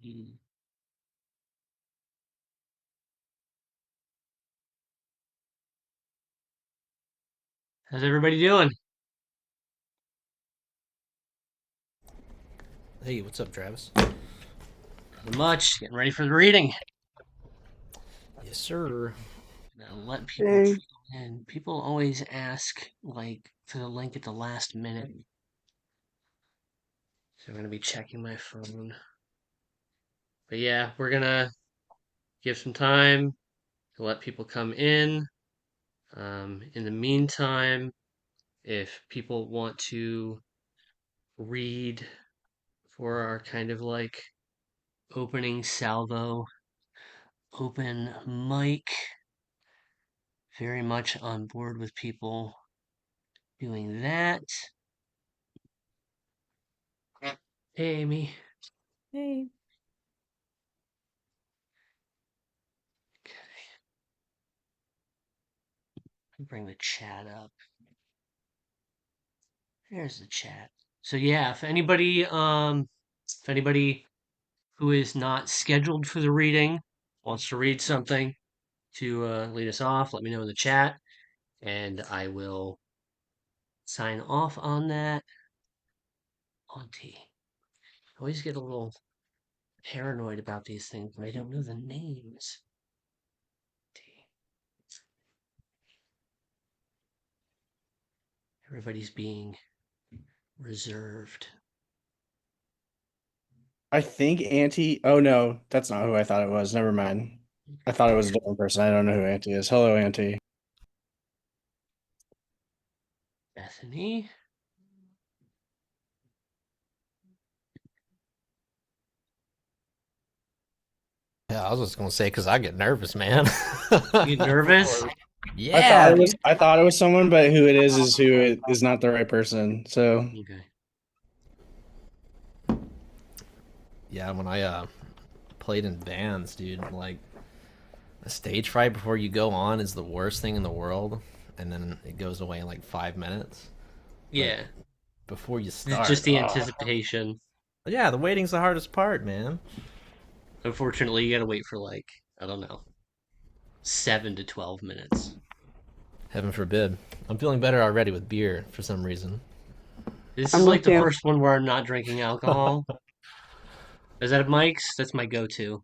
Mm. How's everybody doing? Hey, what's up, Travis? Not much. Getting ready for the reading. Yes, sir. Gonna let people Hey, trickle in. People always ask, like, for the link at the last minute. So I'm gonna be checking my phone. But yeah, we're gonna give some time to let people come in. In the meantime, if people want to read for our kind of like opening salvo, open mic, very much on board with people doing that. Hey, Amy. hey. Bring the chat up. There's the chat. So yeah, if anybody who is not scheduled for the reading wants to read something to lead us off, let me know in the chat, and I will sign off on that. Auntie. I always get a little paranoid about these things, but I don't know the names. Everybody's being reserved. I think Auntie. Oh no, that's not who I thought it was. Never mind. I thought it was a different person. I don't know who Auntie is. Hello, Auntie. Bethany. Yeah, I was just gonna say because I get nervous, man. You nervous? Yeah, dude. I thought it was someone, but who it is who it is not the right person. So Okay. Yeah, when I played in bands, dude, like a stage fright before you go on is the worst thing in the world, and then it goes away in like 5 minutes. But Yeah. before you It's start, just the anticipation. yeah, the waiting's the hardest part, man. Unfortunately, you gotta wait for like, I don't know, 7 to 12 minutes. Heaven forbid. I'm feeling better already with beer for some reason. This is I'm like with the you. first one where I'm not drinking alcohol. Is that Mike's? That's my go-to.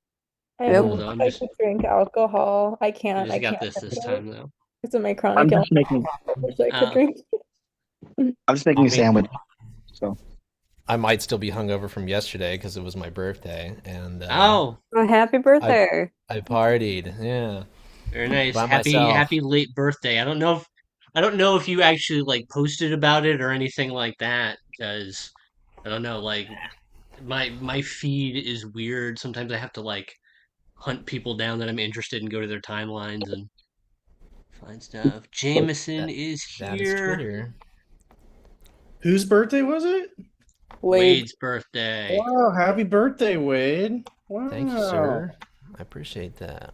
I Yep. Although I'm I just could drink alcohol. I I can't. just I got can't this handle it. time though. It's of my chronic I'm illness. just making I wish I could Uh, drink. I'm just making a make sandwich. So I might still be hungover from yesterday because it was my birthday, and oh, Oh, happy I birthday. I partied, yeah, very nice. by Happy myself. happy late birthday. I don't know if you actually like posted about it or anything like that because I don't know, like my feed is weird. Sometimes I have to like hunt people down that I'm interested in, go to their timelines and find stuff. Jameson That is that is here. Twitter. whose birthday was it? Wade. Wade's birthday. Wow, happy birthday, Wade. Thank you, Wow. sir. I appreciate that.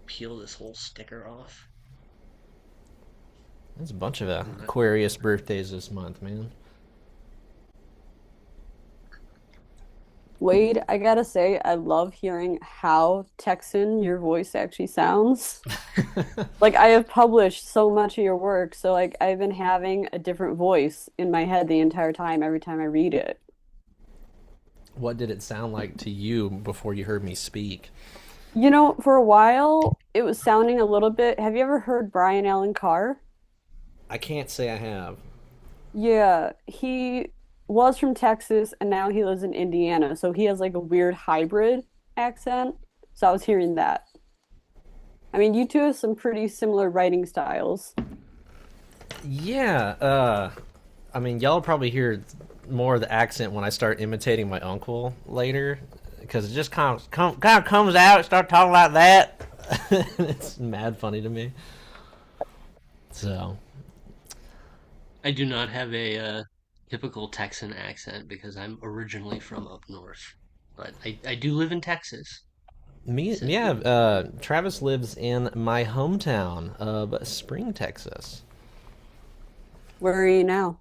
Peel this whole sticker off. There's a bunch of Not- Aquarius birthdays this month, man. Wade, I gotta say, I love hearing how Texan your voice actually sounds. Like I have published so much of your work, so like I've been having a different voice in my head the entire time every time I read it. What did it sound like to you before you heard me speak? For a while it was sounding a little bit. Have you ever heard Brian Allen Carr? I can't say I have. Yeah, he was from Texas and now he lives in Indiana. So he has like a weird hybrid accent. So I was hearing that. I mean, you two have some pretty similar writing styles. Yeah, I mean, y'all probably hear more of the accent when I start imitating my uncle later, because it just kind of comes out, start talking like that. It's mad funny to me. So, I do not have a typical Texan accent because I'm originally from up north, but I do live in Texas. me, So, yeah, Travis lives in my hometown of Spring, Texas. Where are you now?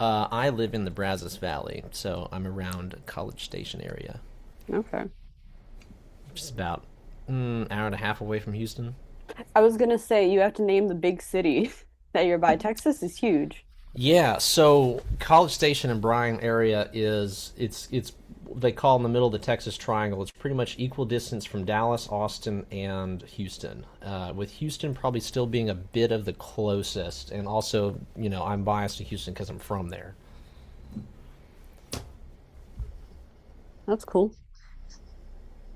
I live in the Brazos Valley, so I'm around College Station area, Okay. which is about hour and a half away from Houston. I was gonna say you have to name the big city that you're by. Texas is huge. Yeah, so College Station and Bryan area is it's they call in the middle of the Texas Triangle. It's pretty much equal distance from Dallas, Austin, and Houston. With Houston probably still being a bit of the closest, and also I'm biased to Houston because I'm from there. That's cool.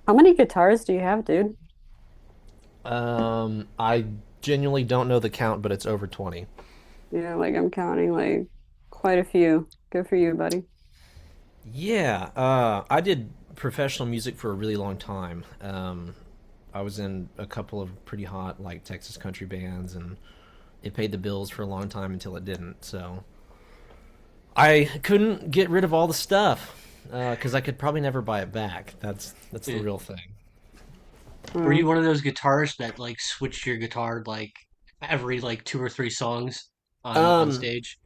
How many guitars do you have, dude? I genuinely don't know the count, but it's over 20. Yeah, like I'm counting like quite a few. Good for you, buddy. Yeah, I did professional music for a really long time. I was in a couple of pretty hot like Texas country bands, and it paid the bills for a long time until it didn't. So I couldn't get rid of all the stuff because I could probably never buy it back. That's the Yeah. real thing. Were Mm. you one of those guitarists that like switched your guitar like every like two or three songs on Um, stage?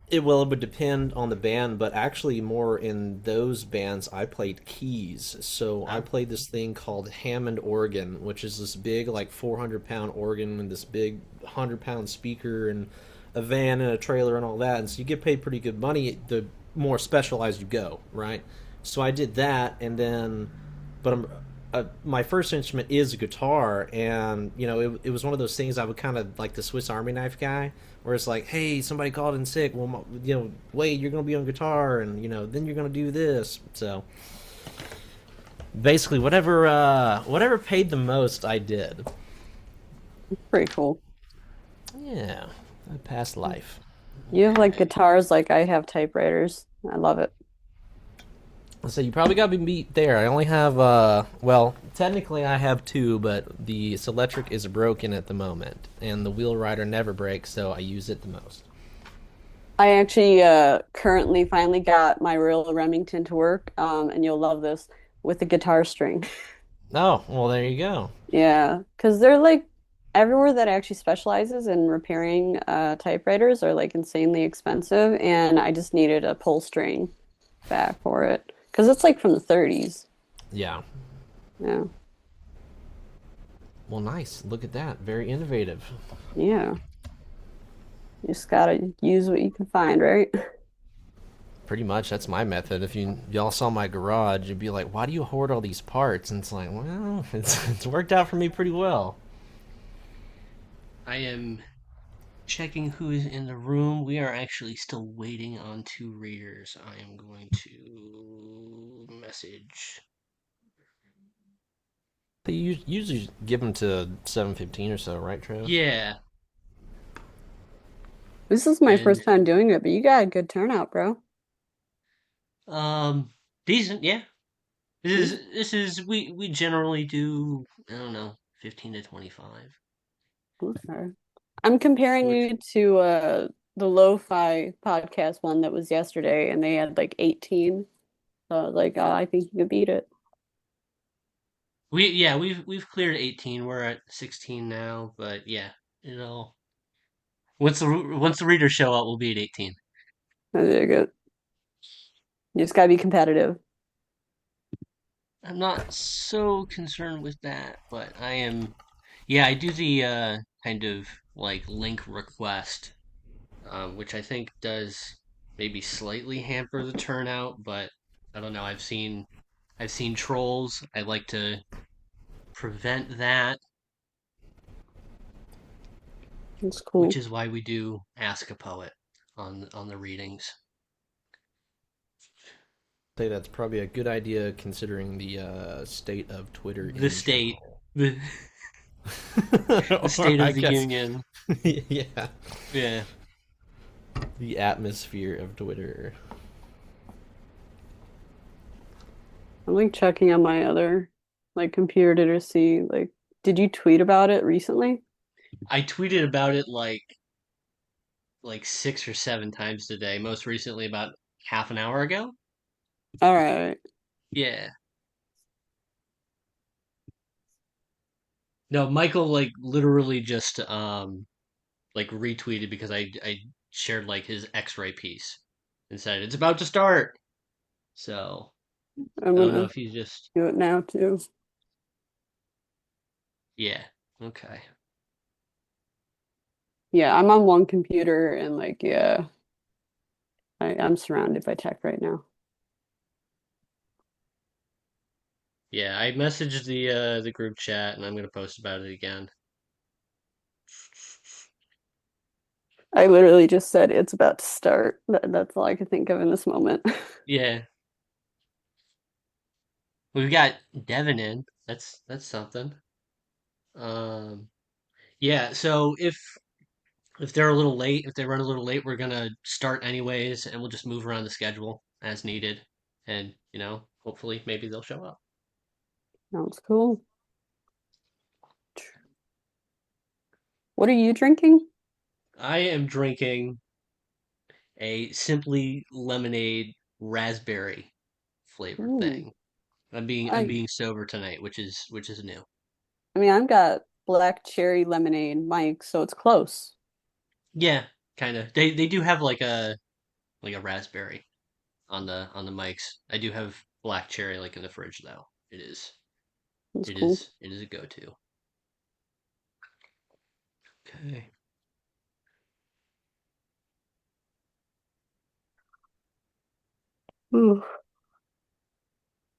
it would depend on the band, but actually more in those bands I played keys. So I Huh? played this thing called Hammond organ, which is this big like 400-pound organ and this big 100-pound speaker and a van and a trailer and all that. And so you get paid pretty good money the more specialized you go, right? So I did that, and then, but my first instrument is a guitar, and it was one of those things I would kind of like the Swiss Army knife guy, where it's like, hey, somebody called in sick. Well, Wade, you're gonna be on guitar, and then you're gonna do this. So basically, whatever paid the most, I did. Pretty cool. Yeah, a past life. You have like Okay. guitars like I have typewriters. I love it. So you probably got me beat there. I only have well, technically I have two, but the Selectric is broken at the moment, and the wheel rider never breaks, so I use it the most. I actually currently finally got my Royal Remington to work, and you'll love this with the guitar string. Oh, well, there you go. Yeah, because they're like everywhere that actually specializes in repairing typewriters are like insanely expensive, and I just needed a pull string back for it because it's like from the 30s. Yeah. Yeah, Well, nice. Look at that. Very innovative. yeah. You just gotta use what you can find, right? Pretty much, that's my method. If y'all saw my garage, you'd be like, "Why do you hoard all these parts?" And it's like, well, it's worked out for me pretty well. I am checking who is in the room. We are actually still waiting on two readers. I am going to message. They usually give them to 7:15 or so, right, Trev? Yeah, This is my and first time doing it, but you got a good turnout, bro. um decent, yeah. This Mm, is this is we generally do, I don't know, 15 to 25. okay. I'm comparing Which you to the lo-fi podcast one that was yesterday, and they had like 18. So I was like, oh, I think you could beat it. we've cleared 18. We're at 16 now, but yeah, you know, once the readers show up, we'll be at 18. I dig it. You just gotta be competitive. I'm not so concerned with that, but I am. Yeah, I do the kind of like link request, which I think does maybe slightly hamper the turnout, but I don't know. I've seen trolls. I like to prevent that, It's which cool. is why we do ask a poet on the readings. Say that's probably a good idea considering the state of Twitter The in state, general. the the Or state I of the guess, union. yeah, Yeah. the atmosphere of Twitter. I'm like checking on my other like computer to see like, did you tweet about it recently? I tweeted about it like 6 or 7 times today. Most recently, about half an hour ago. All right. Yeah. No, Michael like literally just like retweeted because I shared like his X-ray piece. and said it's about to start. So I'm I don't know gonna if he's just do it now too. yeah. Okay. Yeah, I'm on one computer and like yeah, I'm surrounded by tech right now. Yeah, I messaged the group chat and I'm gonna post about it again. I literally just said it's about to start. That's all I could think of in this moment. Yeah, we've got Devin in. That's something. Um, yeah. So if they're a little late, if they run a little late, we're gonna start anyways, and we'll just move around the schedule as needed, and hopefully maybe they'll show up. Sounds cool. What are you drinking? I am drinking a simply lemonade raspberry flavored Ooh, thing. I'm I being sober tonight, which is new. I mean I've got black cherry lemonade, Mike, so it's close. Yeah, kind of. They do have like a raspberry on the mics. I do have black cherry like in the fridge though. It's cool. It is a go-to. Okay. Ooh.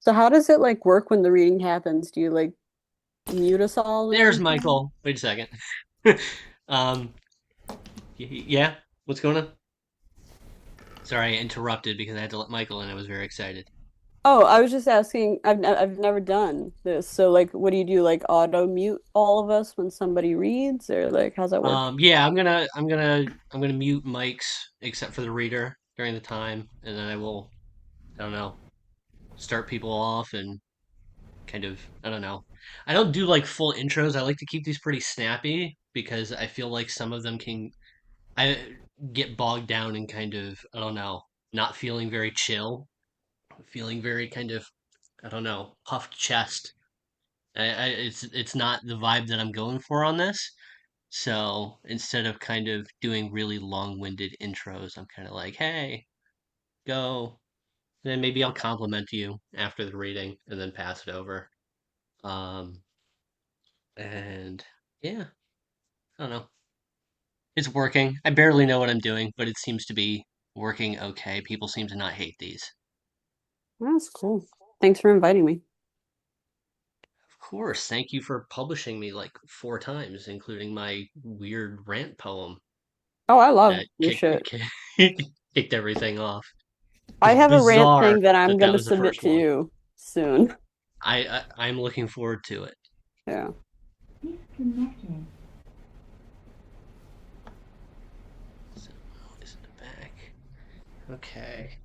So how does it like work when the reading happens? Do you like mute us all and There's everything? Michael. Wait a second. um yeah, what's going on? Sorry, I interrupted because I had to let Michael in. I was very excited. Oh, I was just asking. I've never done this. So like, what do you do? Like auto mute all of us when somebody reads, or like how's that work? Yeah, I'm gonna mute mics except for the reader during the time, and then I don't know, start people off and kind of I don't know. I don't do like full intros. I like to keep these pretty snappy because I feel like some of them can I get bogged down in kind of I don't know, not feeling very chill, feeling very kind of I don't know, puffed chest. It's not the vibe that I'm going for on this. So instead of kind of doing really long-winded intros, I'm kind of like, hey, go. Then maybe I'll compliment you after the reading and then pass it over. Um, and yeah, I don't know. It's working. I barely know what I'm doing, but it seems to be working okay. People seem to not hate these. That's cool. Thanks for inviting me. Of course, thank you for publishing me like 4 times, including my weird rant poem Oh, I love that your shit. kicked everything off. I It's have a rant bizarre thing that I'm that that gonna was the submit first to one. you soon. I'm looking forward to it. Yeah. Disconnected. So, is it back? Okay.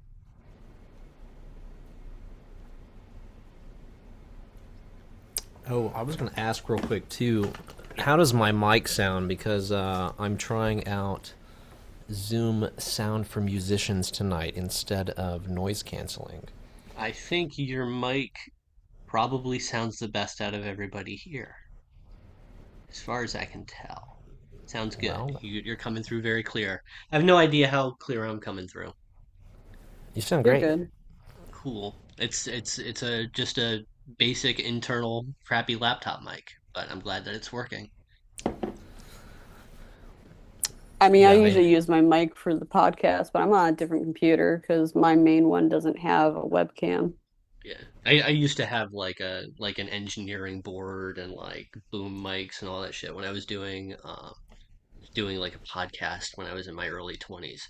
Oh, I was going to ask real quick too. How does my mic sound? Because I'm trying out Zoom sound for musicians tonight instead of noise canceling. I think your mic probably sounds the best out of everybody here, as far as I can tell. Sounds good. Well, You're coming through very clear. I have no idea how clear I'm coming through. you sound You're great. good. Cool. It's a just a basic internal crappy laptop mic, but I'm glad that it's working. I mean, I Yeah, usually use my mic for the podcast, but I'm on a different computer because my main one doesn't have a webcam. Yeah. I used to have like an engineering board and like boom mics and all that shit when I was doing like a podcast when I was in my early 20s.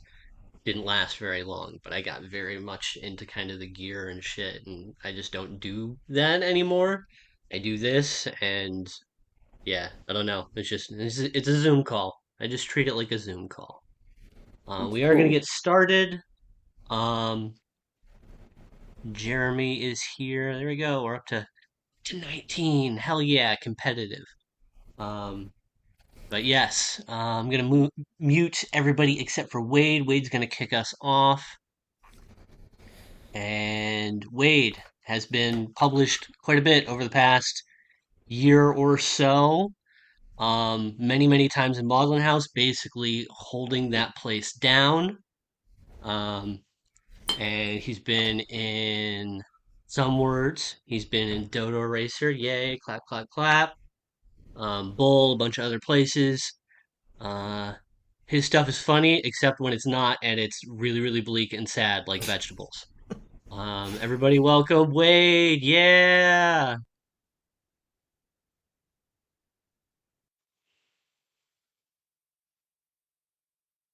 Didn't last very long, but I got very much into kind of the gear and shit, and I just don't do that anymore. I do this, and yeah, I don't know. It's a Zoom call. I just treat it like a Zoom call. That's We are gonna cool. get started. Um, Jeremy is here. There we go. We're up to 19. Hell yeah, competitive. Um, but yes, I'm gonna mute everybody except for Wade. Wade's gonna kick us off. And Wade has been published quite a bit over the past year or so. Many times in Maudlin House, basically holding that place down. Um, and he's been in Some Words. He's been in Dodo Racer. Yay! Clap, clap, clap. Bull, a bunch of other places. Uh, his stuff is funny, except when it's not, and it's really, really bleak and sad, like vegetables. Everybody welcome Wade. Yeah.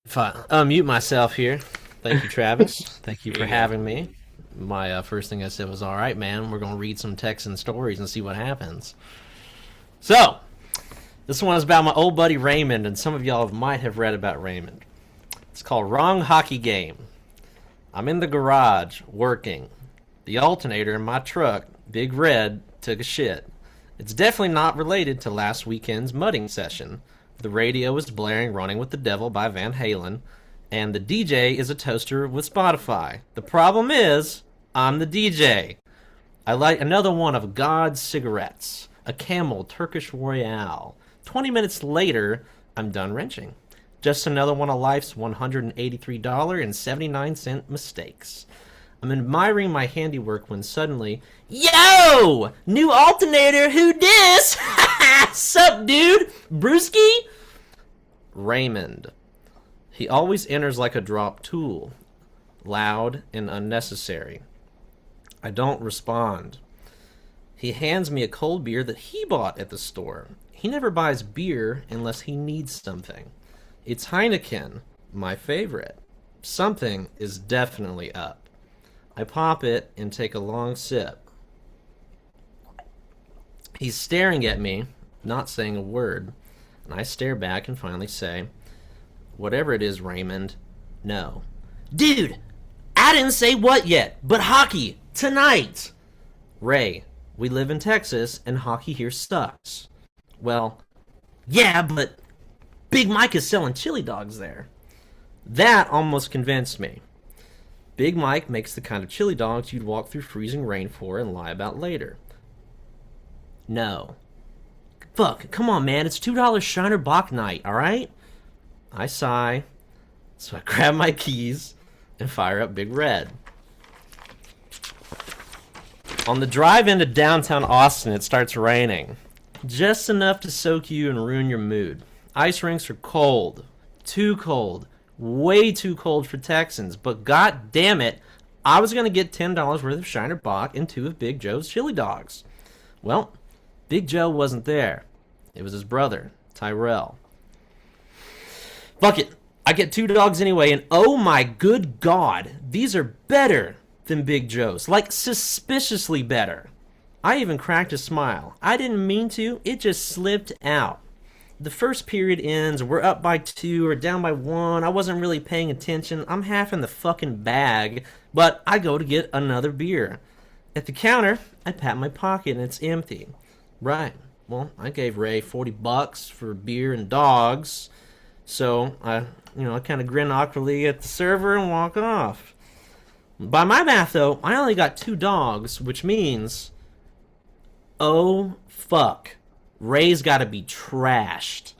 If I unmute myself here, thank you, Travis. Thank you Here for you go. having me. My first thing I said was, all right, man, we're going to read some Texan stories and see what happens. So, this one is about my old buddy Raymond, and some of y'all might have read about Raymond. It's called Wrong Hockey Game. I'm in the garage, working. The alternator in my truck, Big Red, took a shit. It's definitely not related to last weekend's mudding session. The radio is blaring Running with the Devil by Van Halen, and the DJ is a toaster with Spotify. The problem is, I'm the DJ. I light another one of God's cigarettes, a Camel Turkish Royale. 20 minutes later, I'm done wrenching. Just another one of life's $183.79 mistakes. I'm admiring my handiwork when suddenly, yo! New alternator, who dis? Sup, dude? Brewski? Raymond. He always enters like a drop tool. Loud and unnecessary. I don't respond. He hands me a cold beer that he bought at the store. He never buys beer unless he needs something. It's Heineken, my favorite. Something is definitely up. I pop it and take a long sip. He's staring at me, not saying a word, and I stare back and finally say, whatever it is, Raymond, no. Dude, I didn't say what yet, but hockey, tonight! Ray, we live in Texas, and hockey here sucks. Well, yeah, but Big Mike is selling chili dogs there. That almost convinced me. Big Mike makes the kind of chili dogs you'd walk through freezing rain for and lie about later. No. Fuck, come on, man, it's $2 Shiner Bock night, alright? I sigh, so I grab my keys and fire up Big Red. On the drive into downtown Austin, it starts raining. Just enough to soak you and ruin your mood. Ice rinks are cold. Too cold. Way too cold for Texans, but god damn it, I was going to get $10 worth of Shiner Bock and 2 of Big Joe's chili dogs. Well, Big Joe wasn't there. It was his brother, Tyrell. Fuck it, I get 2 dogs anyway, and oh my good god, these are better than Big Joe's, like suspiciously better. I even cracked a smile. I didn't mean to, it just slipped out. The first period ends, we're up by 2 or down by 1, I wasn't really paying attention, I'm half in the fucking bag, but I go to get another beer. At the counter, I pat my pocket and it's empty. Right, well, I gave Ray $40 for beer and dogs, so I kind of grin awkwardly at the server and walk off. By my math, though, I only got 2 dogs, which means, oh fuck, Ray's gotta be trashed.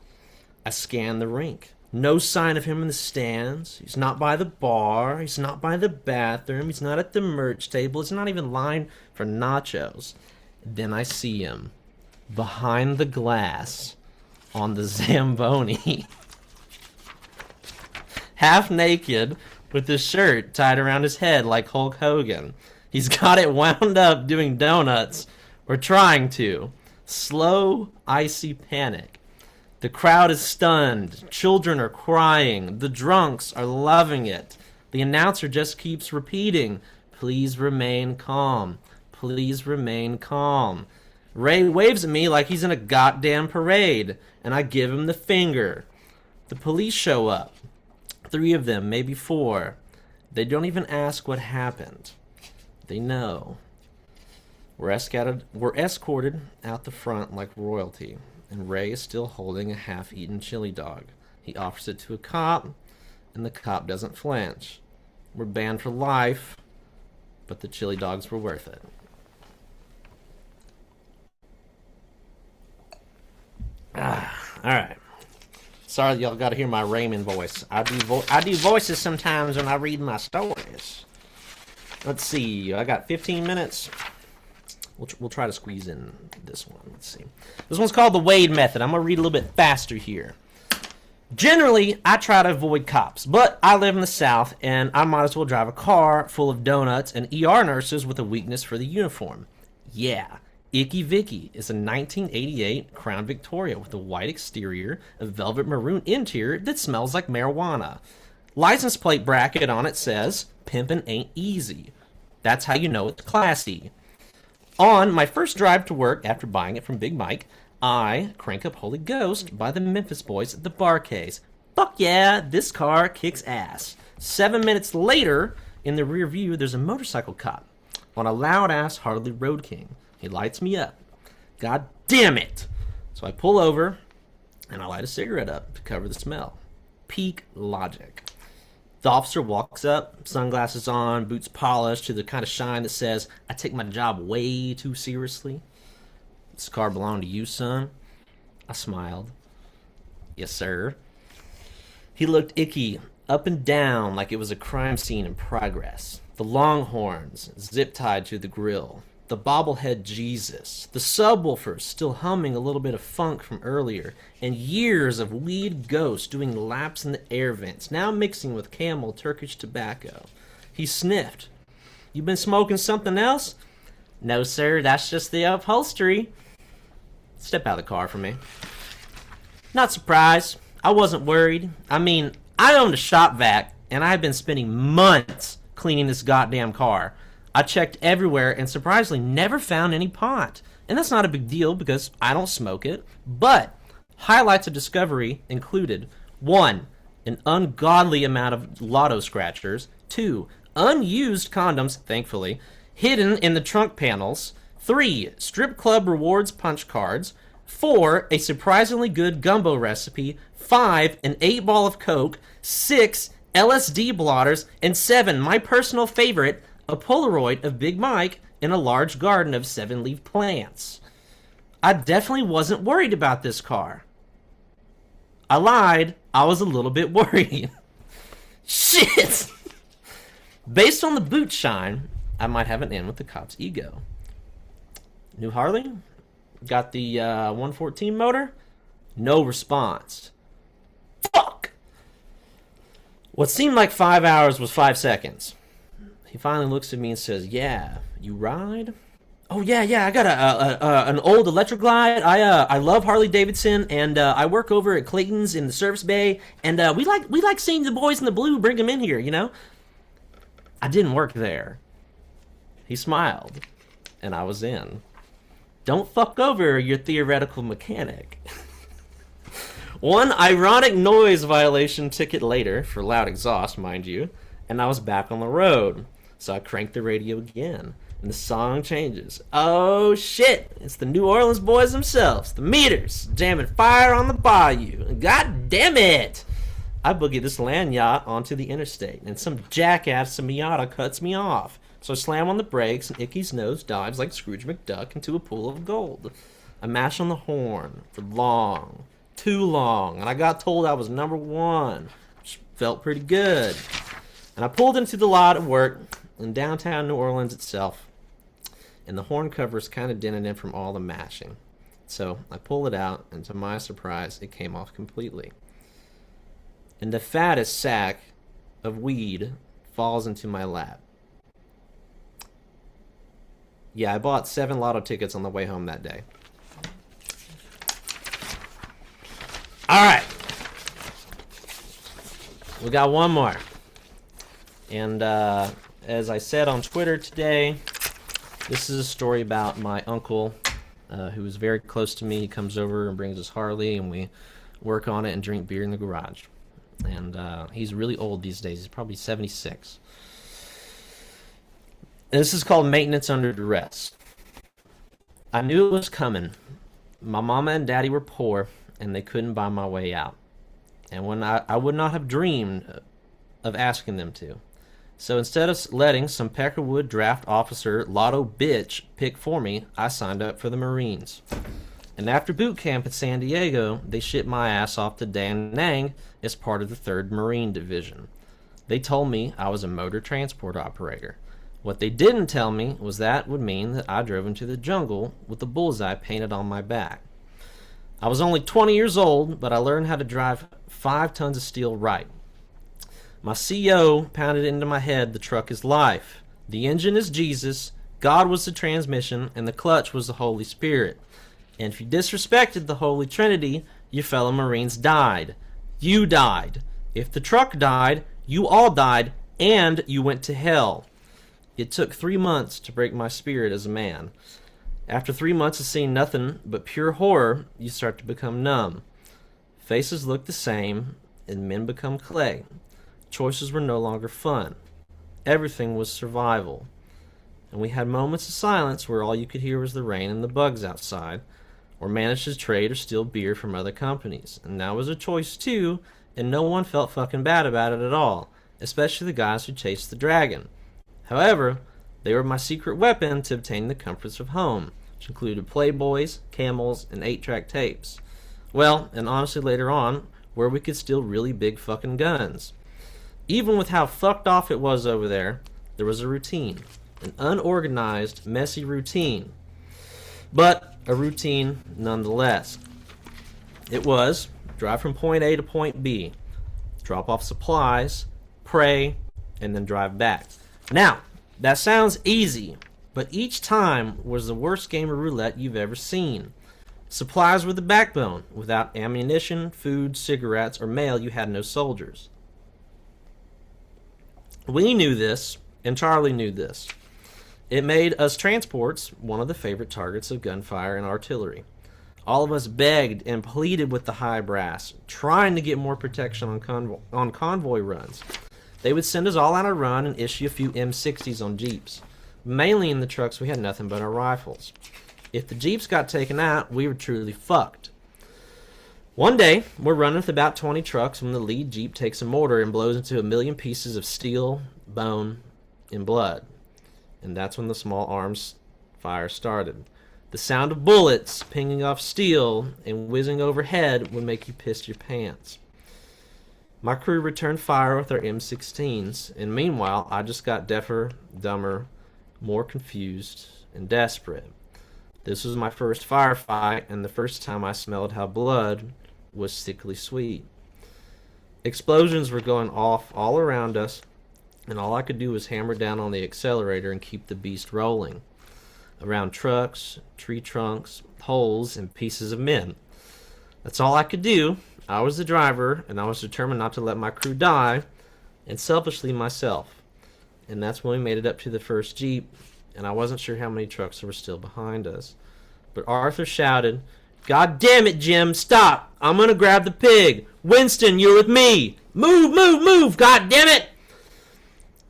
I scan the rink. No sign of him in the stands. He's not by the bar. He's not by the bathroom. He's not at the merch table. He's not even lined for nachos. Then I see him behind the glass on the Zamboni. Half naked with his shirt tied around his head like Hulk Hogan. He's got it wound up doing donuts, or trying to. Slow, icy panic. The crowd is stunned. Children are crying. The drunks are loving it. The announcer just keeps repeating, please remain calm. Please remain calm. Ray waves at me like he's in a goddamn parade, and I give him the finger. The police show up. 3 of them, maybe 4. They don't even ask what happened. They know. We're escorted out the front like royalty, and Ray is still holding a half-eaten chili dog. He offers it to a cop, and the cop doesn't flinch. We're banned for life, but the chili dogs were worth it. Alright. Sorry y'all gotta hear my Raymond voice. I do voices sometimes when I read my stories. Let's see. I got 15 minutes. We'll try to squeeze in this one. Let's see. This one's called the Wade Method. I'm going to read a little bit faster here. Generally, I try to avoid cops, but I live in the South, and I might as well drive a car full of donuts and ER nurses with a weakness for the uniform. Yeah, Icky Vicky is a 1988 Crown Victoria with a white exterior, a velvet maroon interior that smells like marijuana. License plate bracket on it says, "Pimpin' ain't easy." That's how you know it's classy. On my first drive to work after buying it from Big Mike, I crank up Holy Ghost by the Memphis Boys at the bar case. Fuck yeah, this car kicks ass. 7 minutes later, in the rear view, there's a motorcycle cop on a loud-ass Harley Road King. He lights me up. God damn it! So I pull over, and I light a cigarette up to cover the smell. Peak logic. The officer walks up, sunglasses on, boots polished to the kind of shine that says, "I take my job way too seriously." "This car belonged to you, son?" I smiled. "Yes, sir." He looked icky, up and down like it was a crime scene in progress. The longhorns zip-tied to the grill. The bobblehead Jesus. The subwoofers still humming a little bit of funk from earlier. And years of weed ghosts doing laps in the air vents, now mixing with Camel Turkish tobacco. He sniffed. "You been smoking something else?" "No, sir, that's just the upholstery." Step out of the car for me. Not surprised. I wasn't worried. I mean, I owned a shop vac, and I had been spending months cleaning this goddamn car. I checked everywhere and surprisingly never found any pot. And that's not a big deal because I don't smoke it. But highlights of discovery included 1. An ungodly amount of lotto scratchers. 2. Unused condoms, thankfully, hidden in the trunk panels. 3. Strip club rewards punch cards. 4. A surprisingly good gumbo recipe. 5. An 8-ball of Coke. 6. LSD blotters. And 7. My personal favorite, a Polaroid of Big Mike in a large garden of 7-leaf plants. I definitely wasn't worried about this car. I lied. I was a little bit worried. Shit! Based on the boot shine, I might have an in with the cop's ego. New Harley? Got the 114 motor? No response. Fuck! What seemed like 5 hours was 5 seconds. He finally looks at me and says, "Yeah, you ride?" "Oh yeah, I got an old Electra Glide. I love Harley Davidson, and I work over at Clayton's in the service bay, and we like seeing the boys in the blue bring them in here, you know." I didn't work there. He smiled, and I was in. Don't fuck over your theoretical mechanic. One ironic noise violation ticket later, for loud exhaust, mind you, and I was back on the road. So I cranked the radio again, and the song changes. Oh shit, it's the New Orleans boys themselves, the Meters, jamming Fire on the Bayou. God damn it! I boogie this land yacht onto the interstate, and some jackass Miata cuts me off. So I slam on the brakes, and Icky's nose dives like Scrooge McDuck into a pool of gold. I mash on the horn for long, too long, and I got told I was number 1, which felt pretty good. And I pulled into the lot at work in downtown New Orleans itself, and the horn cover's kind of dented in from all the mashing. So I pull it out, and to my surprise, it came off completely. And the fattest sack of weed falls into my lap. Yeah, I bought 7 lotto tickets on the way home that day. Alright. We got one more. And as I said on Twitter today, this is a story about my uncle who is very close to me. He comes over and brings us Harley, and we work on it and drink beer in the garage. And he's really old these days. He's probably 76. And this is called Maintenance Under Duress. I knew it was coming. My mama and daddy were poor, and they couldn't buy my way out. And when I would not have dreamed of asking them to. So instead of letting some Peckerwood draft officer lotto bitch pick for me, I signed up for the Marines. And after boot camp at San Diego, they shipped my ass off to Da Nang as part of the 3rd Marine Division. They told me I was a motor transport operator. What they didn't tell me was that would mean that I drove into the jungle with the bullseye painted on my back. I was only 20 years old, but I learned how to drive 5 tons of steel right. My CO pounded into my head, the truck is life. The engine is Jesus, God was the transmission, and the clutch was the Holy Spirit. And if you disrespected the Holy Trinity, your fellow Marines died. You died. If the truck died, you all died, and you went to hell. It took 3 months to break my spirit as a man. After 3 months of seeing nothing but pure horror, you start to become numb. Faces look the same, and men become clay. Choices were no longer fun. Everything was survival. And we had moments of silence where all you could hear was the rain and the bugs outside, or managed to trade or steal beer from other companies. And that was a choice too, and no one felt fucking bad about it at all, especially the guys who chased the dragon. However, they were my secret weapon to obtain the comforts of home, which included Playboys, Camels, and 8-track tapes. Well, and honestly later on, where we could steal really big fucking guns. Even with how fucked off it was over there was a routine. An unorganized, messy routine. But a routine nonetheless. It was drive from point A to point B, drop off supplies, pray, and then drive back. Now, that sounds easy, but each time was the worst game of roulette you've ever seen. Supplies were the backbone. Without ammunition, food, cigarettes, or mail, you had no soldiers. We knew this, and Charlie knew this. It made us transports one of the favorite targets of gunfire and artillery. All of us begged and pleaded with the high brass, trying to get more protection on convoy runs. They would send us all on a run and issue a few M60s on Jeeps. Mainly in the trucks, we had nothing but our rifles. If the Jeeps got taken out, we were truly fucked. One day, we're running with about 20 trucks when the lead Jeep takes a mortar and blows into 1,000,000 pieces of steel, bone, and blood. And that's when the small arms fire started. The sound of bullets pinging off steel and whizzing overhead would make you piss your pants. My crew returned fire with our M16s, and meanwhile, I just got deafer, dumber, more confused, and desperate. This was my first firefight, and the first time I smelled how blood was sickly sweet. Explosions were going off all around us, and all I could do was hammer down on the accelerator and keep the beast rolling. Around trucks, tree trunks, holes, and pieces of men. That's all I could do. I was the driver, and I was determined not to let my crew die, and selfishly myself. And that's when we made it up to the first Jeep, and I wasn't sure how many trucks were still behind us. But Arthur shouted, "God damn it, Jim, stop! I'm gonna grab the pig! Winston, you're with me! Move, move, move! God damn it!"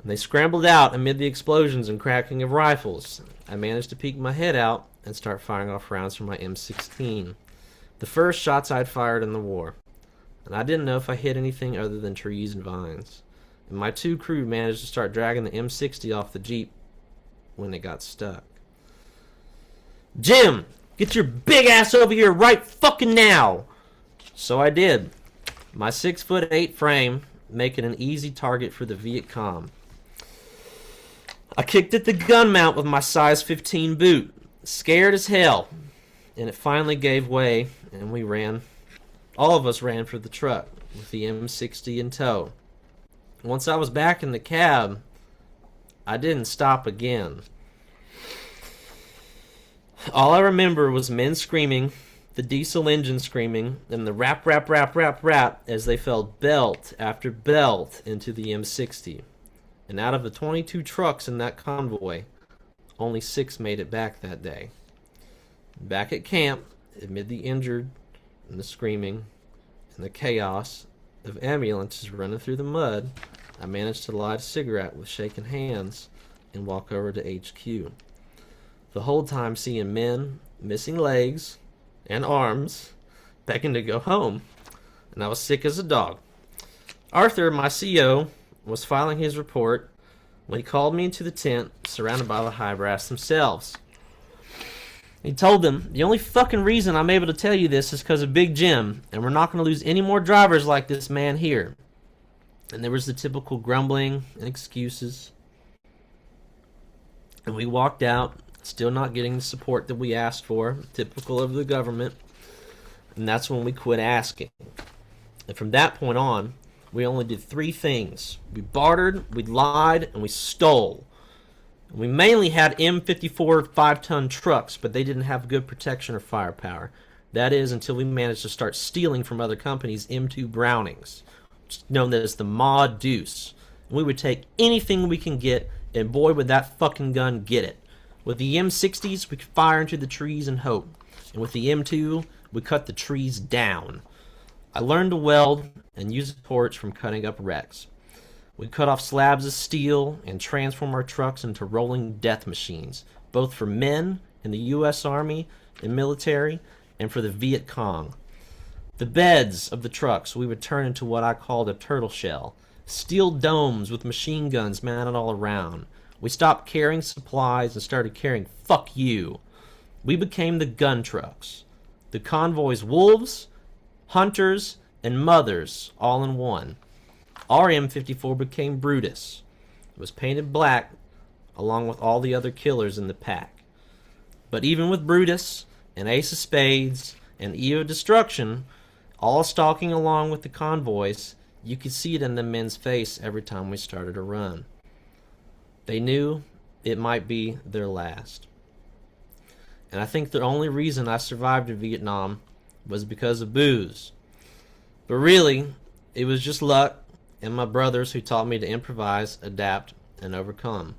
And they scrambled out amid the explosions and cracking of rifles. I managed to peek my head out and start firing off rounds from my M16. The first shots I'd fired in the war. And I didn't know if I hit anything other than trees and vines. And my 2 crew managed to start dragging the M60 off the Jeep when it got stuck. "Jim, get your big ass over here right fucking now!" So I did. My 6'8" frame making an easy target for the Viet Cong. I kicked at the gun mount with my size 15 boot, scared as hell, and it finally gave way, and we ran. All of us ran for the truck with the M60 in tow. Once I was back in the cab, I didn't stop again. All I remember was men screaming, the diesel engine screaming, and the rap, rap, rap, rap, rap as they fell belt after belt into the M60. And out of the 22 trucks in that convoy, only 6 made it back that day. Back at camp, amid the injured and the screaming and the chaos of ambulances running through the mud, I managed to light a cigarette with shaking hands and walk over to HQ. The whole time seeing men missing legs and arms begging to go home, and I was sick as a dog. Arthur, my CO, was filing his report when he called me into the tent surrounded by the high brass themselves. He told them, "The only fucking reason I'm able to tell you this is because of Big Jim, and we're not going to lose any more drivers like this man here." And there was the typical grumbling and excuses. And we walked out, still not getting the support that we asked for, typical of the government. And that's when we quit asking. And from that point on, we only did three things. We bartered, we lied, and we stole. We mainly had M54 5-ton trucks, but they didn't have good protection or firepower. That is, until we managed to start stealing from other companies M2 Brownings, known as the Ma Deuce. And we would take anything we can get, and boy would that fucking gun get it. With the M60s, we could fire into the trees and hope. And with the M2, we cut the trees down. I learned to weld and use the torch from cutting up wrecks. We cut off slabs of steel and transform our trucks into rolling death machines, both for men in the U.S. Army and military and for the Viet Cong. The beds of the trucks we would turn into what I called a turtle shell, steel domes with machine guns mounted all around. We stopped carrying supplies and started carrying fuck you. We became the gun trucks. The convoy's wolves, hunters, and mothers all in one. Our M54 became Brutus. It was painted black, along with all the other killers in the pack. But even with Brutus, and Ace of Spades, and Eve of Destruction, all stalking along with the convoys, you could see it in the men's face every time we started a run. They knew it might be their last. And I think the only reason I survived in Vietnam was because of booze. But really, it was just luck and my brothers who taught me to improvise, adapt, and overcome.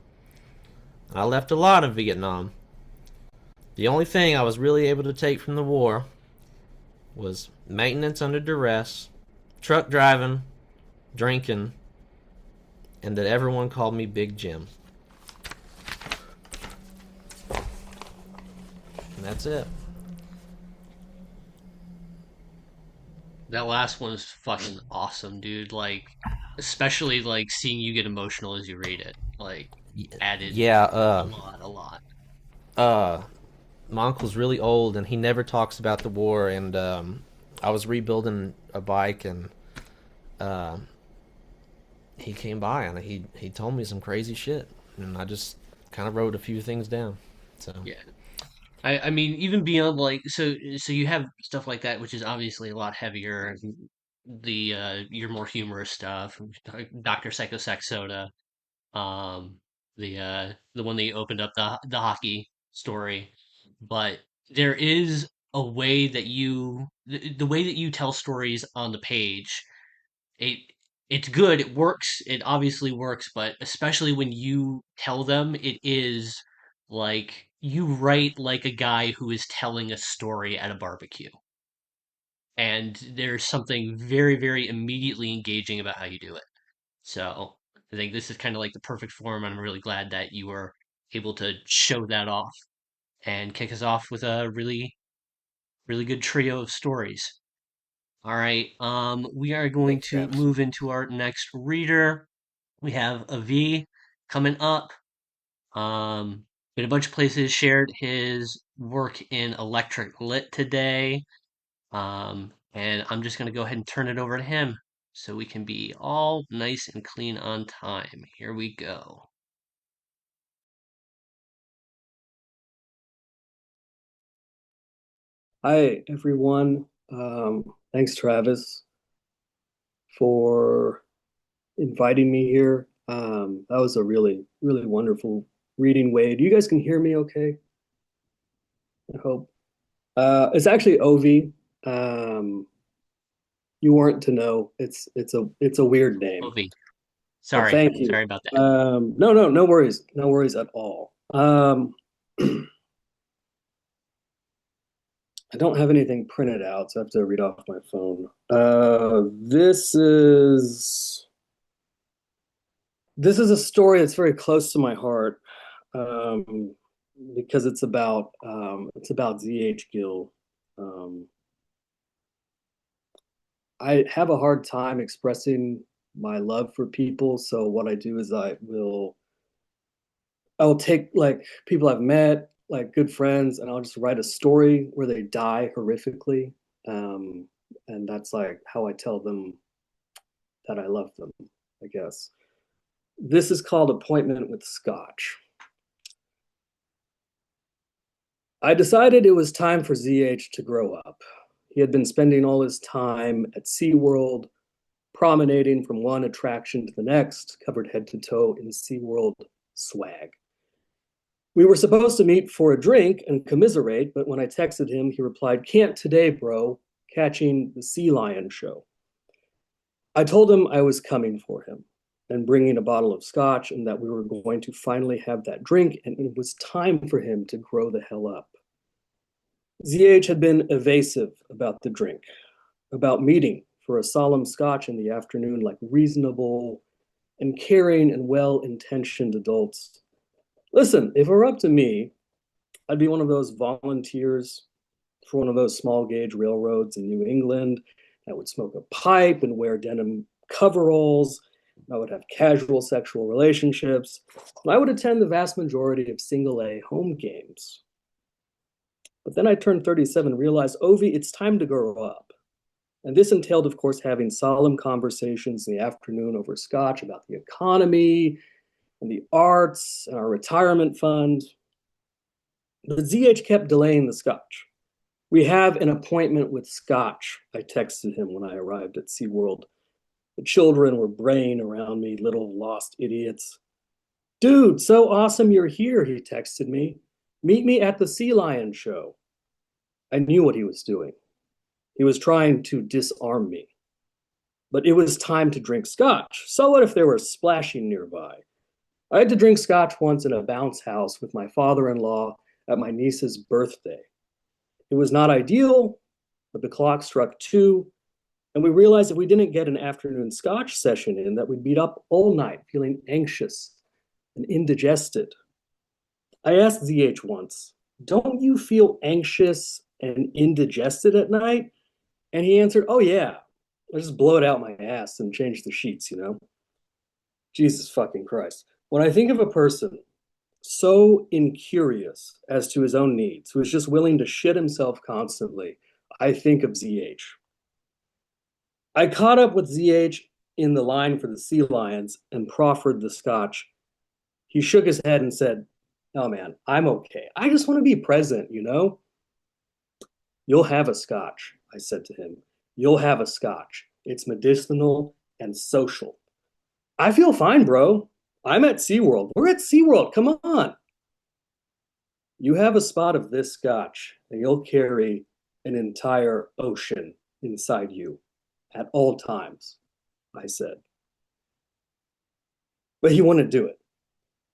I left a lot of Vietnam. The only thing I was really able to take from the war was maintenance under duress, truck driving, drinking, and that everyone called me Big Jim. And that's it. That last one is fucking awesome, dude. Like, especially like seeing you get emotional as you read it. Like, added Yeah, a lot. My uncle's really old and he never talks about the war, and I was rebuilding a bike and he came by and he told me some crazy shit, and I just kind of wrote a few things down. So Yeah. I mean, even beyond like, so you have stuff like that, which is obviously a lot heavier. The your more humorous stuff, Doctor Psycho Sex Soda, um, the one that you opened up, the hockey story, but there is a way that the way that you tell stories on the page, it it's good, it works, it obviously works, but especially when you tell them, it is like you write like a guy who is telling a story at a barbecue. And there's something very, very immediately engaging about how you do it. So I think this is kind of like the perfect form. I'm really glad that you were able to show that off and kick us off with a really, really good trio of stories. All right, we are going Thanks, to Travis. move into our next reader. We have Avee coming up. Been a bunch of places shared his work in electric lit today. And I'm just gonna go ahead and turn it over to him so we can be all nice and clean on time. Here we go. Hi, everyone. Thanks, Travis, for inviting me here. That was a really, really wonderful reading, Wade. You guys can hear me okay? I hope. It's actually Ovi. You weren't to know. It's a weird name, Avee. but Sorry, thank you. sorry about that. No worries. No worries at all. I don't have anything printed out, so I have to read off my phone. This is a story that's very close to my heart, because it's about Z.H. Gill. I have a hard time expressing my love for people, so what I do is I'll take like people I've met, like good friends, and I'll just write a story where they die horrifically. Um, and that's like how I tell them that I love them, I guess. This is called Appointment with Scotch. I decided it was time for ZH to grow up. He had been spending all his time at SeaWorld, promenading from one attraction to the next, covered head to toe in SeaWorld swag. We were supposed to meet for a drink and commiserate, but when I texted him, he replied, "Can't today, bro, catching the sea lion show." I told him I was coming for him and bringing a bottle of scotch and that we were going to finally have that drink, and it was time for him to grow the hell up. ZH had been evasive about the drink, about meeting for a solemn scotch in the afternoon like reasonable and caring and well-intentioned adults. Listen, if it were up to me, I'd be one of those volunteers for one of those small gauge railroads in New England that would smoke a pipe and wear denim coveralls. I would have casual sexual relationships. And I would attend the vast majority of single A home games. But then I turned 37 and realized, Ovie, it's time to grow up. And this entailed, of course, having solemn conversations in the afternoon over scotch about the economy and the arts and our retirement fund. But ZH kept delaying the scotch. "We have an appointment with Scotch," I texted him when I arrived at SeaWorld. The children were braying around me, little lost idiots. "Dude, so awesome you're here," he texted me. "Meet me at the Sea Lion show." I knew what he was doing. He was trying to disarm me. But it was time to drink scotch. So what if there were splashing nearby? I had to drink scotch once in a bounce house with my father-in-law at my niece's birthday. It was not ideal, but the clock struck 2, and we realized if we didn't get an afternoon scotch session in, that we'd be up all night feeling anxious and indigested. I asked ZH once, "Don't you feel anxious and indigested at night?" And he answered, "Oh yeah, I just blow it out my ass and change the sheets, you know?" Jesus fucking Christ. When I think of a person so incurious as to his own needs, who is just willing to shit himself constantly, I think of ZH. I caught up with ZH in the line for the Sea Lions and proffered the scotch. He shook his head and said, "Oh man, I'm okay. I just want to be present, you know?" "You'll have a scotch," I said to him. "You'll have a scotch. It's medicinal and social." "I feel fine, bro. I'm at SeaWorld. We're at SeaWorld. Come on." "You have a spot of this scotch, and you'll carry an entire ocean inside you at all times," I said. But he wouldn't do it.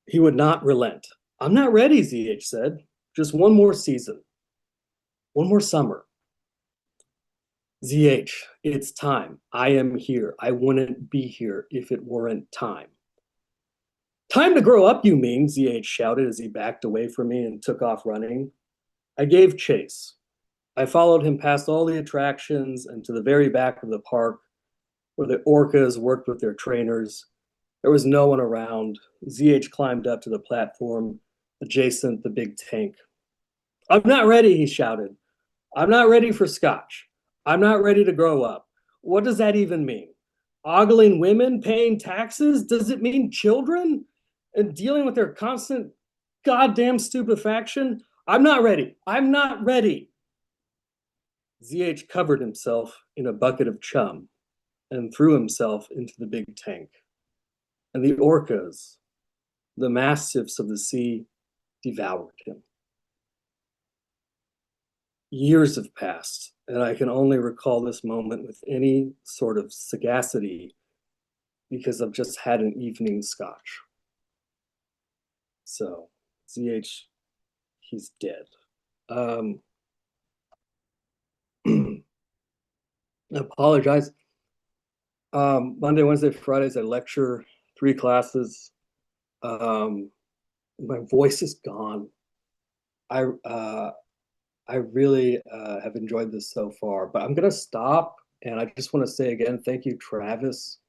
He would not relent. "I'm not ready," ZH said. "Just one more season. One more summer." "ZH, it's time. I am here. I wouldn't be here if it weren't time." "Time to grow up, you mean?" ZH shouted as he backed away from me and took off running. I gave chase. I followed him past all the attractions and to the very back of the park where the orcas worked with their trainers. There was no one around. ZH climbed up to the platform adjacent the big tank. "I'm not ready," he shouted. "I'm not ready for scotch. I'm not ready to grow up. What does that even mean? Ogling women, paying taxes? Does it mean children? And dealing with their constant goddamn stupefaction? I'm not ready. I'm not ready." ZH covered himself in a bucket of chum and threw himself into the big tank. And the orcas, the mastiffs of the sea, devoured him. Years have passed, and I can only recall this moment with any sort of sagacity because I've just had an evening scotch. So, ZH, he's dead. I apologize. Monday, Wednesday, Fridays, I lecture 3 classes. My voice is gone. I really have enjoyed this so far, but I'm gonna stop, and I just want to say again, thank you, Travis,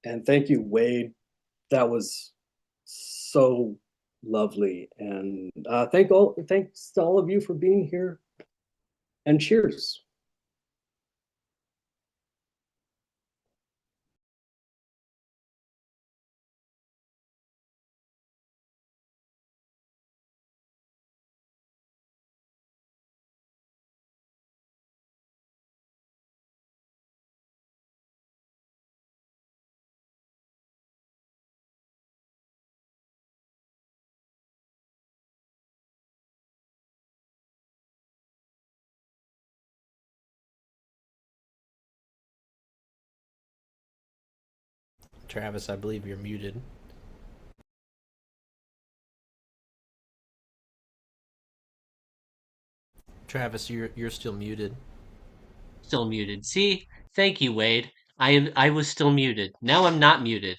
and thank you, Wade. That was so lovely, and thanks to all of you for being here, and cheers. Travis, I believe you're muted. Travis, you're still muted. Still muted. See? Thank you, Wade. I was still muted. Now I'm not muted.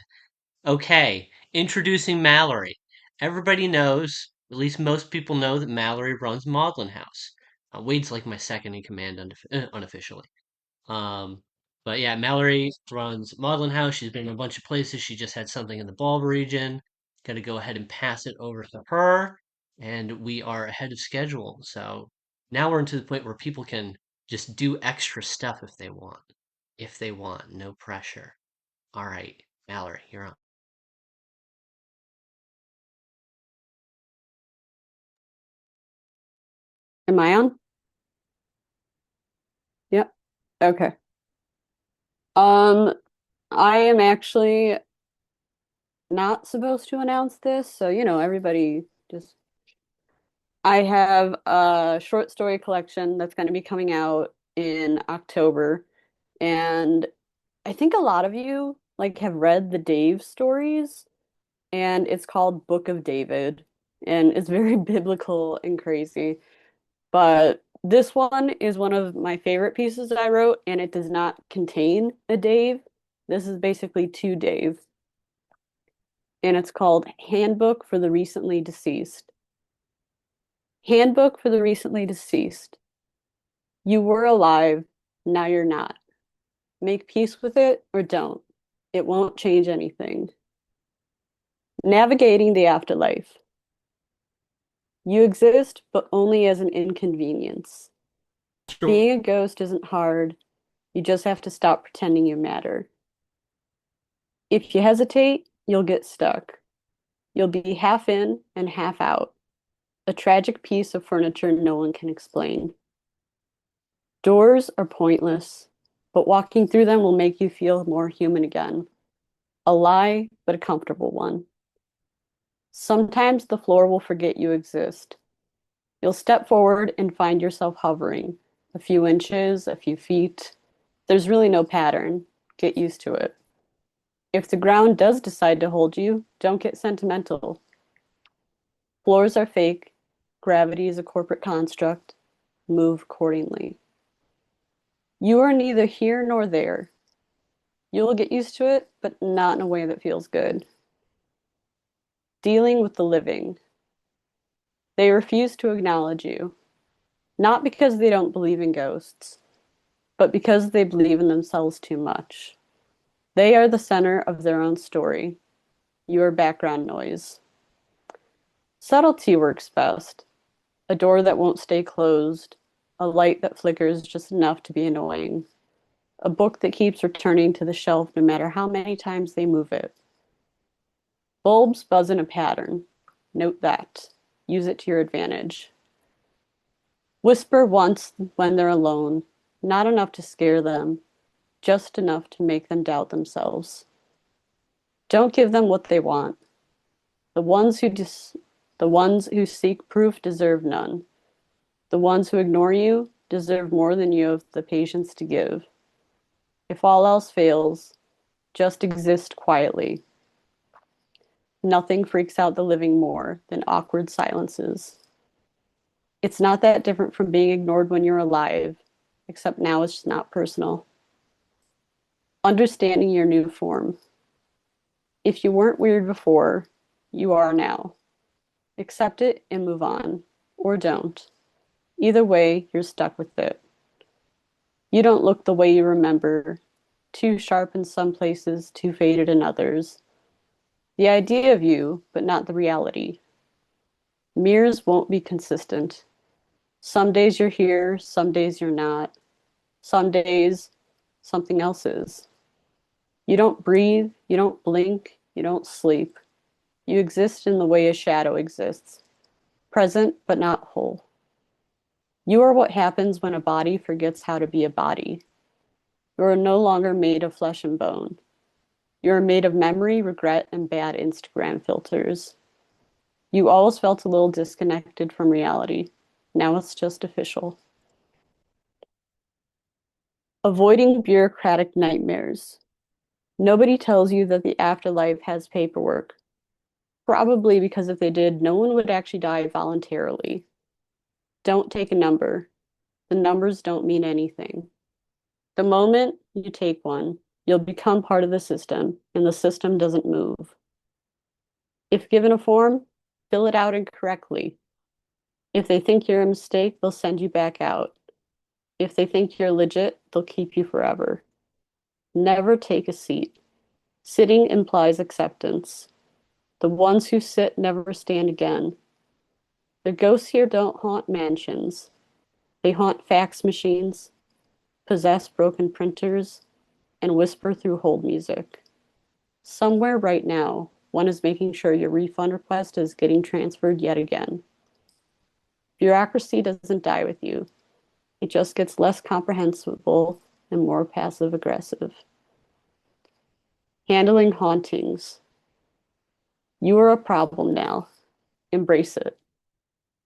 Okay, introducing Mallory. Everybody knows, at least most people know, that Mallory runs Maudlin House. Wade's like my second in command unofficially. Um, but yeah, Mallory runs Maudlin House. She's been in a bunch of places. She just had something in the Bulb region. Got to go ahead and pass it over to her, and we are ahead of schedule. So now we're into the point where people can just do extra stuff if they want. If they want, no pressure. All right, Mallory, you're on. Am I on? Yep. Okay. Um, I am actually not supposed to announce this, so everybody just I have a short story collection that's going to be coming out in October, and I think a lot of you like have read the Dave stories, and it's called Book of David, and it's very biblical and crazy. But this one is one of my favorite pieces that I wrote, and it does not contain a Dave. This is basically to Dave, and it's called Handbook for the Recently Deceased. Handbook for the Recently Deceased. You were alive, now you're not. Make peace with it or don't. It won't change anything. Navigating the afterlife. You exist, but only as an inconvenience. Being a ghost isn't hard. You just have to stop pretending you matter. If you hesitate, you'll get stuck. You'll be half in and half out. A tragic piece of furniture no one can explain. Doors are pointless, but walking through them will make you feel more human again. A lie, but a comfortable one. Sometimes the floor will forget you exist. You'll step forward and find yourself hovering. A few inches, a few feet. There's really no pattern. Get used to it. If the ground does decide to hold you, don't get sentimental. Floors are fake. Gravity is a corporate construct. Move accordingly. You are neither here nor there. You'll get used to it, but not in a way that feels good. Dealing with the living. They refuse to acknowledge you, not because they don't believe in ghosts, but because they believe in themselves too much. They are the center of their own story. You are background noise. Subtlety works best. A door that won't stay closed, a light that flickers just enough to be annoying, a book that keeps returning to the shelf no matter how many times they move it. Bulbs buzz in a pattern. Note that. Use it to your advantage. Whisper once when they're alone, not enough to scare them, just enough to make them doubt themselves. Don't give them what they want. The ones who seek proof deserve none. The ones who ignore you deserve more than you have the patience to give. If all else fails, just exist quietly. Nothing freaks out the living more than awkward silences. It's not that different from being ignored when you're alive, except now it's just not personal. Understanding your new form. If you weren't weird before, you are now. Accept it and move on, or don't. Either way, you're stuck with it. You don't look the way you remember, too sharp in some places, too faded in others. The idea of you, but not the reality. Mirrors won't be consistent. Some days you're here, some days you're not. Some days, something else is. You don't breathe, you don't blink, you don't sleep. You exist in the way a shadow exists, present but not whole. You are what happens when a body forgets how to be a body. You are no longer made of flesh and bone. You are made of memory, regret, and bad Instagram filters. You always felt a little disconnected from reality. Now it's just official. Avoiding bureaucratic nightmares. Nobody tells you that the afterlife has paperwork. Probably because if they did, no one would actually die voluntarily. Don't take a number. The numbers don't mean anything. The moment you take one, you'll become part of the system, and the system doesn't move. If given a form, fill it out incorrectly. If they think you're a mistake, they'll send you back out. If they think you're legit, they'll keep you forever. Never take a seat. Sitting implies acceptance. The ones who sit never stand again. The ghosts here don't haunt mansions. They haunt fax machines, possess broken printers, and whisper through hold music. Somewhere right now, one is making sure your refund request is getting transferred yet again. Bureaucracy doesn't die with you. It just gets less comprehensible and more passive aggressive. Handling hauntings. You are a problem now. Embrace it.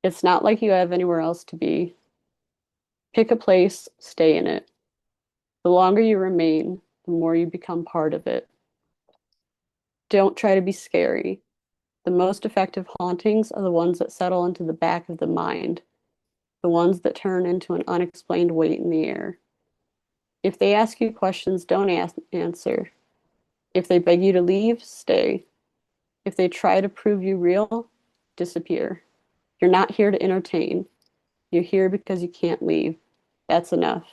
It's not like you have anywhere else to be. Pick a place, stay in it. The longer you remain, the more you become part of it. Don't try to be scary. The most effective hauntings are the ones that settle into the back of the mind, the ones that turn into an unexplained weight in the air. If they ask you questions, don't answer. If they beg you to leave, stay. If they try to prove you real, disappear. You're not here to entertain. You're here because you can't leave. That's enough.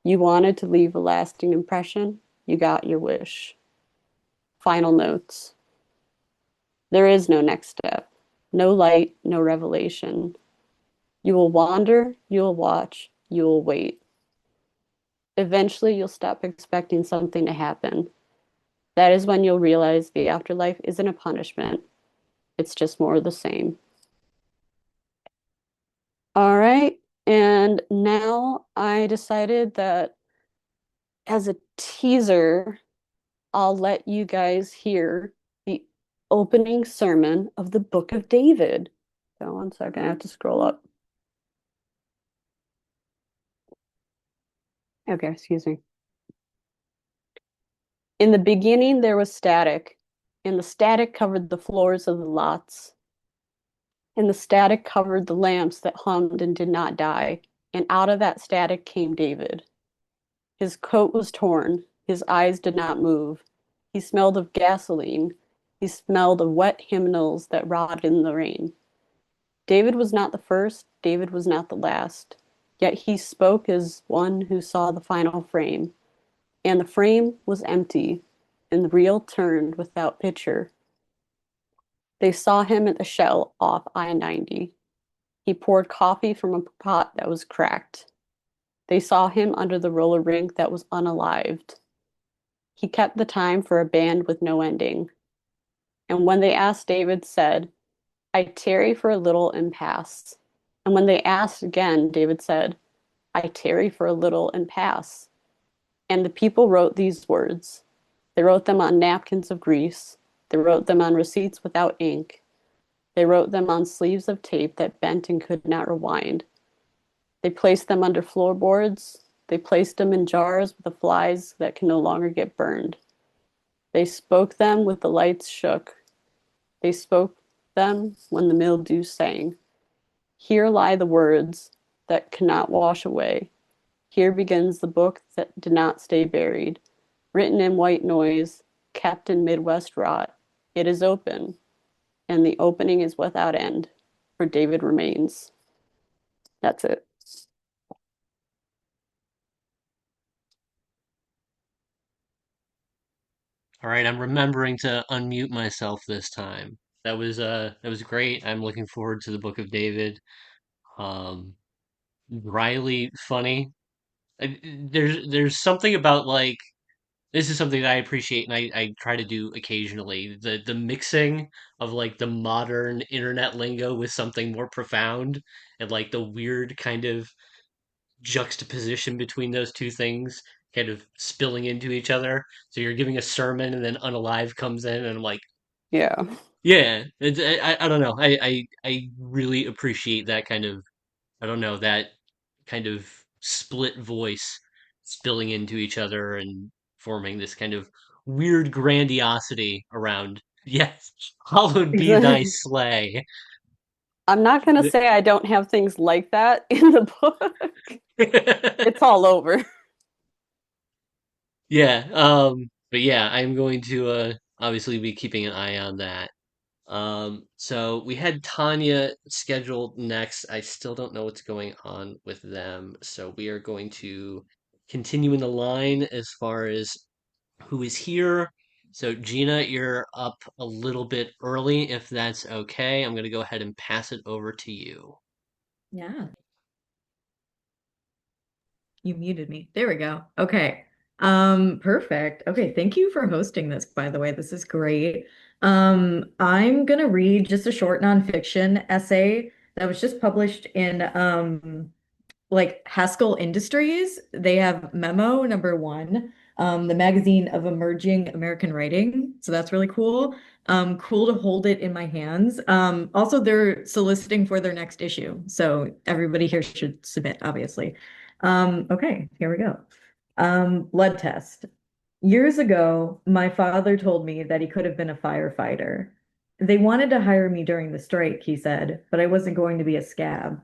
You wanted to leave a lasting impression. You got your wish. Final notes. There is no next step. No light, no revelation. You will wander, you will watch, you will wait. Eventually, you'll stop expecting something to happen. That is when you'll realize the afterlife isn't a punishment. It's just more of the same. All right. And now I decided that as a teaser, I'll let you guys hear the opening sermon of the Book of David. So, one second, I have to scroll up. Okay, excuse me. In the beginning, there was static, and the static covered the floors of the lots, and the static covered the lamps that hummed and did not die. And out of that static came David. His coat was torn, his eyes did not move. He smelled of gasoline, he smelled of wet hymnals that rotted in the rain. David was not the first, David was not the last, yet he spoke as one who saw the final frame. And the frame was empty, and the reel turned without picture. They saw him at the Shell off I-90. He poured coffee from a pot that was cracked. They saw him under the roller rink that was unalived. He kept the time for a band with no ending. And when they asked, David said, I tarry for a little and pass. And when they asked again, David said, I tarry for a little and pass. And the people wrote these words. They wrote them on napkins of grease. They wrote them on receipts without ink. They wrote them on sleeves of tape that bent and could not rewind. They placed them under floorboards. They placed them in jars with the flies that can no longer get burned. They spoke them with the lights shook. They spoke them when the mildew sang. Here lie the words that cannot wash away. Here begins the book that did not stay buried, written in white noise, kept in Midwest rot. It is open, and the opening is without end, for David remains. That's it. All right, I'm remembering to unmute myself this time. That was great. I'm looking forward to the Book of David. Um, Riley funny. There's something about like this is something that I appreciate and I try to do occasionally. The mixing of like the modern internet lingo with something more profound and like the weird kind of juxtaposition between those two things kind of spilling into each other. So you're giving a sermon and then Unalive comes in and I'm like, Yeah. yeah, I don't know. I really appreciate that kind of I don't know that kind of split voice spilling into each other and forming this kind of weird grandiosity around, yes, hallowed be thy Exactly. sleigh. I'm not gonna say I don't have things like that in the book. It's all over. Yeah, but yeah, I'm going to obviously be keeping an eye on that. So we had Tanya scheduled next. I still don't know what's going on with them, so we are going to continue in the line as far as who is here. So Gina, you're up a little bit early, if that's okay. I'm gonna go ahead and pass it over to you. Yeah, you muted me. There we go. Okay. Perfect. Okay, thank you for hosting this, by the way. This is great. I'm gonna read just a short nonfiction essay that was just published in like Haskell Industries. They have Memo #1, the magazine of emerging American writing. So that's really cool. Cool to hold it in my hands. Also, they're soliciting for their next issue. So everybody here should submit, obviously. Okay, here we go. Blood test. Years ago, my father told me that he could have been a firefighter. They wanted to hire me during the strike, he said, but I wasn't going to be a scab.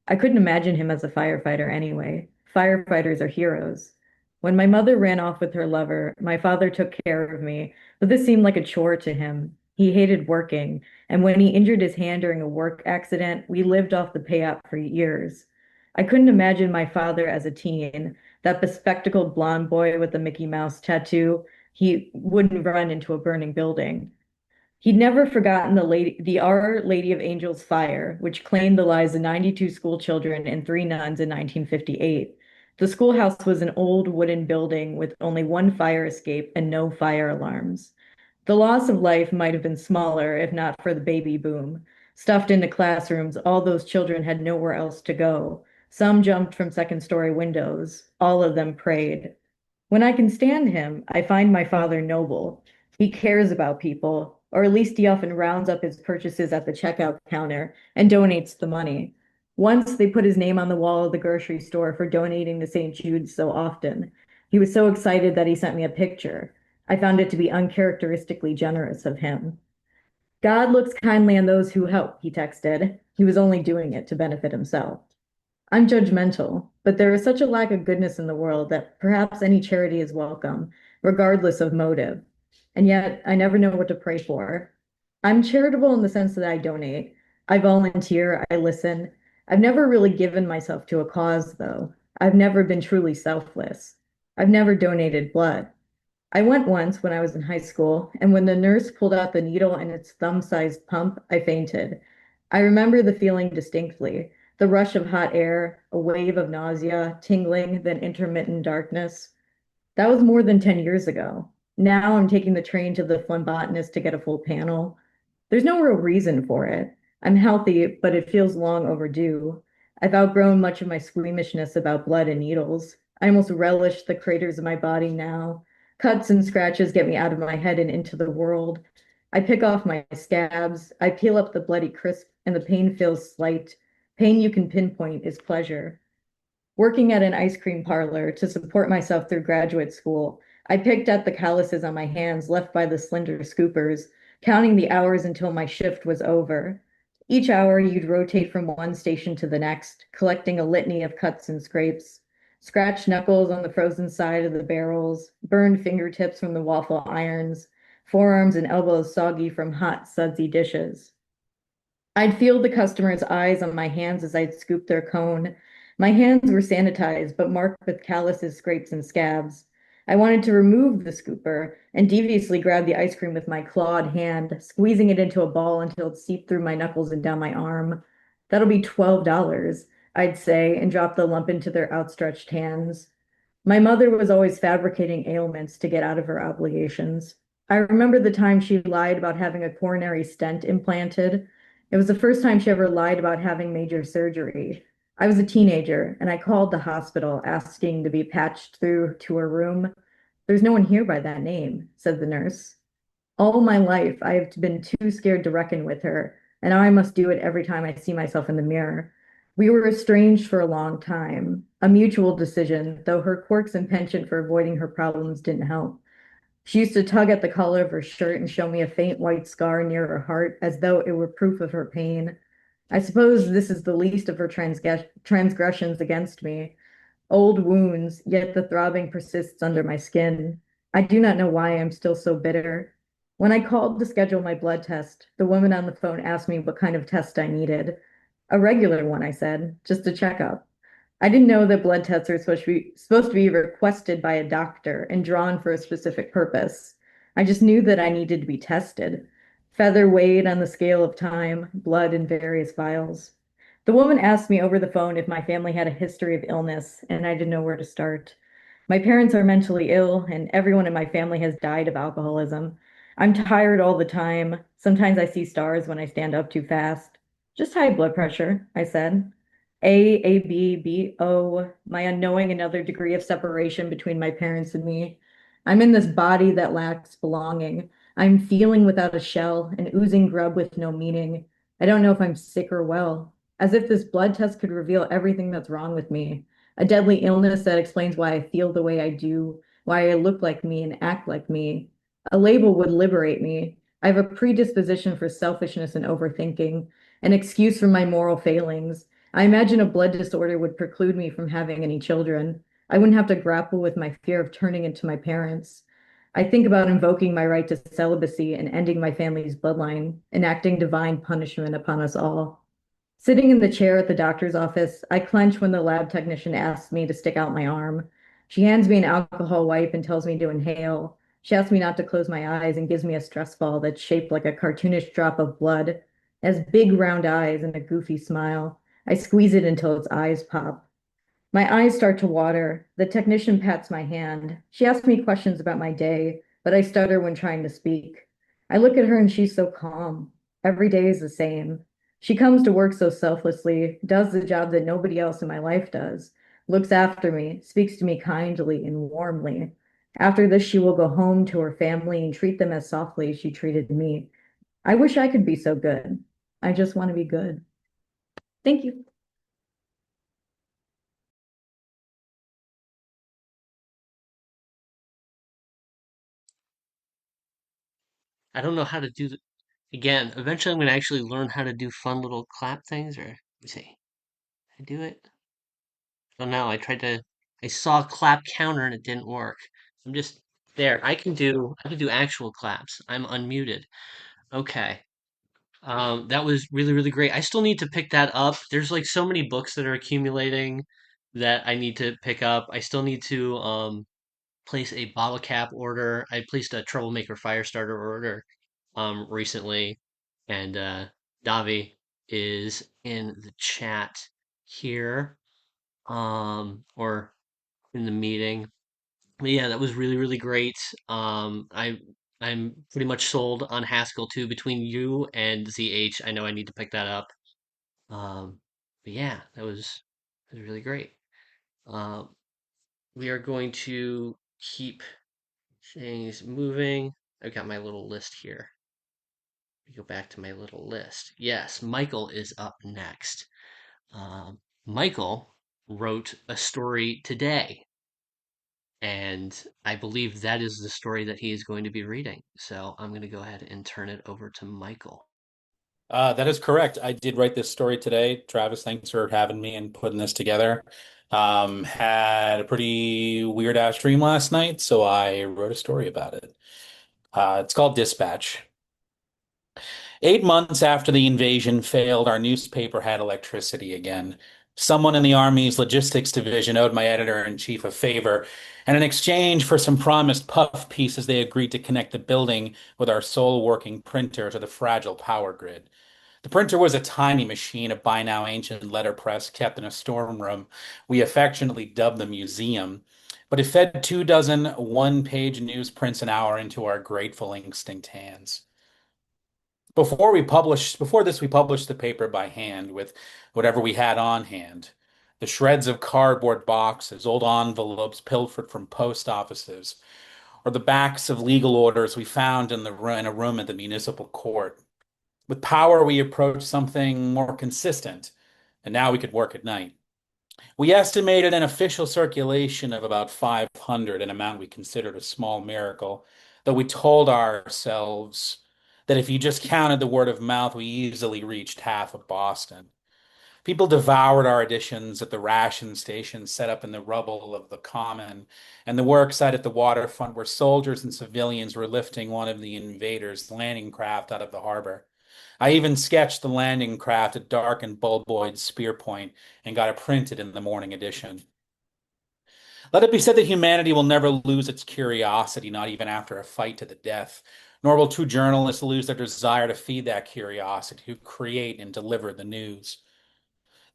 I couldn't imagine him as a firefighter anyway. Firefighters are heroes. When my mother ran off with her lover, my father took care of me, but this seemed like a chore to him. He hated working, and when he injured his hand during a work accident, we lived off the payout for years. I couldn't imagine my father as a teen, that bespectacled blonde boy with the Mickey Mouse tattoo. He wouldn't run into a burning building. He'd never forgotten the Our Lady of Angels fire, which claimed the lives of 92 school children and 3 nuns in 1958. The schoolhouse was an old wooden building with only one fire escape and no fire alarms. The loss of life might have been smaller if not for the baby boom. Stuffed into classrooms, all those children had nowhere else to go. Some jumped from second-story windows. All of them prayed. When I can stand him, I find my father noble. He cares about people, or at least he often rounds up his purchases at the checkout counter and donates the money. Once they put his name on the wall of the grocery store for donating to St. Jude's so often. He was so excited that he sent me a picture. I found it to be uncharacteristically generous of him. God looks kindly on those who help, he texted. He was only doing it to benefit himself. I'm judgmental, but there is such a lack of goodness in the world that perhaps any charity is welcome, regardless of motive. And yet, I never know what to pray for. I'm charitable in the sense that I donate. I volunteer, I listen. I've never really given myself to a cause, though. I've never been truly selfless. I've never donated blood. I went once when I was in high school, and when the nurse pulled out the needle and its thumb-sized pump, I fainted. I remember the feeling distinctly, the rush of hot air, a wave of nausea, tingling, then intermittent darkness. That was more than 10 years ago. Now I'm taking the train to the phlebotomist to get a full panel. There's no real reason for it. I'm healthy, but it feels long overdue. I've outgrown much of my squeamishness about blood and needles. I almost relish the craters of my body now. Cuts and scratches get me out of my head and into the world. I pick off my scabs. I peel up the bloody crisp, and the pain feels slight. Pain you can pinpoint is pleasure. Working at an ice cream parlor to support myself through graduate school, I picked at the calluses on my hands left by the slender scoopers, counting the hours until my shift was over. Each hour, you'd rotate from one station to the next, collecting a litany of cuts and scrapes. Scratched knuckles on the frozen side of the barrels, burned fingertips from the waffle irons, forearms and elbows soggy from hot, sudsy dishes. I'd feel the customer's eyes on my hands as I'd scoop their cone. My hands were sanitized, but marked with calluses, scrapes, and scabs. I wanted to remove the scooper and deviously grab the ice cream with my clawed hand, squeezing it into a ball until it seeped through my knuckles and down my arm. That'll be $12, I'd say, and drop the lump into their outstretched hands. My mother was always fabricating ailments to get out of her obligations. I remember the time she lied about having a coronary stent implanted. It was the first time she ever lied about having major surgery. I was a teenager, and I called the hospital asking to be patched through to her room. There's no one here by that name, said the nurse. All my life, I have been too scared to reckon with her, and now I must do it every time I see myself in the mirror. We were estranged for a long time, a mutual decision, though her quirks and penchant for avoiding her problems didn't help. She used to tug at the collar of her shirt and show me a faint white scar near her heart as though it were proof of her pain. I suppose this is the least of her transgressions against me. Old wounds, yet the throbbing persists under my skin. I do not know why I'm still so bitter. When I called to schedule my blood test, the woman on the phone asked me what kind of test I needed. A regular one, I said, just a checkup. I didn't know that blood tests are supposed to be requested by a doctor and drawn for a specific purpose. I just knew that I needed to be tested. Feather weighed on the scale of time, blood in various vials. The woman asked me over the phone if my family had a history of illness, and I didn't know where to start. My parents are mentally ill, and everyone in my family has died of alcoholism. I'm tired all the time. Sometimes I see stars when I stand up too fast. Just high blood pressure, I said. A, B, B, O, my unknowing another degree of separation between my parents and me. I'm in this body that lacks belonging. I'm feeling without a shell, an oozing grub with no meaning. I don't know if I'm sick or well, as if this blood test could reveal everything that's wrong with me. A deadly illness that explains why I feel the way I do, why I look like me and act like me. A label would liberate me. I have a predisposition for selfishness and overthinking, an excuse for my moral failings. I imagine a blood disorder would preclude me from having any children. I wouldn't have to grapple with my fear of turning into my parents. I think about invoking my right to celibacy and ending my family's bloodline, enacting divine punishment upon us all. Sitting in the chair at the doctor's office, I clench when the lab technician asks me to stick out my arm. She hands me an alcohol wipe and tells me to inhale. She asks me not to close my eyes and gives me a stress ball that's shaped like a cartoonish drop of blood. It has big round eyes and a goofy smile. I squeeze it until its eyes pop. My eyes start to water. The technician pats my hand. She asks me questions about my day, but I stutter when trying to speak. I look at her and she's so calm. Every day is the same. She comes to work so selflessly, does the job that nobody else in my life does, looks after me, speaks to me kindly and warmly. After this, she will go home to her family and treat them as softly as she treated me. I wish I could be so good. I just want to be good. Thank you. I don't know how to do again. Eventually, I'm gonna actually learn how to do fun little clap things. Or let me see. I do it. Oh no! I saw a clap counter and it didn't work. I'm just there. I can do actual claps. I'm unmuted. Okay. That was really, really great. I still need to pick that up. There's like so many books that are accumulating that I need to pick up. I still need to place a bottle cap order. I placed a Troublemaker Firestarter order recently, and Davi is in the chat here or in the meeting. But yeah, that was really, really great. I'm pretty much sold on Haskell too. Between you and ZH, I know I need to pick that up. Um, but yeah, that was really great. Um, we are going to keep things moving. I've got my little list here. Go back to my little list. Yes, Michael is up next. Michael wrote a story today, and I believe that is the story that he is going to be reading. So I'm going to go ahead and turn it over to Michael. That is correct. I did write this story today. Travis, thanks for having me and putting this together. Had a pretty weird ass dream last night, so I wrote a story about it. It's called Dispatch. 8 months after the invasion failed, our newspaper had electricity again. Someone in the Army's logistics division owed my editor-in-chief a favor, and in exchange for some promised puff pieces, they agreed to connect the building with our sole working printer to the fragile power grid. The printer was a tiny machine, a by now ancient letterpress kept in a storeroom we affectionately dubbed the museum, but it fed 2 dozen one-page newsprints an hour into our grateful instinct hands. Before this, we published the paper by hand with whatever we had on hand. The shreds of cardboard boxes, old envelopes pilfered from post offices, or the backs of legal orders we found in a room at the municipal court. With power, we approached something more consistent, and now we could work at night. We estimated an official circulation of about 500, an amount we considered a small miracle, though we told ourselves that if you just counted the word of mouth, we easily reached half of Boston. People devoured our editions at the ration stations set up in the rubble of the common, and the worksite at the waterfront where soldiers and civilians were lifting one of the invaders' landing craft out of the harbor. I even sketched the landing craft at Dark and Bulboid Spear Point and got it printed in the morning edition. Let it be said that humanity will never lose its curiosity, not even after a fight to the death. Nor will true journalists lose their desire to feed that curiosity, to create and deliver the news.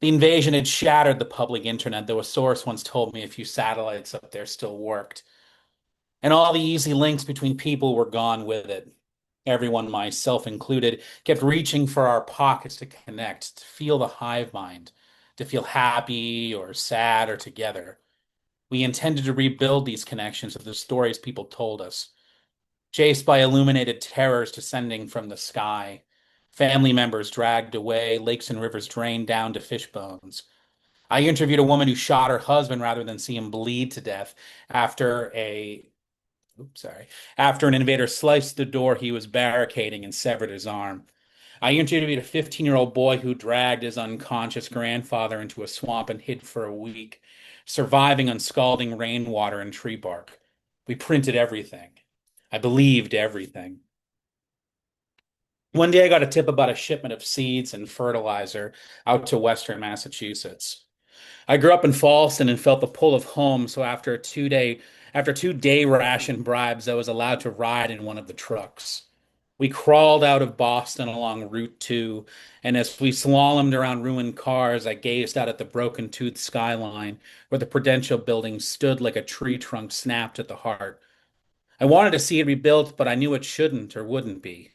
The invasion had shattered the public internet, though a source once told me a few satellites up there still worked. And all the easy links between people were gone with it. Everyone, myself included, kept reaching for our pockets to connect, to feel the hive mind, to feel happy or sad or together. We intended to rebuild these connections with the stories people told us, chased by illuminated terrors descending from the sky, family members dragged away, lakes and rivers drained down to fish bones. I interviewed a woman who shot her husband rather than see him bleed to death after after an invader sliced the door he was barricading and severed his arm. I interviewed a 15-year-old boy who dragged his unconscious grandfather into a swamp and hid for a week, surviving on scalding rainwater and tree bark. We printed everything. I believed everything. One day I got a tip about a shipment of seeds and fertilizer out to western Massachusetts. I grew up in Falston and felt the pull of home, so after 2 day ration bribes, I was allowed to ride in one of the trucks. We crawled out of Boston along Route 2, and as we slalomed around ruined cars, I gazed out at the broken-toothed skyline where the Prudential building stood like a tree trunk snapped at the heart. I wanted to see it rebuilt, but I knew it shouldn't or wouldn't be.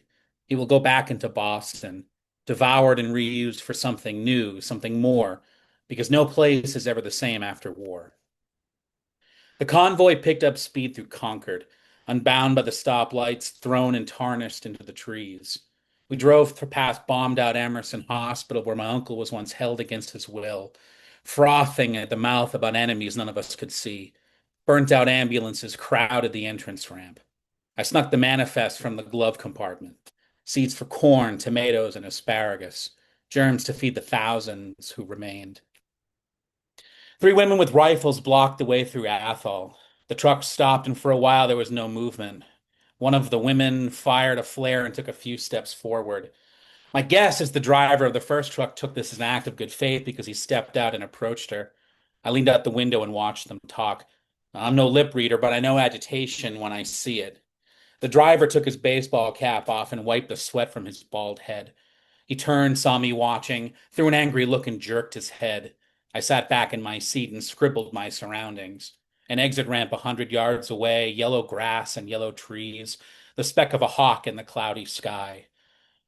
It will go back into Boston, devoured and reused for something new, something more, because no place is ever the same after war. The convoy picked up speed through Concord, unbound by the stoplights, thrown and tarnished into the trees. We drove past bombed-out Emerson Hospital, where my uncle was once held against his will, frothing at the mouth about enemies none of us could see. Burnt-out ambulances crowded the entrance ramp. I snuck the manifest from the glove compartment. Seeds for corn, tomatoes, and asparagus. Germs to feed the thousands who remained. 3 women with rifles blocked the way through Athol. The truck stopped, and for a while there was no movement. One of the women fired a flare and took a few steps forward. My guess is the driver of the first truck took this as an act of good faith because he stepped out and approached her. I leaned out the window and watched them talk. I'm no lip reader, but I know agitation when I see it. The driver took his baseball cap off and wiped the sweat from his bald head. He turned, saw me watching, threw an angry look, and jerked his head. I sat back in my seat and scribbled my surroundings. An exit ramp 100 yards away, yellow grass and yellow trees, the speck of a hawk in the cloudy sky.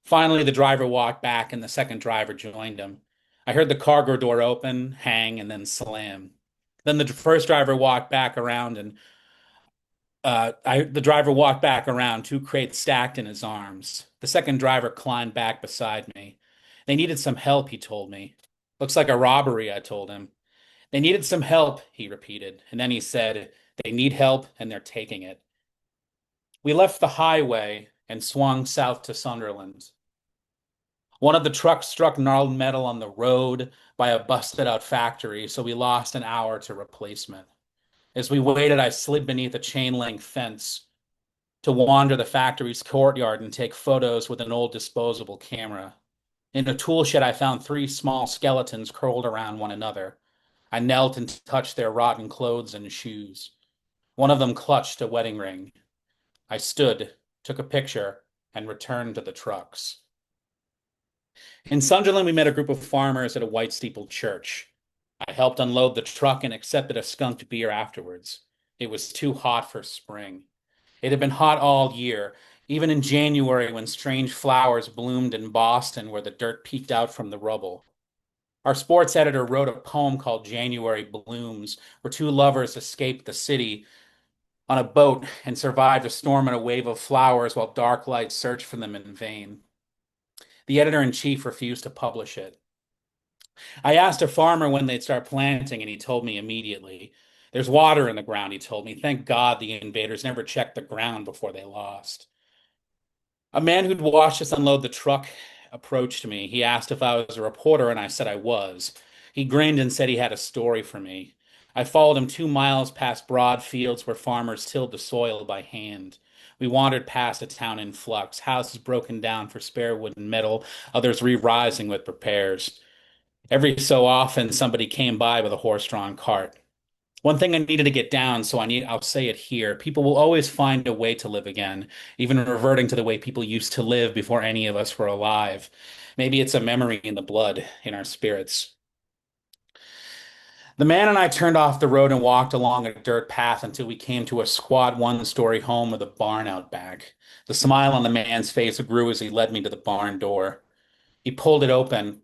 Finally, the driver walked back and the second driver joined him. I heard the cargo door open, hang, and then slam. Then the first driver walked back around and the driver walked back around, 2 crates stacked in his arms. The second driver climbed back beside me. They needed some help, he told me. Looks like a robbery, I told him. They needed some help, he repeated, and then he said, they need help and they're taking it. We left the highway and swung south to Sunderland. One of the trucks struck gnarled metal on the road by a busted-out factory, so we lost an hour to replacement. As we waited, I slid beneath a chain-link fence to wander the factory's courtyard and take photos with an old disposable camera. In a tool shed, I found 3 small skeletons curled around one another. I knelt and touched their rotten clothes and shoes. One of them clutched a wedding ring. I stood, took a picture, and returned to the trucks. In Sunderland, we met a group of farmers at a white-steepled church. I helped unload the truck and accepted a skunked beer afterwards. It was too hot for spring. It had been hot all year, even in January when strange flowers bloomed in Boston where the dirt peeked out from the rubble. Our sports editor wrote a poem called January Blooms, where 2 lovers escaped the city on a boat and survived a storm and a wave of flowers while dark light searched for them in vain. The editor-in-chief refused to publish it. I asked a farmer when they'd start planting, and he told me immediately. There's water in the ground, he told me. Thank God the invaders never checked the ground before they lost. A man who'd watched us unload the truck approached me. He asked if I was a reporter, and I said I was. He grinned and said he had a story for me. I followed him 2 miles past broad fields where farmers tilled the soil by hand. We wandered past a town in flux, houses broken down for spare wood and metal, others re-rising with repairs. Every so often, somebody came by with a horse-drawn cart. One thing I needed to get down, so I'll say it here. People will always find a way to live again, even reverting to the way people used to live before any of us were alive. Maybe it's a memory in the blood, in our spirits. The man and I turned off the road and walked along a dirt path until we came to a squat one-story home with a barn out back. The smile on the man's face grew as he led me to the barn door. He pulled it open,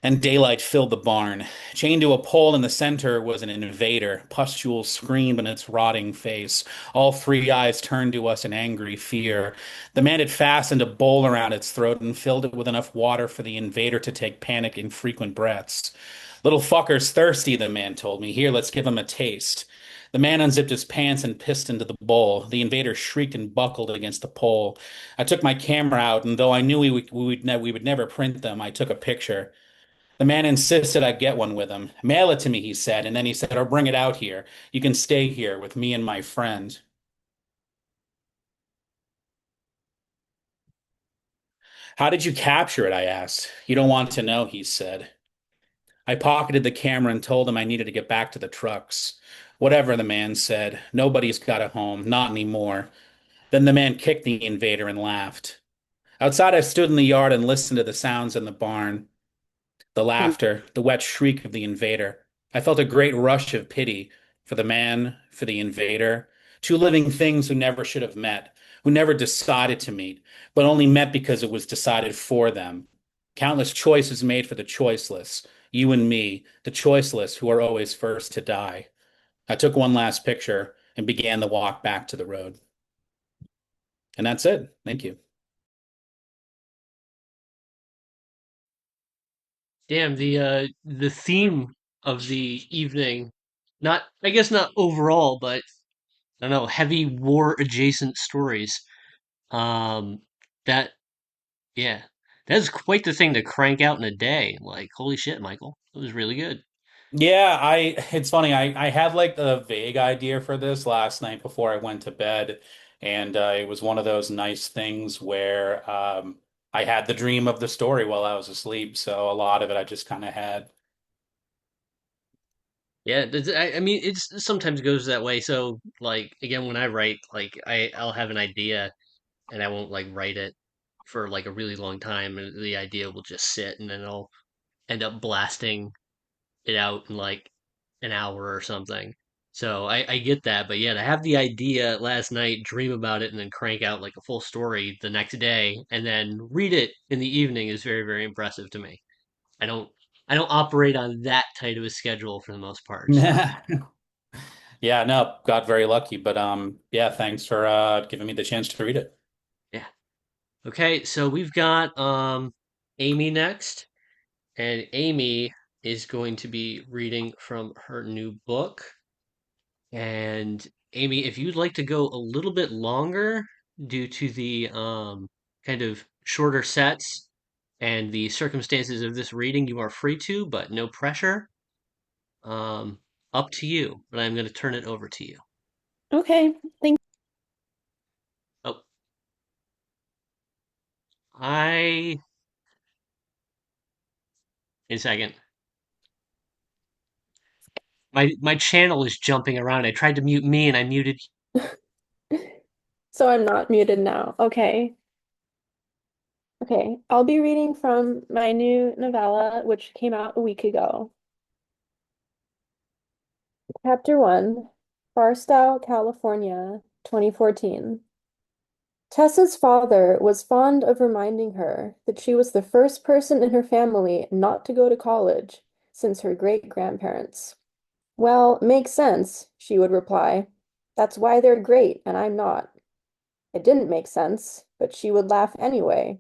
and daylight filled the barn. Chained to a pole in the center was an invader. Pustules screamed in its rotting face. All three eyes turned to us in angry fear. The man had fastened a bowl around its throat and filled it with enough water for the invader to take panic infrequent breaths. Little fucker's thirsty, the man told me. Here, let's give him a taste. The man unzipped his pants and pissed into the bowl. The invader shrieked and buckled against the pole. I took my camera out, and though I knew we would never print them, I took a picture. The man insisted I get one with him. Mail it to me, he said, and then he said, or bring it out here. You can stay here with me and my friend. How did you capture it? I asked. You don't want to know, he said. I pocketed the camera and told him I needed to get back to the trucks. Whatever, the man said. Nobody's got a home, not anymore. Then the man kicked the invader and laughed. Outside, I stood in the yard and listened to the sounds in the barn. The laughter, the wet shriek of the invader. I felt a great rush of pity for the man, for the invader, two living things who never should have met, who never decided to meet, but only met because it was decided for them. Countless choices made for the choiceless, you and me, the choiceless who are always first to die. I took one last picture and began the walk back to the road. And that's it. Thank you. Damn, the theme of the evening, not I guess not overall, but I don't know, heavy war adjacent stories. Um that yeah. That's quite the thing to crank out in a day. Like, holy shit, Michael. It was really good. Yeah, it's funny. I had like a vague idea for this last night before I went to bed, and it was one of those nice things where I had the dream of the story while I was asleep. So a lot of it I just kind of had. Yeah, I mean, it sometimes goes that way. So, like, again, when I write, like, I'll have an idea and I won't like write it for like a really long time, and the idea will just sit, and then I'll end up blasting it out in like an hour or something. So I get that, but yeah, to have the idea last night, dream about it, and then crank out like a full story the next day, and then read it in the evening is very, very impressive to me. I don't I don't operate on that tight of a schedule for the most part. So Yeah, no, got very lucky, but yeah, thanks for giving me the chance to read it. yeah. Okay, so we've got Amy next, and Amy is going to be reading from her new book. And Amy, if you'd like to go a little bit longer due to the kind of shorter sets and the circumstances of this reading, you are free to, but no pressure. Um, Up to you. But I'm going to turn it over to you. Okay, thank Oh, I in a second. My channel is jumping around. I tried to mute me and I muted. So I'm not muted now. Okay. Okay. I'll be reading from my new novella, which came out a week ago. Chapter 1, Barstow, California, 2014. Tessa's father was fond of reminding her that she was the first person in her family not to go to college since her great-grandparents. Well, makes sense, she would reply. That's why they're great and I'm not. It didn't make sense, but she would laugh anyway.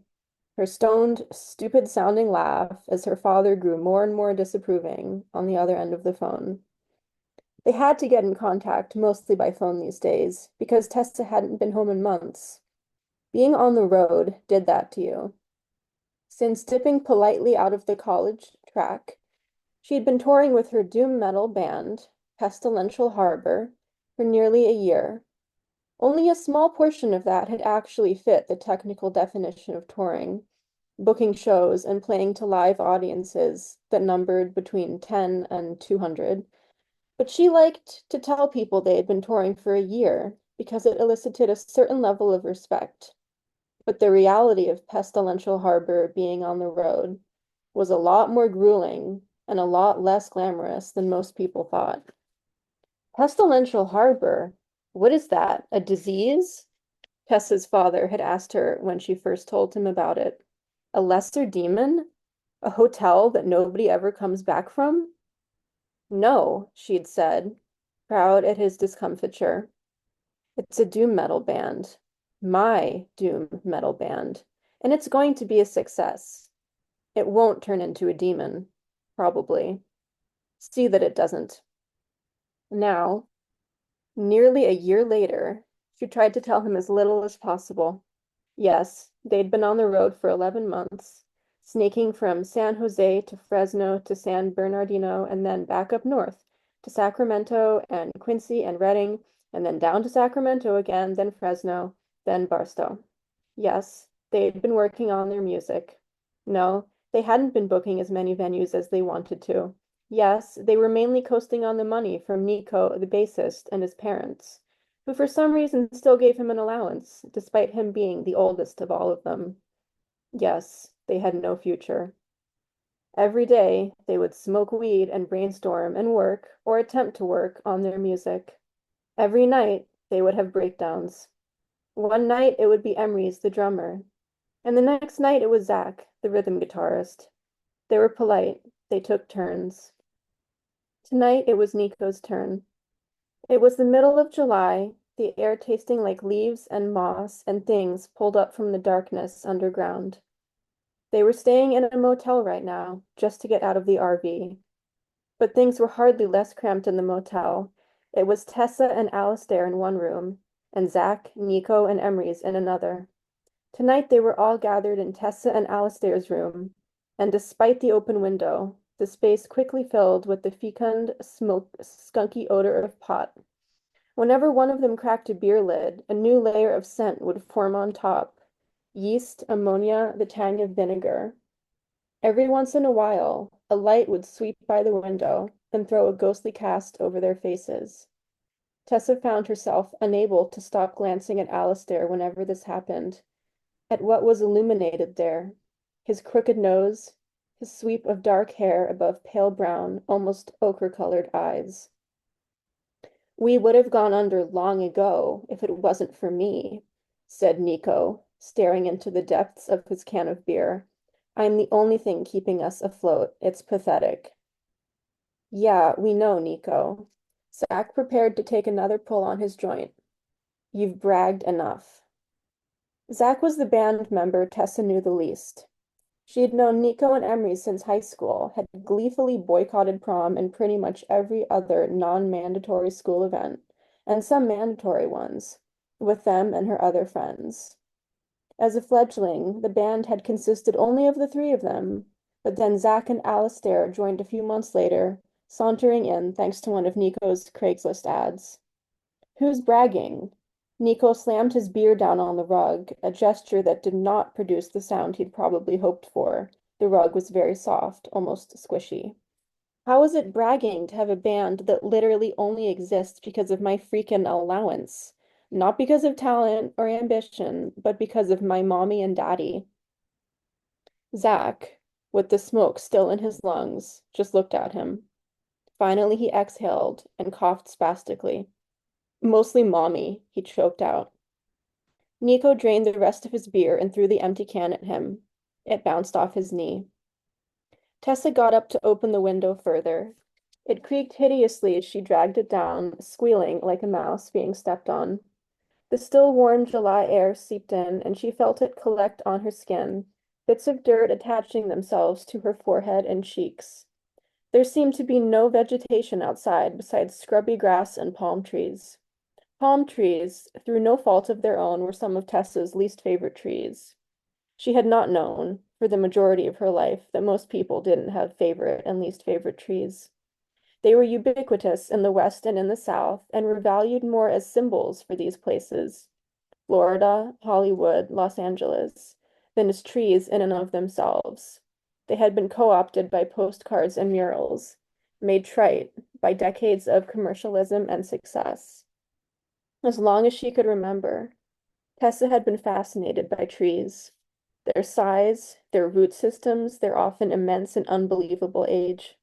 her stoned, stupid-sounding laugh as her father grew more and more disapproving on the other end of the phone. They had to get in contact mostly by phone these days because Tessa hadn't been home in months. Being on the road did that to you. Since dipping politely out of the college track, she had been touring with her doom metal band, Pestilential Harbor, for nearly a year. Only a small portion of that had actually fit the technical definition of touring, booking shows and playing to live audiences that numbered between 10 and 200. But she liked to tell people they had been touring for a year because it elicited a certain level of respect. But the reality of Pestilential Harbor being on the road was a lot more grueling and a lot less glamorous than most people thought. Pestilential Harbor? What is that? A disease? Tessa's father had asked her when she first told him about it. A lesser demon? A hotel that nobody ever comes back from? No, she'd said, proud at his discomfiture. It's a doom metal band. My doom metal band. And it's going to be a success. It won't turn into a demon, probably. See that it doesn't. Now, nearly a year later, she tried to tell him as little as possible. Yes, they'd been on the road for 11 months, snaking from San Jose to Fresno to San Bernardino and then back up north to Sacramento and Quincy and Redding, and then down to Sacramento again, then Fresno, then Barstow. Yes, they'd been working on their music. No, they hadn't been booking as many venues as they wanted to. Yes, they were mainly coasting on the money from Nico, the bassist, and his parents, who for some reason still gave him an allowance, despite him being the oldest of all of them. Yes, they had no future. Every day, they would smoke weed and brainstorm and work, or attempt to work, on their music. Every night, they would have breakdowns. One night, it would be Emery's, the drummer. And the next night, it was Zach, the rhythm guitarist. They were polite. They took turns. Tonight, it was Nico's turn. It was the middle of July, the air tasting like leaves and moss and things pulled up from the darkness underground. They were staying in a motel right now, just to get out of the RV. But things were hardly less cramped in the motel. It was Tessa and Alistair in one room, and Zach, Nico, and Emery's in another. Tonight they were all gathered in Tessa and Alistair's room, and despite the open window, the space quickly filled with the fecund, skunky odor of pot. Whenever one of them cracked a beer lid, a new layer of scent would form on top. Yeast, ammonia, the tang of vinegar. Every once in a while, a light would sweep by the window and throw a ghostly cast over their faces. Tessa found herself unable to stop glancing at Alistair whenever this happened, at what was illuminated there, his crooked nose, his sweep of dark hair above pale brown, almost ochre-colored eyes. We would have gone under long ago if it wasn't for me, said Nico, staring into the depths of his can of beer. I'm the only thing keeping us afloat. It's pathetic. Yeah, we know, Nico. Zach prepared to take another pull on his joint. You've bragged enough. Zach was the band member Tessa knew the least. She had known Nico and Emery since high school, had gleefully boycotted prom and pretty much every other non-mandatory school event, and some mandatory ones, with them and her other friends. As a fledgling, the band had consisted only of the three of them, but then Zach and Alistair joined a few months later, sauntering in thanks to one of Nico's Craigslist ads. Who's bragging? Nico slammed his beer down on the rug, a gesture that did not produce the sound he'd probably hoped for. The rug was very soft, almost squishy. How is it bragging to have a band that literally only exists because of my freaking allowance? Not because of talent or ambition, but because of my mommy and daddy. Zach, with the smoke still in his lungs, just looked at him. Finally, he exhaled and coughed spastically. Mostly mommy, he choked out. Nico drained the rest of his beer and threw the empty can at him. It bounced off his knee. Tessa got up to open the window further. It creaked hideously as she dragged it down, squealing like a mouse being stepped on. The still warm July air seeped in, and she felt it collect on her skin, bits of dirt attaching themselves to her forehead and cheeks. There seemed to be no vegetation outside besides scrubby grass and palm trees. Palm trees, through no fault of their own, were some of Tessa's least favorite trees. She had not known, for the majority of her life, that most people didn't have favorite and least favorite trees. They were ubiquitous in the West and in the South, and were valued more as symbols for these places, Florida, Hollywood, Los Angeles, than as trees in and of themselves. They had been co-opted by postcards and murals, made trite by decades of commercialism and success. As long as she could remember, Tessa had been fascinated by trees, their size, their root systems, their often immense and unbelievable age.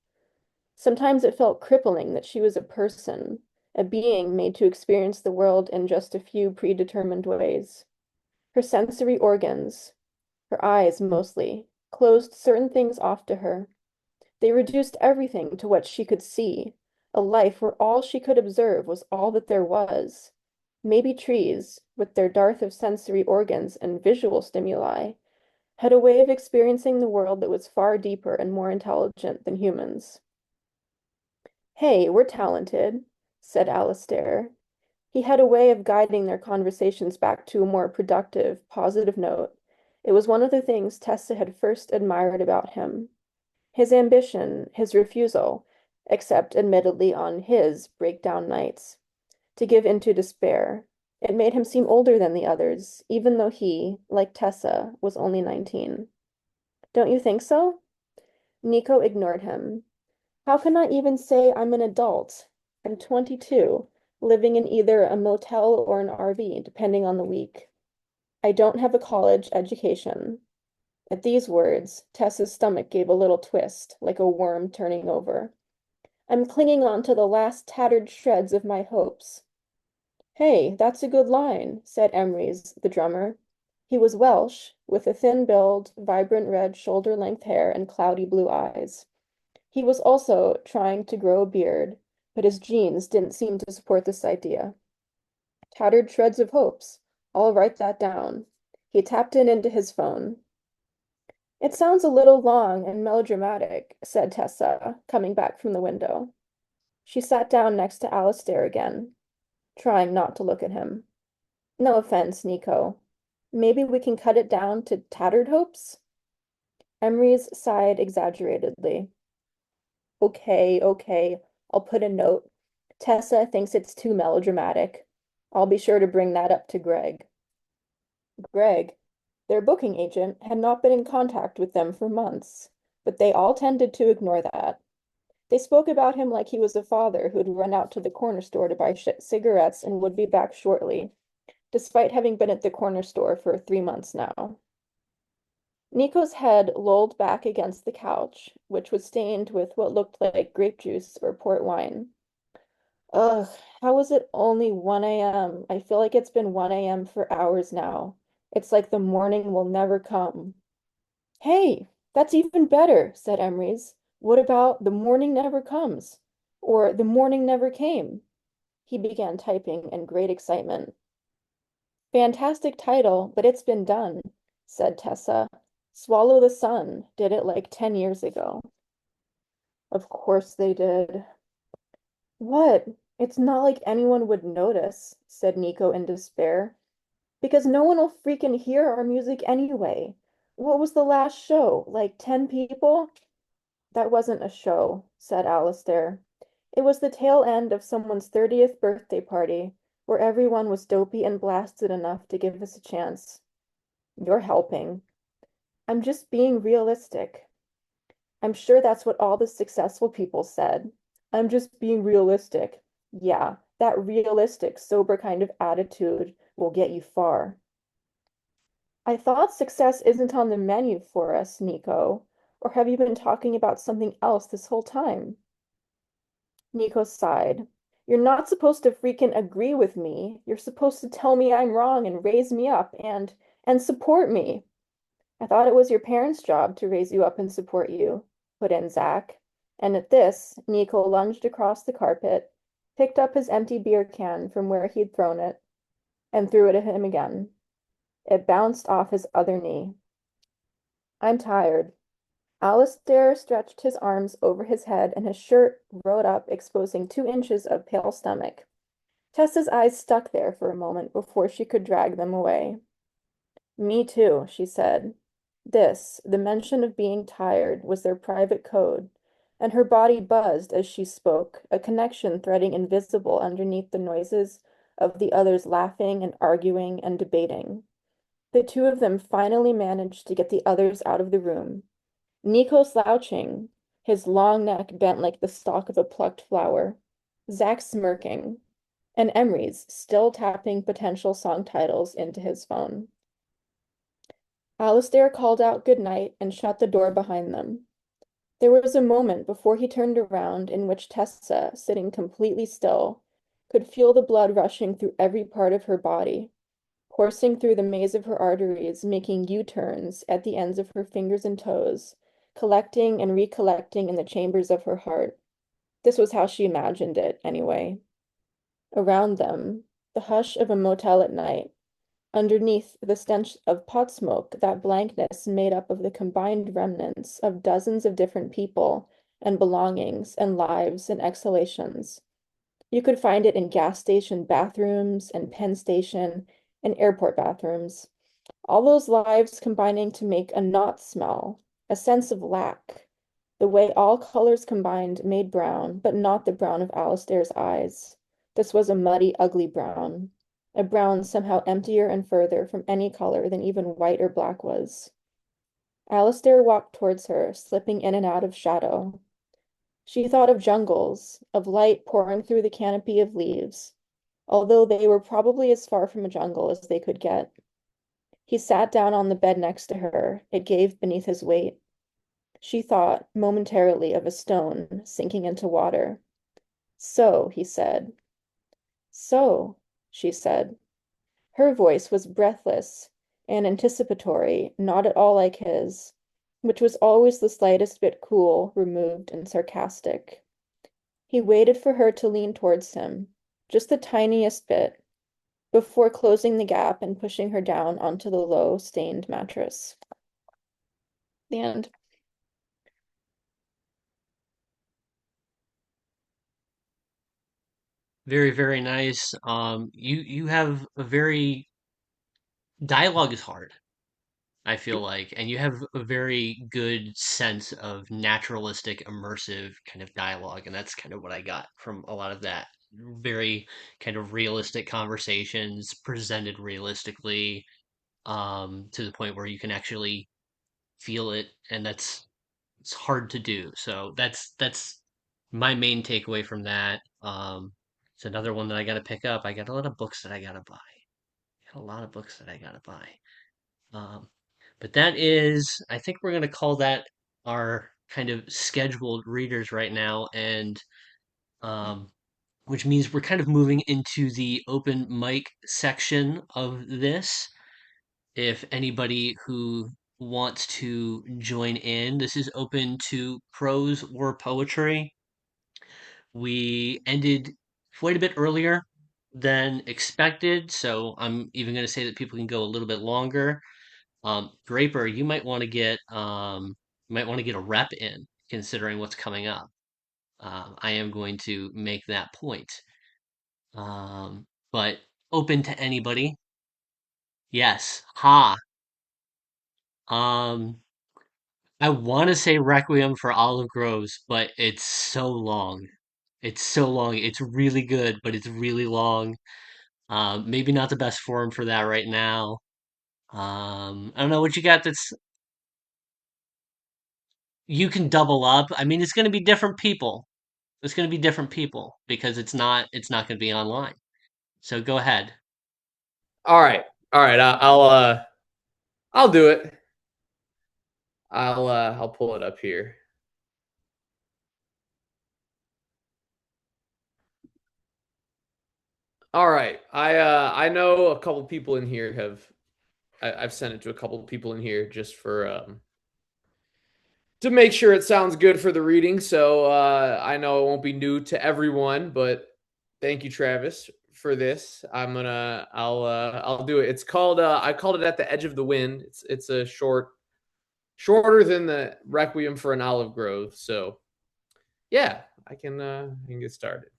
Sometimes it felt crippling that she was a person, a being made to experience the world in just a few predetermined ways. Her sensory organs, her eyes mostly, closed certain things off to her. They reduced everything to what she could see, a life where all she could observe was all that there was. Maybe trees, with their dearth of sensory organs and visual stimuli, had a way of experiencing the world that was far deeper and more intelligent than humans. "Hey, we're talented," said Alistair. He had a way of guiding their conversations back to a more productive, positive note. It was one of the things Tessa had first admired about him. His ambition, his refusal, except admittedly on his breakdown nights, to give in to despair. It made him seem older than the others, even though he, like Tessa, was only 19. "Don't you think so?" Nico ignored him. "How can I even say I'm an adult? I'm 22, living in either a motel or an RV, depending on the week. I don't have a college education." At these words, Tessa's stomach gave a little twist, like a worm turning over. "I'm clinging on to the last tattered shreds of my hopes." "Hey, that's a good line," said Emrys, the drummer. He was Welsh, with a thin build, vibrant red shoulder-length hair, and cloudy blue eyes. He was also trying to grow a beard, but his genes didn't seem to support this idea. "Tattered shreds of hopes. I'll write that down." He tapped it into his phone. "It sounds a little long and melodramatic," said Tessa, coming back from the window. She sat down next to Alistair again, trying not to look at him. "No offense, Nico. Maybe we can cut it down to tattered hopes?" Emrys sighed exaggeratedly. Okay, I'll put a note. Tessa thinks it's too melodramatic. I'll be sure to bring that up to Greg." Greg, their booking agent, had not been in contact with them for months, but they all tended to ignore that. They spoke about him like he was a father who'd run out to the corner store to buy cigarettes and would be back shortly, despite having been at the corner store for 3 months now. Nico's head lolled back against the couch, which was stained with what looked like grape juice or port wine. Ugh, how is it only 1 a.m.? I feel like it's been 1 a.m. for hours now. It's like the morning will never come. "Hey, that's even better," said Emrys. "What about the morning never comes? Or the morning never came?" He began typing in great excitement. "Fantastic title, but it's been done," said Tessa. "Swallow the Sun did it like 10 years ago." "Of course they did." "What? It's not like anyone would notice," said Nico in despair. "Because no one will freaking hear our music anyway. What was the last show? Like 10 people?" "That wasn't a show," said Alistair. "It was the tail end of someone's 30th birthday party, where everyone was dopey and blasted enough to give us a chance." "You're helping." "I'm just being realistic." "I'm sure that's what all the successful people said. I'm just being realistic." Yeah, that realistic, sober kind of attitude will get you far. "I thought success isn't on the menu for us, Nico. Or have you been talking about something else this whole time?" Nico sighed. "You're not supposed to freaking agree with me. You're supposed to tell me I'm wrong and raise me up and support me." "I thought it was your parents' job to raise you up and support you," put in Zach. And at this, Nico lunged across the carpet, picked up his empty beer can from where he'd thrown it, and threw it at him again. It bounced off his other knee. I'm tired. Alistair stretched his arms over his head and his shirt rode up, exposing 2 inches of pale stomach. Tessa's eyes stuck there for a moment before she could drag them away. Me too, she said. This, the mention of being tired, was their private code, and her body buzzed as she spoke, a connection threading invisible underneath the noises of the others laughing and arguing and debating. The two of them finally managed to get the others out of the room. Nico slouching, his long neck bent like the stalk of a plucked flower. Zach smirking, and Emery's still tapping potential song titles into his phone. Alistair called out good night and shut the door behind them. There was a moment before he turned around in which Tessa, sitting completely still, could feel the blood rushing through every part of her body, coursing through the maze of her arteries, making U-turns at the ends of her fingers and toes, collecting and recollecting in the chambers of her heart. This was how she imagined it, anyway. Around them, the hush of a motel at night. Underneath the stench of pot smoke, that blankness made up of the combined remnants of dozens of different people and belongings and lives and exhalations. You could find it in gas station bathrooms and Penn Station and airport bathrooms. All those lives combining to make a not smell, a sense of lack. The way all colors combined made brown, but not the brown of Alistair's eyes. This was a muddy, ugly brown. A brown somehow emptier and further from any color than even white or black was. Alistair walked towards her, slipping in and out of shadow. She thought of jungles, of light pouring through the canopy of leaves, although they were probably as far from a jungle as they could get. He sat down on the bed next to her. It gave beneath his weight. She thought, momentarily, of a stone sinking into water. So, he said. So, she said. Her voice was breathless and anticipatory, not at all like his, which was always the slightest bit cool, removed, and sarcastic. He waited for her to lean towards him, just the tiniest bit, before closing the gap and pushing her down onto the low, stained mattress. The end. Very, very nice. You have a very dialogue is hard, I feel like, and you have a very good sense of naturalistic, immersive kind of dialogue, and that's kind of what I got from a lot of that. Very kind of realistic conversations presented realistically, to the point where you can actually feel it, and that's it's hard to do. So that's my main takeaway from that. It's another one that I got to pick up. I got a lot of books that I got to buy. Got a lot of books that I got to buy. Um, but that is, I think we're going to call that our kind of scheduled readers right now, and um, which means we're kind of moving into the open mic section of this. If anybody who wants to join in, this is open to prose or poetry. We ended quite a bit earlier than expected, so I'm even going to say that people can go a little bit longer. Draper, you might want to get a rep in considering what's coming up. I am going to make that point. But open to anybody. Yes. Ha. Um, I want to say Requiem for Olive Groves, but it's so long. It's so long. It's really good, but it's really long. Maybe not the best form for that right now. I don't know what you got that's you can double up. I mean, it's going to be different people. It's going to be different people because it's not going to be online. So go ahead. All right. All right. I'll do it. I'll pull it up here. All right. I know a couple people in here I've sent it to a couple people in here just for to make sure it sounds good for the reading. So I know it won't be new to everyone, but thank you, Travis, for this. I'll do it. It's called I called it At the Edge of the Wind. It's a short shorter than the Requiem for an Olive Grove. So yeah, I can get started.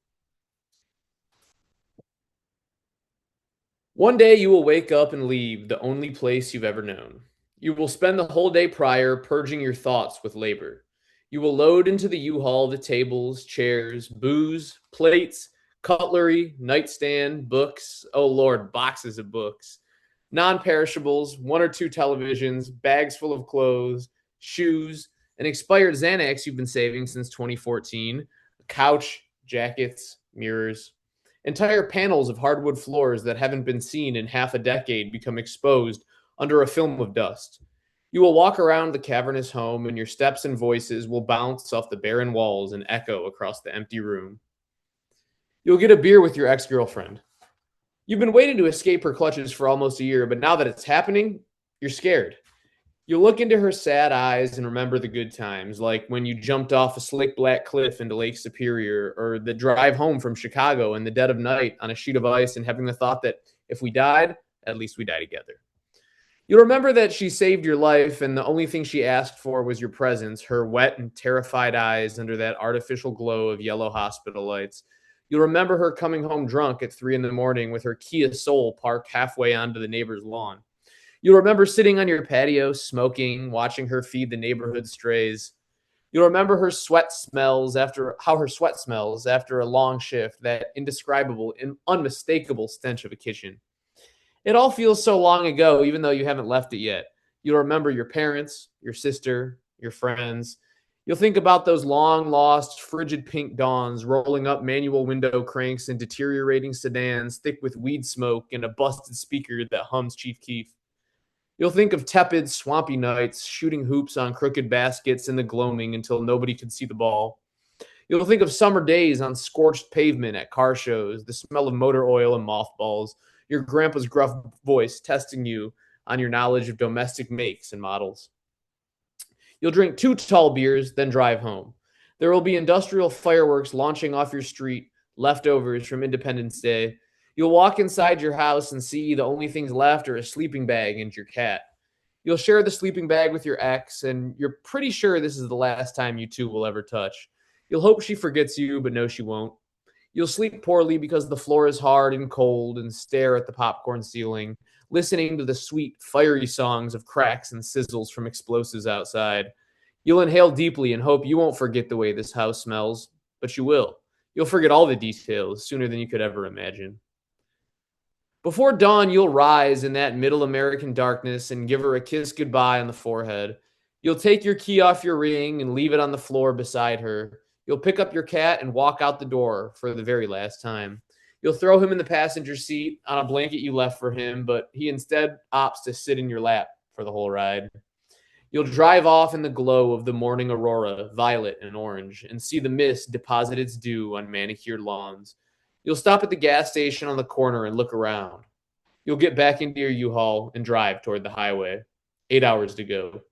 One day you will wake up and leave the only place you've ever known. You will spend the whole day prior purging your thoughts with labor. You will load into the U-Haul the tables, chairs, booze, plates, cutlery, nightstand, books, oh Lord, boxes of books, non-perishables, one or two televisions, bags full of clothes, shoes, an expired Xanax you've been saving since 2014, a couch, jackets, mirrors. Entire panels of hardwood floors that haven't been seen in half a decade become exposed under a film of dust. You will walk around the cavernous home, and your steps and voices will bounce off the barren walls and echo across the empty room. You'll get a beer with your ex girlfriend. You've been waiting to escape her clutches for almost a year, but now that it's happening, you're scared. You look into her sad eyes and remember the good times, like when you jumped off a slick black cliff into Lake Superior, or the drive home from Chicago in the dead of night on a sheet of ice and having the thought that if we died, at least we die together. You'll remember that she saved your life, and the only thing she asked for was your presence, her wet and terrified eyes under that artificial glow of yellow hospital lights. You'll remember her coming home drunk at 3 in the morning with her Kia Soul parked halfway onto the neighbor's lawn. You'll remember sitting on your patio, smoking, watching her feed the neighborhood strays. You'll remember how her sweat smells after a long shift, that indescribable and unmistakable stench of a kitchen. It all feels so long ago, even though you haven't left it yet. You'll remember your parents, your sister, your friends. You'll think about those long lost, frigid pink dawns rolling up manual window cranks and deteriorating sedans thick with weed smoke and a busted speaker that hums Chief Keef. You'll think of tepid, swampy nights, shooting hoops on crooked baskets in the gloaming until nobody could see the ball. You'll think of summer days on scorched pavement at car shows, the smell of motor oil and mothballs, your grandpa's gruff voice testing you on your knowledge of domestic makes and models. You'll drink 2 tall beers, then drive home. There will be industrial fireworks launching off your street, leftovers from Independence Day. You'll walk inside your house and see the only things left are a sleeping bag and your cat. You'll share the sleeping bag with your ex, and you're pretty sure this is the last time you two will ever touch. You'll hope she forgets you, but no, she won't. You'll sleep poorly because the floor is hard and cold, and stare at the popcorn ceiling, listening to the sweet, fiery songs of cracks and sizzles from explosives outside. You'll inhale deeply and hope you won't forget the way this house smells, but you will. You'll forget all the details sooner than you could ever imagine. Before dawn, you'll rise in that middle American darkness and give her a kiss goodbye on the forehead. You'll take your key off your ring and leave it on the floor beside her. You'll pick up your cat and walk out the door for the very last time. You'll throw him in the passenger seat on a blanket you left for him, but he instead opts to sit in your lap for the whole ride. You'll drive off in the glow of the morning aurora, violet and orange, and see the mist deposit its dew on manicured lawns. You'll stop at the gas station on the corner and look around. You'll get back into your U-Haul and drive toward the highway. 8 hours to go.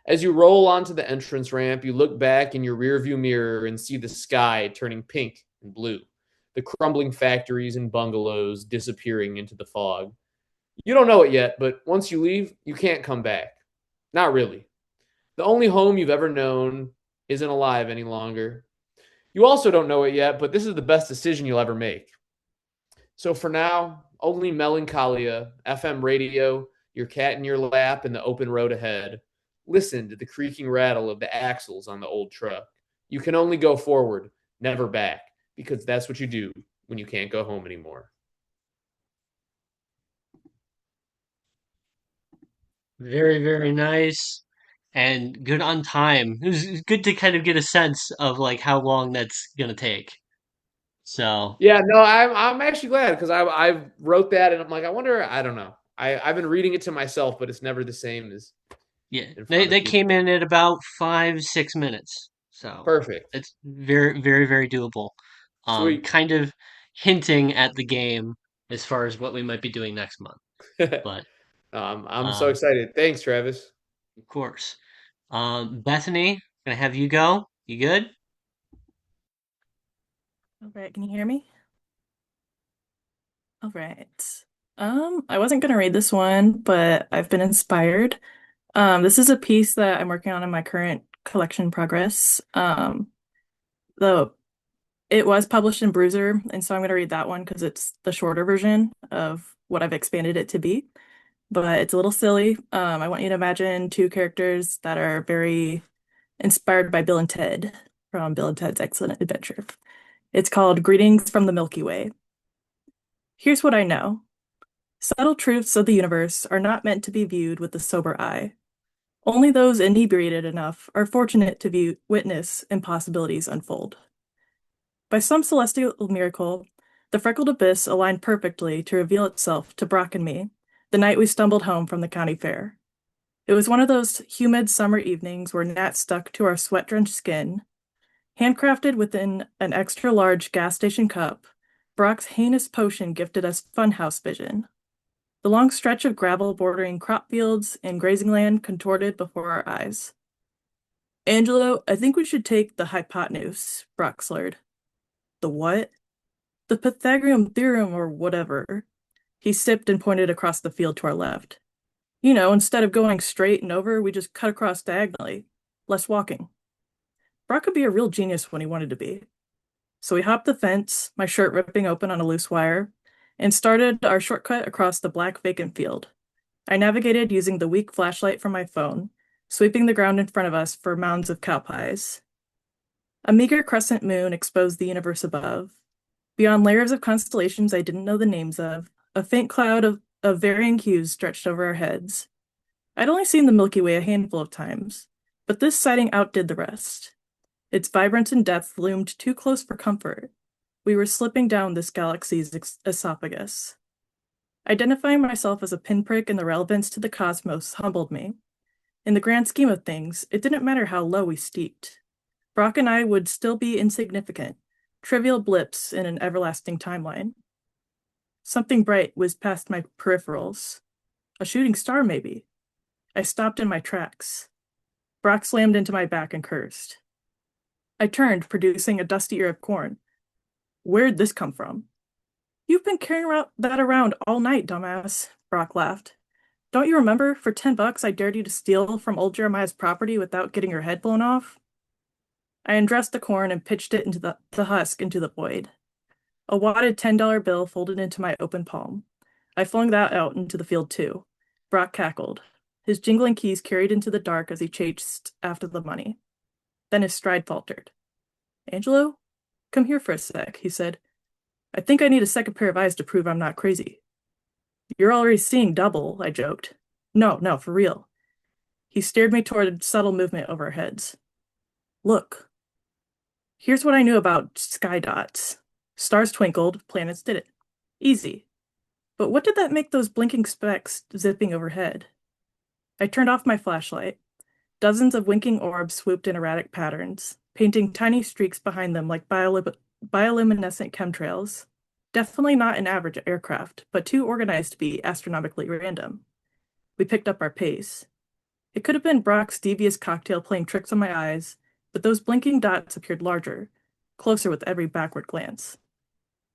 As you roll onto the entrance ramp, you look back in your rearview mirror and see the sky turning pink and blue, the crumbling factories and bungalows disappearing into the fog. You don't know it yet, but once you leave, you can't come back. Not really. The only home you've ever known isn't alive any longer. You also don't know it yet, but this is the best decision you'll ever make. So for now, only melancholia, FM radio, your cat in your lap, and the open road ahead. Listen to the creaking rattle of the axles on the old truck. You can only go forward, never back, because that's what you do when you can't go home anymore. Very, very nice and good on time. It was good to kind of get a sense of like how long that's gonna take. So Yeah, no, I'm actually glad because I wrote that and I'm like, I don't know. I've been reading it to myself, but it's never the same as yeah, in they front of they people. came in at about 5, 6 minutes. So Perfect. it's very, very, very doable. Sweet. Kind of hinting at the game as far as what we might be doing next month. But I'm so um, excited. Thanks, Travis. of course. Bethany, gonna have you go. You good? All right, can you hear me? All right. I wasn't gonna read this one, but I've been inspired. This is a piece that I'm working on in my current collection progress. Though it was published in Bruiser, and so I'm going to read that one because it's the shorter version of what I've expanded it to be. But it's a little silly. I want you to imagine two characters that are very inspired by Bill and Ted from Bill and Ted's Excellent Adventure. It's called Greetings from the Milky Way. Here's what I know. Subtle truths of the universe are not meant to be viewed with the sober eye. Only those inebriated enough are fortunate to witness impossibilities unfold. By some celestial miracle, the freckled abyss aligned perfectly to reveal itself to Brock and me the night we stumbled home from the county fair. It was one of those humid summer evenings where gnats stuck to our sweat-drenched skin. Handcrafted within an extra-large gas station cup, Brock's heinous potion gifted us funhouse vision. The long stretch of gravel bordering crop fields and grazing land contorted before our eyes. Angelo, I think we should take the hypotenuse, Brock slurred. The what? The Pythagorean theorem or whatever. He sipped and pointed across the field to our left. You know, instead of going straight and over, we just cut across diagonally. Less walking. Brock could be a real genius when he wanted to be. So we hopped the fence, my shirt ripping open on a loose wire, and started our shortcut across the black vacant field. I navigated using the weak flashlight from my phone, sweeping the ground in front of us for mounds of cow pies. A meager crescent moon exposed the universe above. Beyond layers of constellations I didn't know the names of, a faint cloud of varying hues stretched over our heads. I'd only seen the Milky Way a handful of times, but this sighting outdid the rest. Its vibrance and depth loomed too close for comfort. We were slipping down this galaxy's esophagus. Identifying myself as a pinprick in the relevance to the cosmos humbled me. In the grand scheme of things, it didn't matter how low we steeped. Brock and I would still be insignificant, trivial blips in an everlasting timeline. Something bright whizzed past my peripherals. A shooting star, maybe. I stopped in my tracks. Brock slammed into my back and cursed. I turned, producing a dusty ear of corn. Where'd this come from? You've been carrying that around all night, dumbass, Brock laughed. Don't you remember, for $10 I dared you to steal from old Jeremiah's property without getting your head blown off? I undressed the corn and pitched it into the husk into the void. A wadded $10 bill folded into my open palm. I flung that out into the field too. Brock cackled. His jingling keys carried into the dark as he chased after the money. Then his stride faltered. Angelo? Come here for a sec, he said. I think I need a second pair of eyes to prove I'm not crazy. You're already seeing double, I joked. No, for real. He steered me toward a subtle movement over our heads. Look. Here's what I knew about sky dots. Stars twinkled, planets didn't. Easy. But what did that make those blinking specks zipping overhead? I turned off my flashlight. Dozens of winking orbs swooped in erratic patterns, painting tiny streaks behind them like bioluminescent chemtrails. Definitely not an average aircraft, but too organized to be astronomically random. We picked up our pace. It could have been Brock's devious cocktail playing tricks on my eyes, but those blinking dots appeared larger, closer with every backward glance.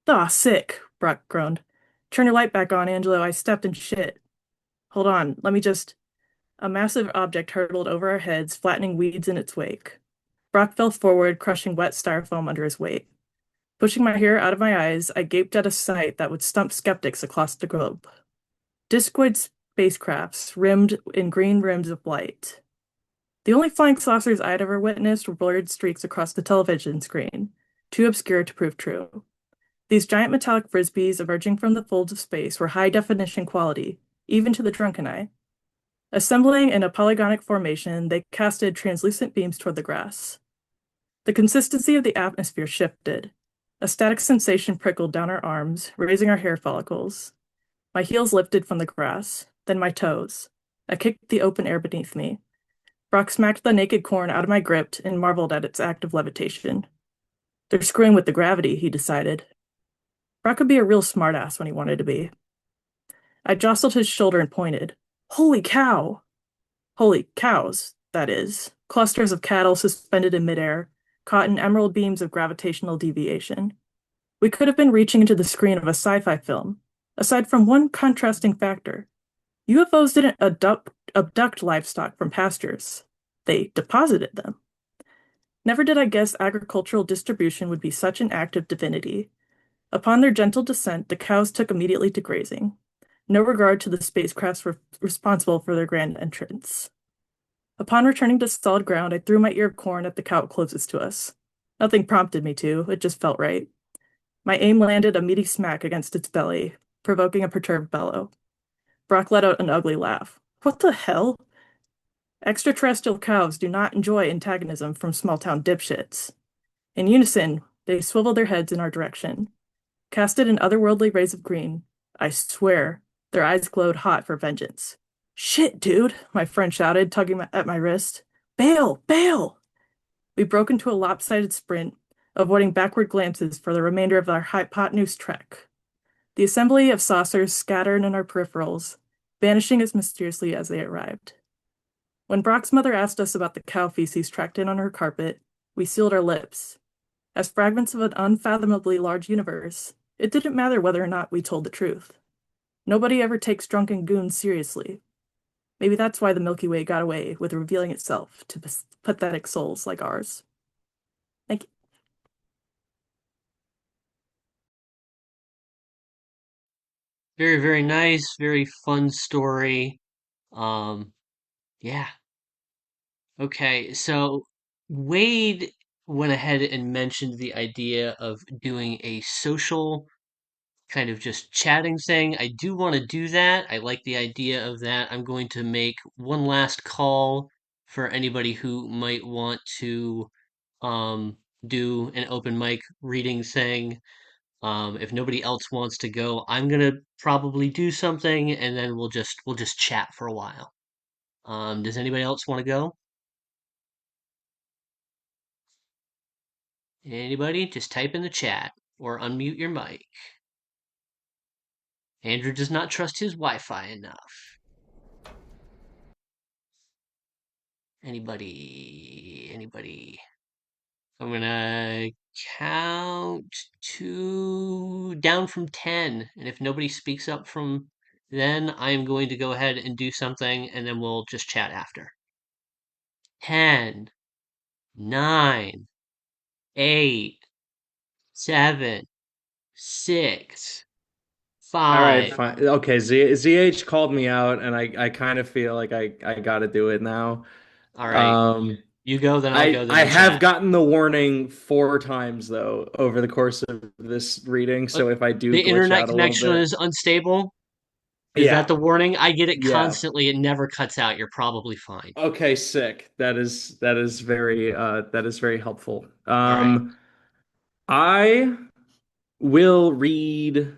"Aw, sick," Brock groaned. "Turn your light back on, Angelo. I stepped in shit." "Hold on, let me just..." A massive object hurtled over our heads, flattening weeds in its wake. Brock fell forward, crushing wet styrofoam under his weight. Pushing my hair out of my eyes, I gaped at a sight that would stump skeptics across the globe. Discoid spacecrafts rimmed in green rims of light. The only flying saucers I'd ever witnessed were blurred streaks across the television screen, too obscure to prove true. These giant metallic frisbees emerging from the folds of space were high-definition quality, even to the drunken eye. Assembling in a polygonic formation, they casted translucent beams toward the grass. The consistency of the atmosphere shifted. A static sensation prickled down our arms, raising our hair follicles. My heels lifted from the grass, then my toes. I kicked the open air beneath me. Brock smacked the naked corn out of my grip and marveled at its act of levitation. They're screwing with the gravity, he decided. Brock could be a real smartass when he wanted to be. I jostled his shoulder and pointed. Holy cow! Holy cows, that is. Clusters of cattle suspended in midair, caught in emerald beams of gravitational deviation. We could have been reaching into the screen of a sci-fi film, aside from one contrasting factor. UFOs didn't abduct livestock from pastures. They deposited them. Never did I guess agricultural distribution would be such an act of divinity. Upon their gentle descent, the cows took immediately to grazing. No regard to the spacecrafts responsible for their grand entrance. Upon returning to solid ground, I threw my ear of corn at the cow closest to us. Nothing prompted me to, it just felt right. My aim landed a meaty smack against its belly, provoking a perturbed bellow. Brock let out an ugly laugh. What the hell? Extraterrestrial cows do not enjoy antagonism from small-town dipshits. In unison, they swiveled their heads in our direction. Casted in otherworldly rays of green, I swear, their eyes glowed hot for vengeance. Shit, dude, my friend shouted, tugging at my wrist. Bail! Bail! We broke into a lopsided sprint, avoiding backward glances for the remainder of our hypotenuse trek. The assembly of saucers scattered in our peripherals, vanishing as mysteriously as they arrived. When Brock's mother asked us about the cow feces tracked in on her carpet, we sealed our lips. As fragments of an unfathomably large universe, it didn't matter whether or not we told the truth. Nobody ever takes drunken goons seriously. Maybe that's why the Milky Way got away with revealing itself to pathetic souls like ours. Thank you. Very, very nice, very fun story. Yeah. Okay, so Wade went ahead and mentioned the idea of doing a social kind of just chatting thing. I do want to do that. I like the idea of that. I'm going to make one last call for anybody who might want to do an open mic reading thing. If nobody else wants to go, I'm gonna probably do something and then we'll just chat for a while. Does anybody else want to go? Anybody? Just type in the chat or unmute your mic. Andrew does not trust his Wi-Fi enough. Anybody? Anybody? I'm gonna count down from 10, and if nobody speaks up from then, I am going to go ahead and do something, and then we'll just chat after. 10, 9, 8, 7, 6, All right, 5. fine. Okay, ZH called me out, and I kind of feel like I got to do it now. All right. Um, You go, then I'll go, then I we'll have chat. gotten the warning 4 times though over the course of this reading, so if I do The glitch internet out a little connection bit, is unstable. Is that yeah, the warning? I get it yeah. constantly. It never cuts out. You're probably fine. Okay, sick. That is very helpful. All right. I will read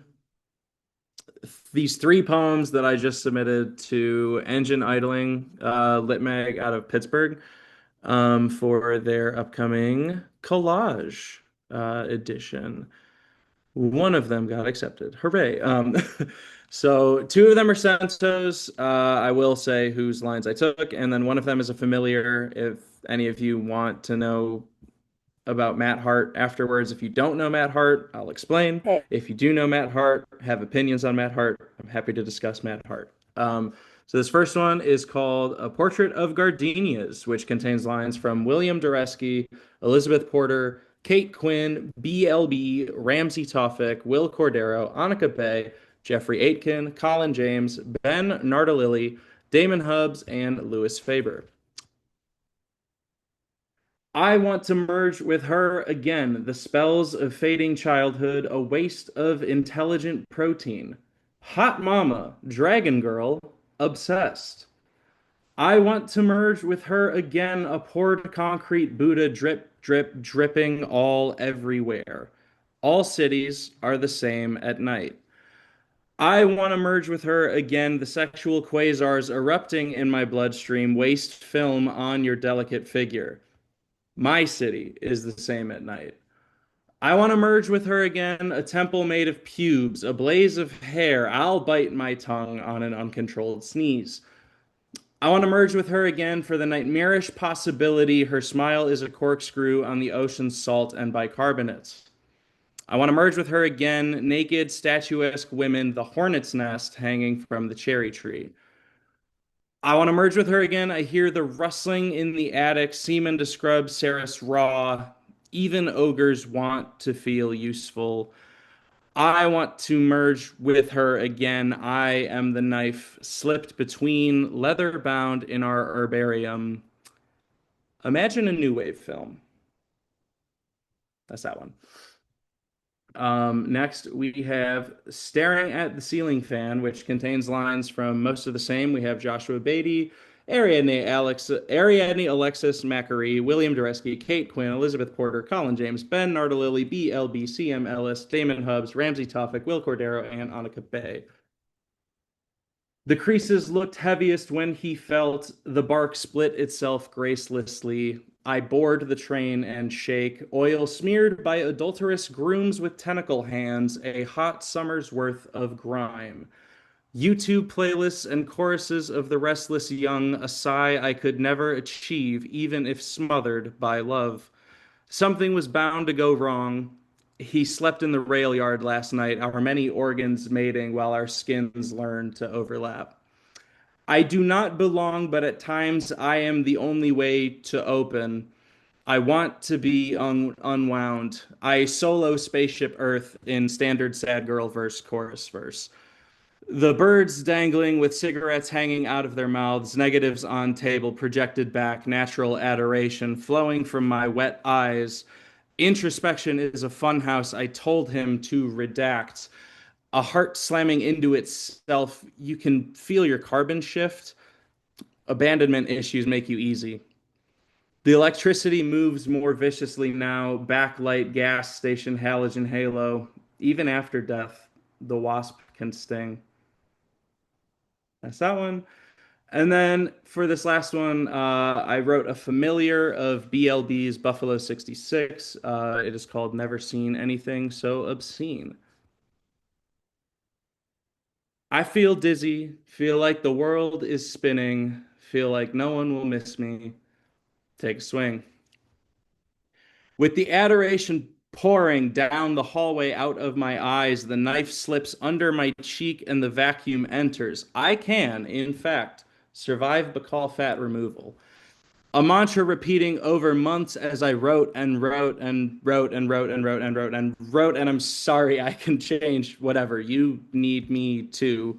these 3 poems that I just submitted to Engine Idling Lit Mag out of Pittsburgh for their upcoming collage edition. One of them got accepted. Hooray. So 2 of them are centos. I will say whose lines I took, and then one of them is a familiar. If any of you want to know about Matt Hart afterwards. If you don't know Matt Hart, I'll explain. Okay. If you do know Matt Hart, have opinions on Matt Hart, I'm happy to discuss Matt Hart. So this first one is called A Portrait of Gardenias, which contains lines from William Dureski, Elizabeth Porter, Kate Quinn, BLB, Ramsey Tawfik, Will Cordero, Annika Bay, Jeffrey Aitken, Colin James, Ben Nardalili, Damon Hubbs, and Louis Faber. I want to merge with her again, the spells of fading childhood, a waste of intelligent protein. Hot mama, dragon girl, obsessed. I want to merge with her again, a poured concrete Buddha drip, drip, dripping all everywhere. All cities are the same at night. I want to merge with her again, the sexual quasars erupting in my bloodstream, waste film on your delicate figure. My city is the same at night. I want to merge with her again, a temple made of pubes, a blaze of hair. I'll bite my tongue on an uncontrolled sneeze. I want to merge with her again for the nightmarish possibility her smile is a corkscrew on the ocean's salt and bicarbonates. I want to merge with her again, naked, statuesque women, the hornet's nest hanging from the cherry tree. I want to merge with her again. I hear the rustling in the attic, semen to scrub Saris raw. Even ogres want to feel useful. I want to merge with her again. I am the knife slipped between, leather bound in our herbarium. Imagine a new wave film. That's that one. Next, we have Staring at the Ceiling Fan, which contains lines from Most of the Same. We have Joshua Beatty, Ariadne Alexis Macquarie, William Dureski, Kate Quinn, Elizabeth Porter, Colin James, Ben Nardolilli, BLB, CM Ellis, Damon Hubbs, Ramsey Toffick, Will Cordero, and Annika Bay. The creases looked heaviest when he felt the bark split itself gracelessly. I board the train and shake, oil smeared by adulterous grooms with tentacle hands, a hot summer's worth of grime. YouTube playlists and choruses of the restless young, a sigh I could never achieve, even if smothered by love. Something was bound to go wrong. He slept in the rail yard last night, our many organs mating while our skins learned to overlap. I do not belong, but at times I am the only way to open. I want to be unwound. I solo Spaceship Earth in standard sad girl verse, chorus verse. The birds dangling with cigarettes hanging out of their mouths, negatives on table, projected back, natural adoration flowing from my wet eyes. Introspection is a funhouse I told him to redact. A heart slamming into itself, you can feel your carbon shift. Abandonment issues make you easy. The electricity moves more viciously now, backlight, gas station, halogen halo. Even after death, the wasp can sting. That's that one. And then for this last one, I wrote a familiar of BLB's Buffalo 66. It is called Never Seen Anything So Obscene. I feel dizzy, feel like the world is spinning, feel like no one will miss me. Take a swing. With the adoration pouring down the hallway out of my eyes, the knife slips under my cheek and the vacuum enters. I can, in fact, survive Bacall fat removal. A mantra repeating over months as I wrote and wrote and wrote and wrote and wrote and wrote and wrote, and I'm sorry I can change whatever. You need me to,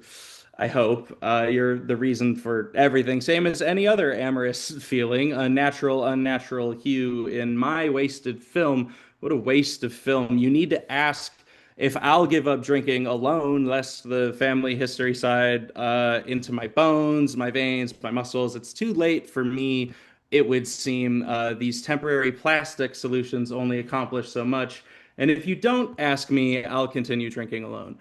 I hope. You're the reason for everything. Same as any other amorous feeling, a natural, unnatural hue in my wasted film. What a waste of film. You need to ask if I'll give up drinking alone, lest the family history side into my bones, my veins, my muscles. It's too late for me, it would seem. These temporary plastic solutions only accomplish so much. And if you don't ask me, I'll continue drinking alone.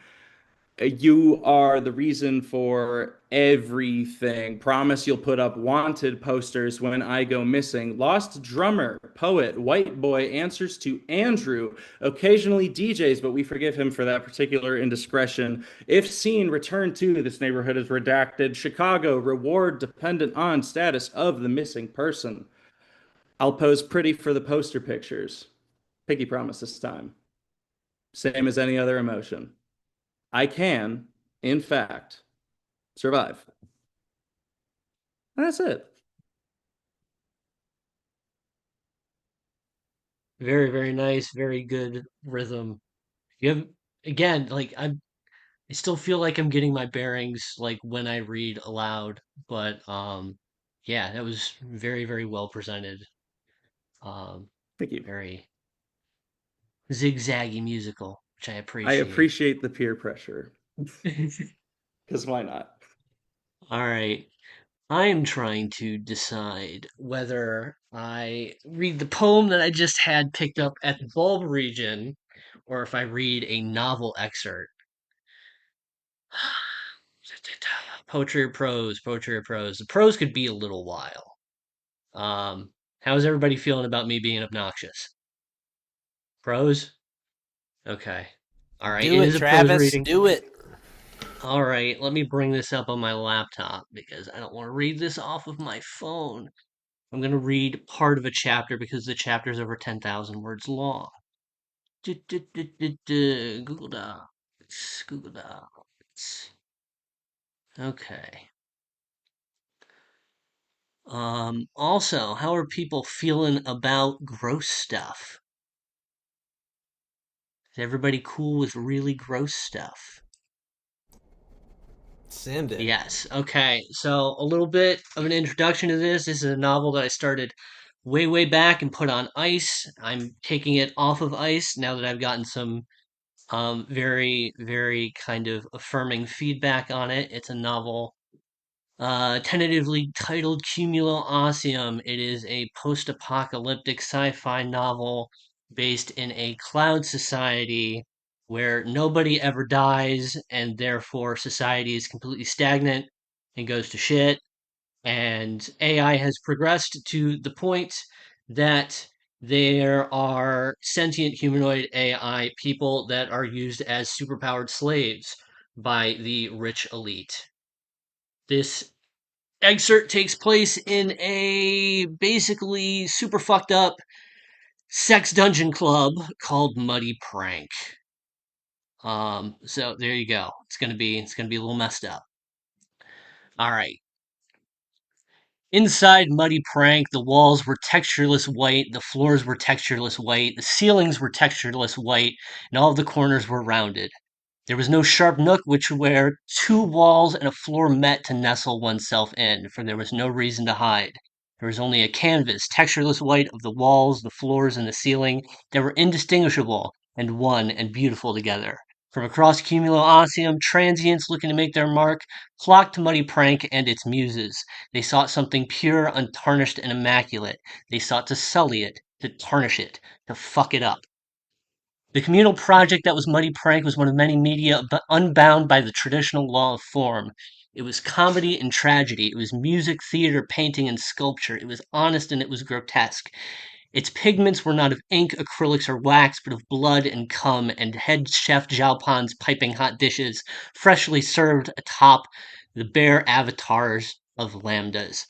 You are the reason for everything. Promise you'll put up wanted posters when I go missing. Lost drummer, poet, white boy answers to Andrew, occasionally DJs, but we forgive him for that particular indiscretion. If seen, return to this neighborhood is redacted. Chicago, reward dependent on status of the missing person. I'll pose pretty for the poster pictures. Piggy promise this time. Same as any other emotion. I can, in fact, survive. And that's it. Very, very nice. Very good rhythm. You have, again, like I still feel like I'm getting my bearings like when I read aloud, but yeah, that was very, very well presented. Um, Thank you. very zigzaggy musical, which I I appreciate. appreciate the peer pressure. Because why not? All right. I am trying to decide whether I read the poem that I just had picked up at the bulb region or if I read a novel excerpt. Poetry or prose, poetry or prose. The prose could be a little while. How's everybody feeling about me being obnoxious? Prose? Okay. All right, it Do it, is a prose Travis. reading. Do it. All right, let me bring this up on my laptop because I don't want to read this off of my phone. I'm going to read part of a chapter because the chapter is over 10,000 words long. Google Docs. Google Docs. Okay. Also, how are people feeling about gross stuff? Is everybody cool with really gross stuff? Send it. Yes. Okay. So a little bit of an introduction to this. This is a novel that I started way, way back and put on ice. I'm taking it off of ice now that I've gotten some very, very kind of affirming feedback on it. It's a novel tentatively titled Cumulo Osseum. It is a post-apocalyptic sci-fi novel based in a cloud society where nobody ever dies, and therefore society is completely stagnant and goes to shit. And AI has progressed to the point that there are sentient humanoid AI people that are used as superpowered slaves by the rich elite. This excerpt takes place in a basically super fucked up sex dungeon club called Muddy Prank. So there you go. It's gonna be a little messed up. All right. Inside Muddy Prank, the walls were textureless white, the floors were textureless white, the ceilings were textureless white, and all of the corners were rounded. There was no sharp nook which where two walls and a floor met to nestle oneself in, for there was no reason to hide. There was only a canvas, textureless white, of the walls, the floors, and the ceiling that were indistinguishable and one and beautiful together. From across Cumulo Osseum, transients looking to make their mark flocked to Muddy Prank and its muses. They sought something pure, untarnished, and immaculate. They sought to sully it, to tarnish it, to fuck it up. The communal project that was Muddy Prank was one of many media unbound by the traditional law of form. It was comedy and tragedy. It was music, theater, painting, and sculpture. It was honest and it was grotesque. Its pigments were not of ink, acrylics, or wax, but of blood and cum, and head chef Jalpan's piping hot dishes, freshly served atop the bare avatars of lambdas.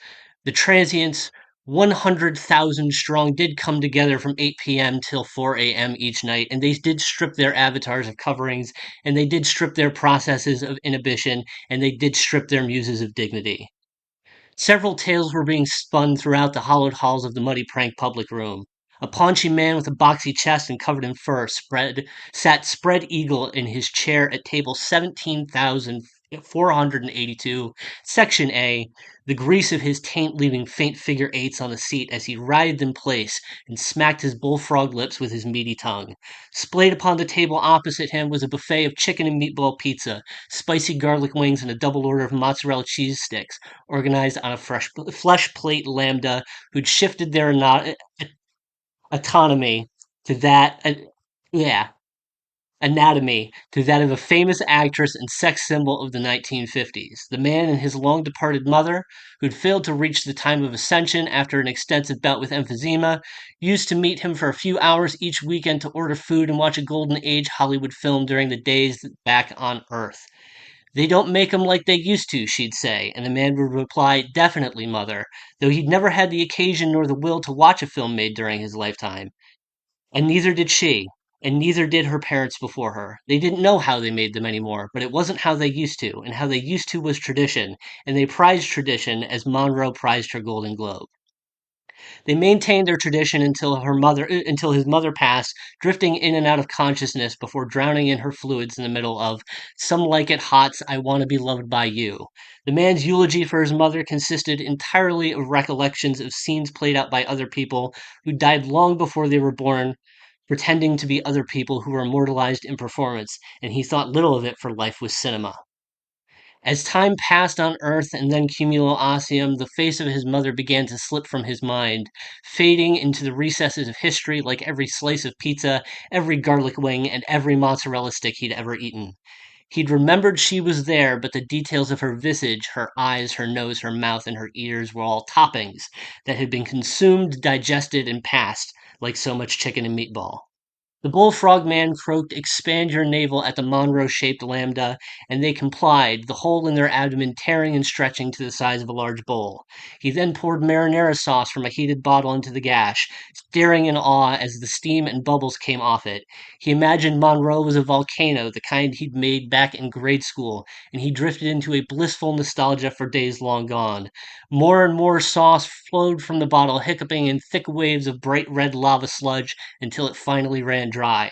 The transients, 100,000 strong, did come together from 8 p.m. till 4 a.m. each night, and they did strip their avatars of coverings, and they did strip their processes of inhibition, and they did strip their muses of dignity. Several tales were being spun throughout the hollowed halls of the Muddy Prank public room. A paunchy man with a boxy chest and covered in fur sat spread eagle in his chair at table 17,482, Section A, the grease of his taint leaving faint figure eights on the seat as he writhed in place and smacked his bullfrog lips with his meaty tongue. Splayed upon the table opposite him was a buffet of chicken and meatball pizza, spicy garlic wings, and a double order of mozzarella cheese sticks, organized on a flesh plate lambda who'd shifted their autonomy to that, yeah, anatomy to that of a famous actress and sex symbol of the 1950s. The man and his long departed mother, who'd failed to reach the time of ascension after an extensive bout with emphysema, used to meet him for a few hours each weekend to order food and watch a golden age Hollywood film during the days back on Earth. They don't make 'em like they used to, she'd say, and the man would reply, definitely, mother, though he'd never had the occasion nor the will to watch a film made during his lifetime. And neither did she, and neither did her parents before her. They didn't know how they made them anymore, but it wasn't how they used to, and how they used to was tradition, and they prized tradition as Monroe prized her Golden Globe. They maintained their tradition until his mother passed, drifting in and out of consciousness before drowning in her fluids in the middle of Some Like It Hot's I Want to Be Loved by You. The man's eulogy for his mother consisted entirely of recollections of scenes played out by other people who died long before they were born, pretending to be other people who were immortalized in performance, and he thought little of it, for life was cinema. As time passed on Earth and then Cumulo Osseum, the face of his mother began to slip from his mind, fading into the recesses of history like every slice of pizza, every garlic wing, and every mozzarella stick he'd ever eaten. He'd remembered she was there, but the details of her visage, her eyes, her nose, her mouth, and her ears were all toppings that had been consumed, digested, and passed like so much chicken and meatball. The bullfrog man croaked, "Expand your navel," at the Monroe-shaped lambda, and they complied, the hole in their abdomen tearing and stretching to the size of a large bowl. He then poured marinara sauce from a heated bottle into the gash, staring in awe as the steam and bubbles came off it. He imagined Monroe was a volcano, the kind he'd made back in grade school, and he drifted into a blissful nostalgia for days long gone. More and more sauce flowed from the bottle, hiccuping in thick waves of bright red lava sludge until it finally ran dry.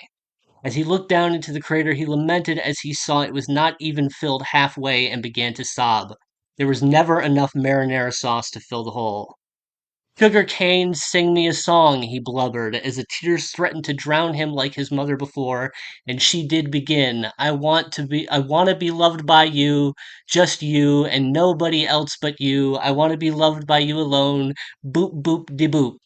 As he looked down into the crater, he lamented as he saw it was not even filled halfway and began to sob. There was never enough marinara sauce to fill the hole. "Sugar cane, sing me a song," he blubbered, as the tears threatened to drown him like his mother before, and she did begin. I want to be loved by you, just you, and nobody else but you. I want to be loved by you alone. Boop boop de boop."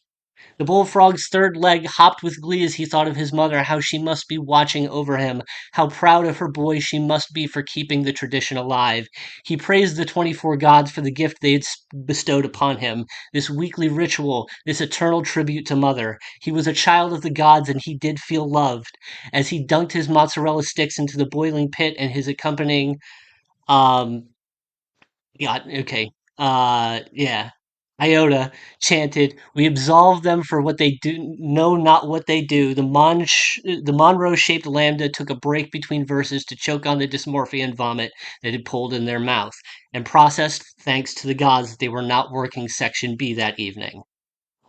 The bullfrog's third leg hopped with glee as he thought of his mother, how she must be watching over him, how proud of her boy she must be for keeping the tradition alive. He praised the 24 gods for the gift they had bestowed upon him, this weekly ritual, this eternal tribute to mother. He was a child of the gods and he did feel loved. As he dunked his mozzarella sticks into the boiling pit and his accompanying um yeah, okay. Yeah. Iota chanted, "We absolve them for what they do, know not what they do." The Monroe-shaped lambda took a break between verses to choke on the dysmorphia and vomit that had pulled in their mouth, and processed, thanks to the gods, that they were not working Section B that evening.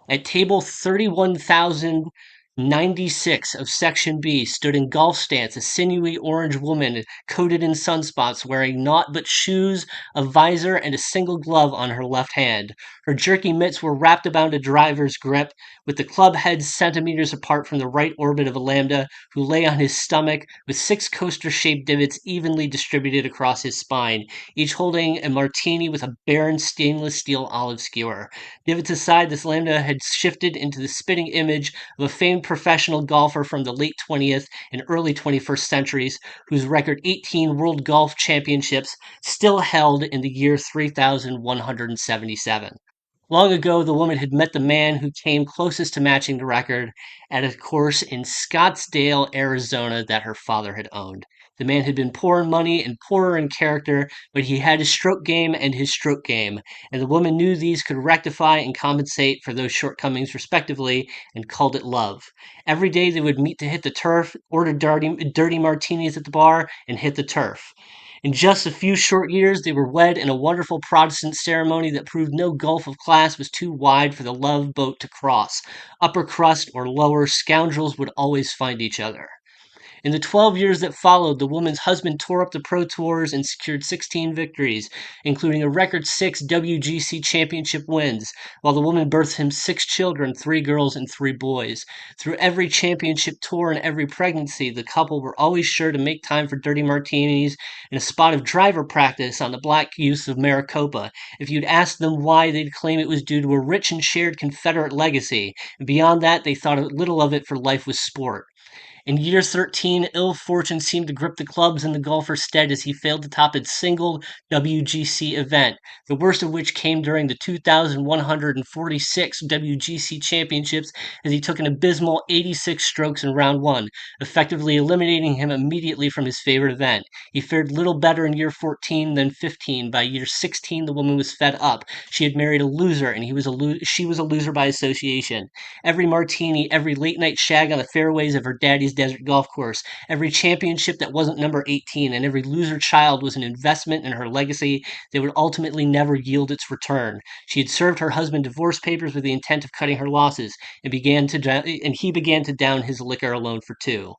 At table 31,096 of Section B stood in golf stance a sinewy orange woman coated in sunspots, wearing naught but shoes, a visor, and a single glove on her left hand. Her jerky mitts were wrapped about a driver's grip, with the club heads centimeters apart from the right orbit of a lambda, who lay on his stomach, with 6 coaster-shaped divots evenly distributed across his spine, each holding a martini with a barren stainless steel olive skewer. Divots aside, this lambda had shifted into the spitting image of a famed professional golfer from the late 20th and early 21st centuries, whose record 18 World Golf Championships still held in the year 3177. Long ago, the woman had met the man who came closest to matching the record at a course in Scottsdale, Arizona, that her father had owned. The man had been poor in money and poorer in character, but he had his stroke game and his stroke game, and the woman knew these could rectify and compensate for those shortcomings respectively, and called it love. Every day they would meet to hit the turf, order dirty martinis at the bar, and hit the turf. In just a few short years, they were wed in a wonderful Protestant ceremony that proved no gulf of class was too wide for the love boat to cross. Upper crust or lower, scoundrels would always find each other. In the 12 years that followed, the woman's husband tore up the Pro Tours and secured 16 victories, including a record 6 WGC championship wins, while the woman birthed him 6 children, 3 girls and 3 boys. Through every championship tour and every pregnancy, the couple were always sure to make time for dirty martinis and a spot of driver practice on the black youth of Maricopa. If you'd asked them why, they'd claim it was due to a rich and shared Confederate legacy, and beyond that, they thought little of it, for life was sport. In year 13, ill fortune seemed to grip the clubs in the golfer's stead as he failed to top a single WGC event, the worst of which came during the 2,146 WGC championships as he took an abysmal 86 strokes in round 1, effectively eliminating him immediately from his favorite event. He fared little better in year 14 than 15. By year 16, the woman was fed up. She had married a loser, and she was a loser by association. Every martini, every late night shag on the fairways of her daddy's desert golf course, every championship that wasn't number 18, and every loser child was an investment in her legacy that would ultimately never yield its return. She had served her husband divorce papers with the intent of cutting her losses, and he began to down his liquor alone for 2.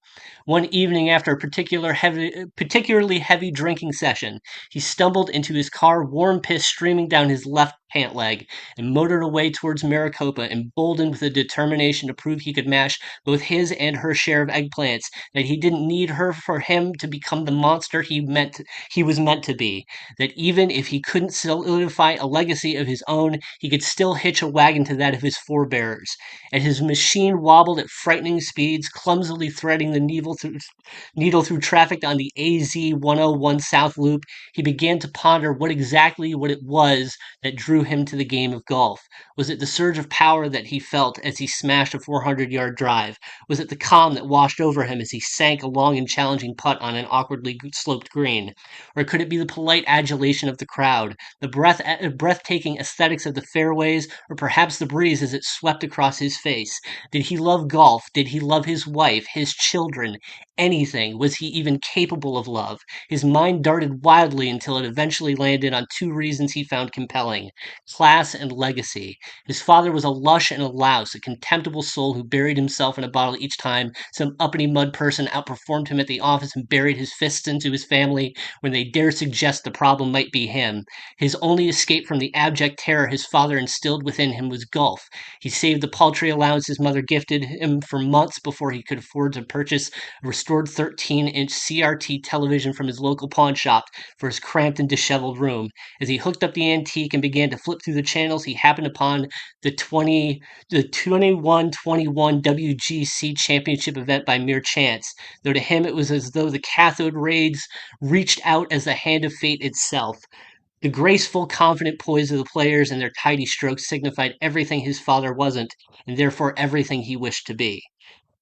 One evening, after a particularly heavy drinking session, he stumbled into his car, warm piss streaming down his left pant leg, and motored away towards Maricopa, emboldened with a determination to prove he could mash both his and her share of eggplants, that he didn't need her for him to become the monster he was meant to be, that even if he couldn't solidify a legacy of his own, he could still hitch a wagon to that of his forebears. And his machine wobbled at frightening speeds, clumsily threading the needle through traffic on the AZ 101 South Loop. He began to ponder what it was that drew drew him to the game of golf? Was it the surge of power that he felt as he smashed a 400-yard drive? Was it the calm that washed over him as he sank a long and challenging putt on an awkwardly sloped green? Or could it be the polite adulation of the crowd, the breathtaking aesthetics of the fairways, or perhaps the breeze as it swept across his face? Did he love golf? Did he love his wife, his children, anything? Was he even capable of love? His mind darted wildly until it eventually landed on two reasons he found compelling: class and legacy. His father was a lush and a louse, a contemptible soul who buried himself in a bottle each time some uppity mud person outperformed him at the office and buried his fists into his family when they dare suggest the problem might be him. His only escape from the abject terror his father instilled within him was golf. He saved the paltry allowance his mother gifted him for months before he could afford to purchase a restored 13-inch CRT television from his local pawn shop for his cramped and disheveled room. As he hooked up the antique and began to flip through the channels, he happened upon the 21-21 WGC Championship event by mere chance, though to him it was as though the cathode rays reached out as the hand of fate itself. The graceful, confident poise of the players and their tidy strokes signified everything his father wasn't, and therefore everything he wished to be.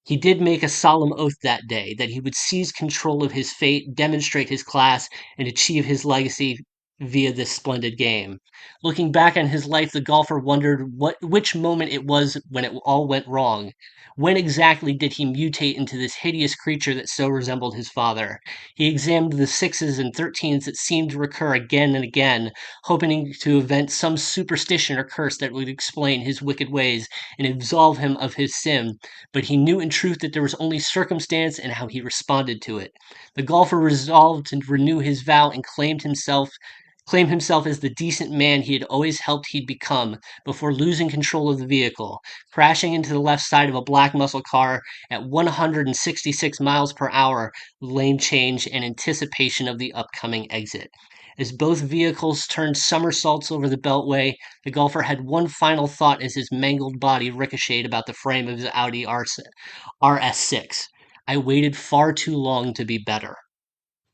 He did make a solemn oath that day that he would seize control of his fate, demonstrate his class, and achieve his legacy via this splendid game. Looking back on his life, the golfer wondered which moment it was when it all went wrong. When exactly did he mutate into this hideous creature that so resembled his father? He examined the sixes and 13s that seemed to recur again and again, hoping to invent some superstition or curse that would explain his wicked ways and absolve him of his sin, but he knew in truth that there was only circumstance and how he responded to it. The golfer resolved to renew his vow and claim himself as the decent man he had always hoped he'd become before losing control of the vehicle, crashing into the left side of a black muscle car at 166 miles per hour, lane change in anticipation of the upcoming exit. As both vehicles turned somersaults over the beltway, the golfer had one final thought as his mangled body ricocheted about the frame of his Audi RS6. I waited far too long to be better.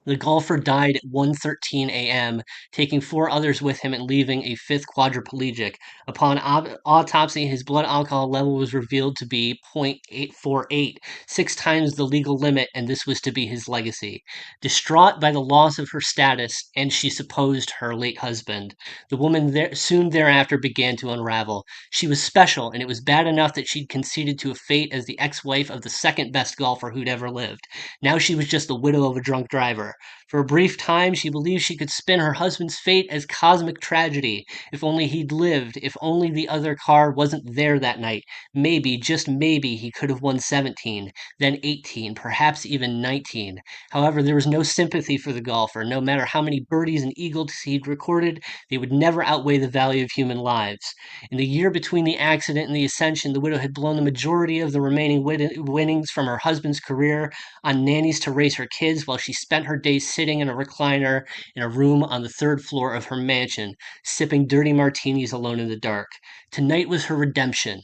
The golfer died at 1:13 a.m., taking four others with him and leaving a fifth quadriplegic. Upon autopsy, his blood alcohol level was revealed to be 0.848, 6 times the legal limit, and this was to be his legacy. Distraught by the loss of her status, and she supposed her late husband, the woman soon thereafter began to unravel. She was special, and it was bad enough that she'd conceded to a fate as the ex-wife of the second best golfer who'd ever lived. Now she was just the widow of a drunk driver. For a brief time, she believed she could spin her husband's fate as cosmic tragedy. If only he'd lived, if only the other car wasn't there that night, maybe, just maybe, he could have won 17, then 18, perhaps even 19. However, there was no sympathy for the golfer. No matter how many birdies and eagles he'd recorded, they would never outweigh the value of human lives. In the year between the accident and the ascension, the widow had blown the majority of the remaining winnings from her husband's career on nannies to raise her kids while she spent her days sitting in a recliner in a room on the third floor of her mansion, sipping dirty martinis alone in the dark. Tonight was her redemption.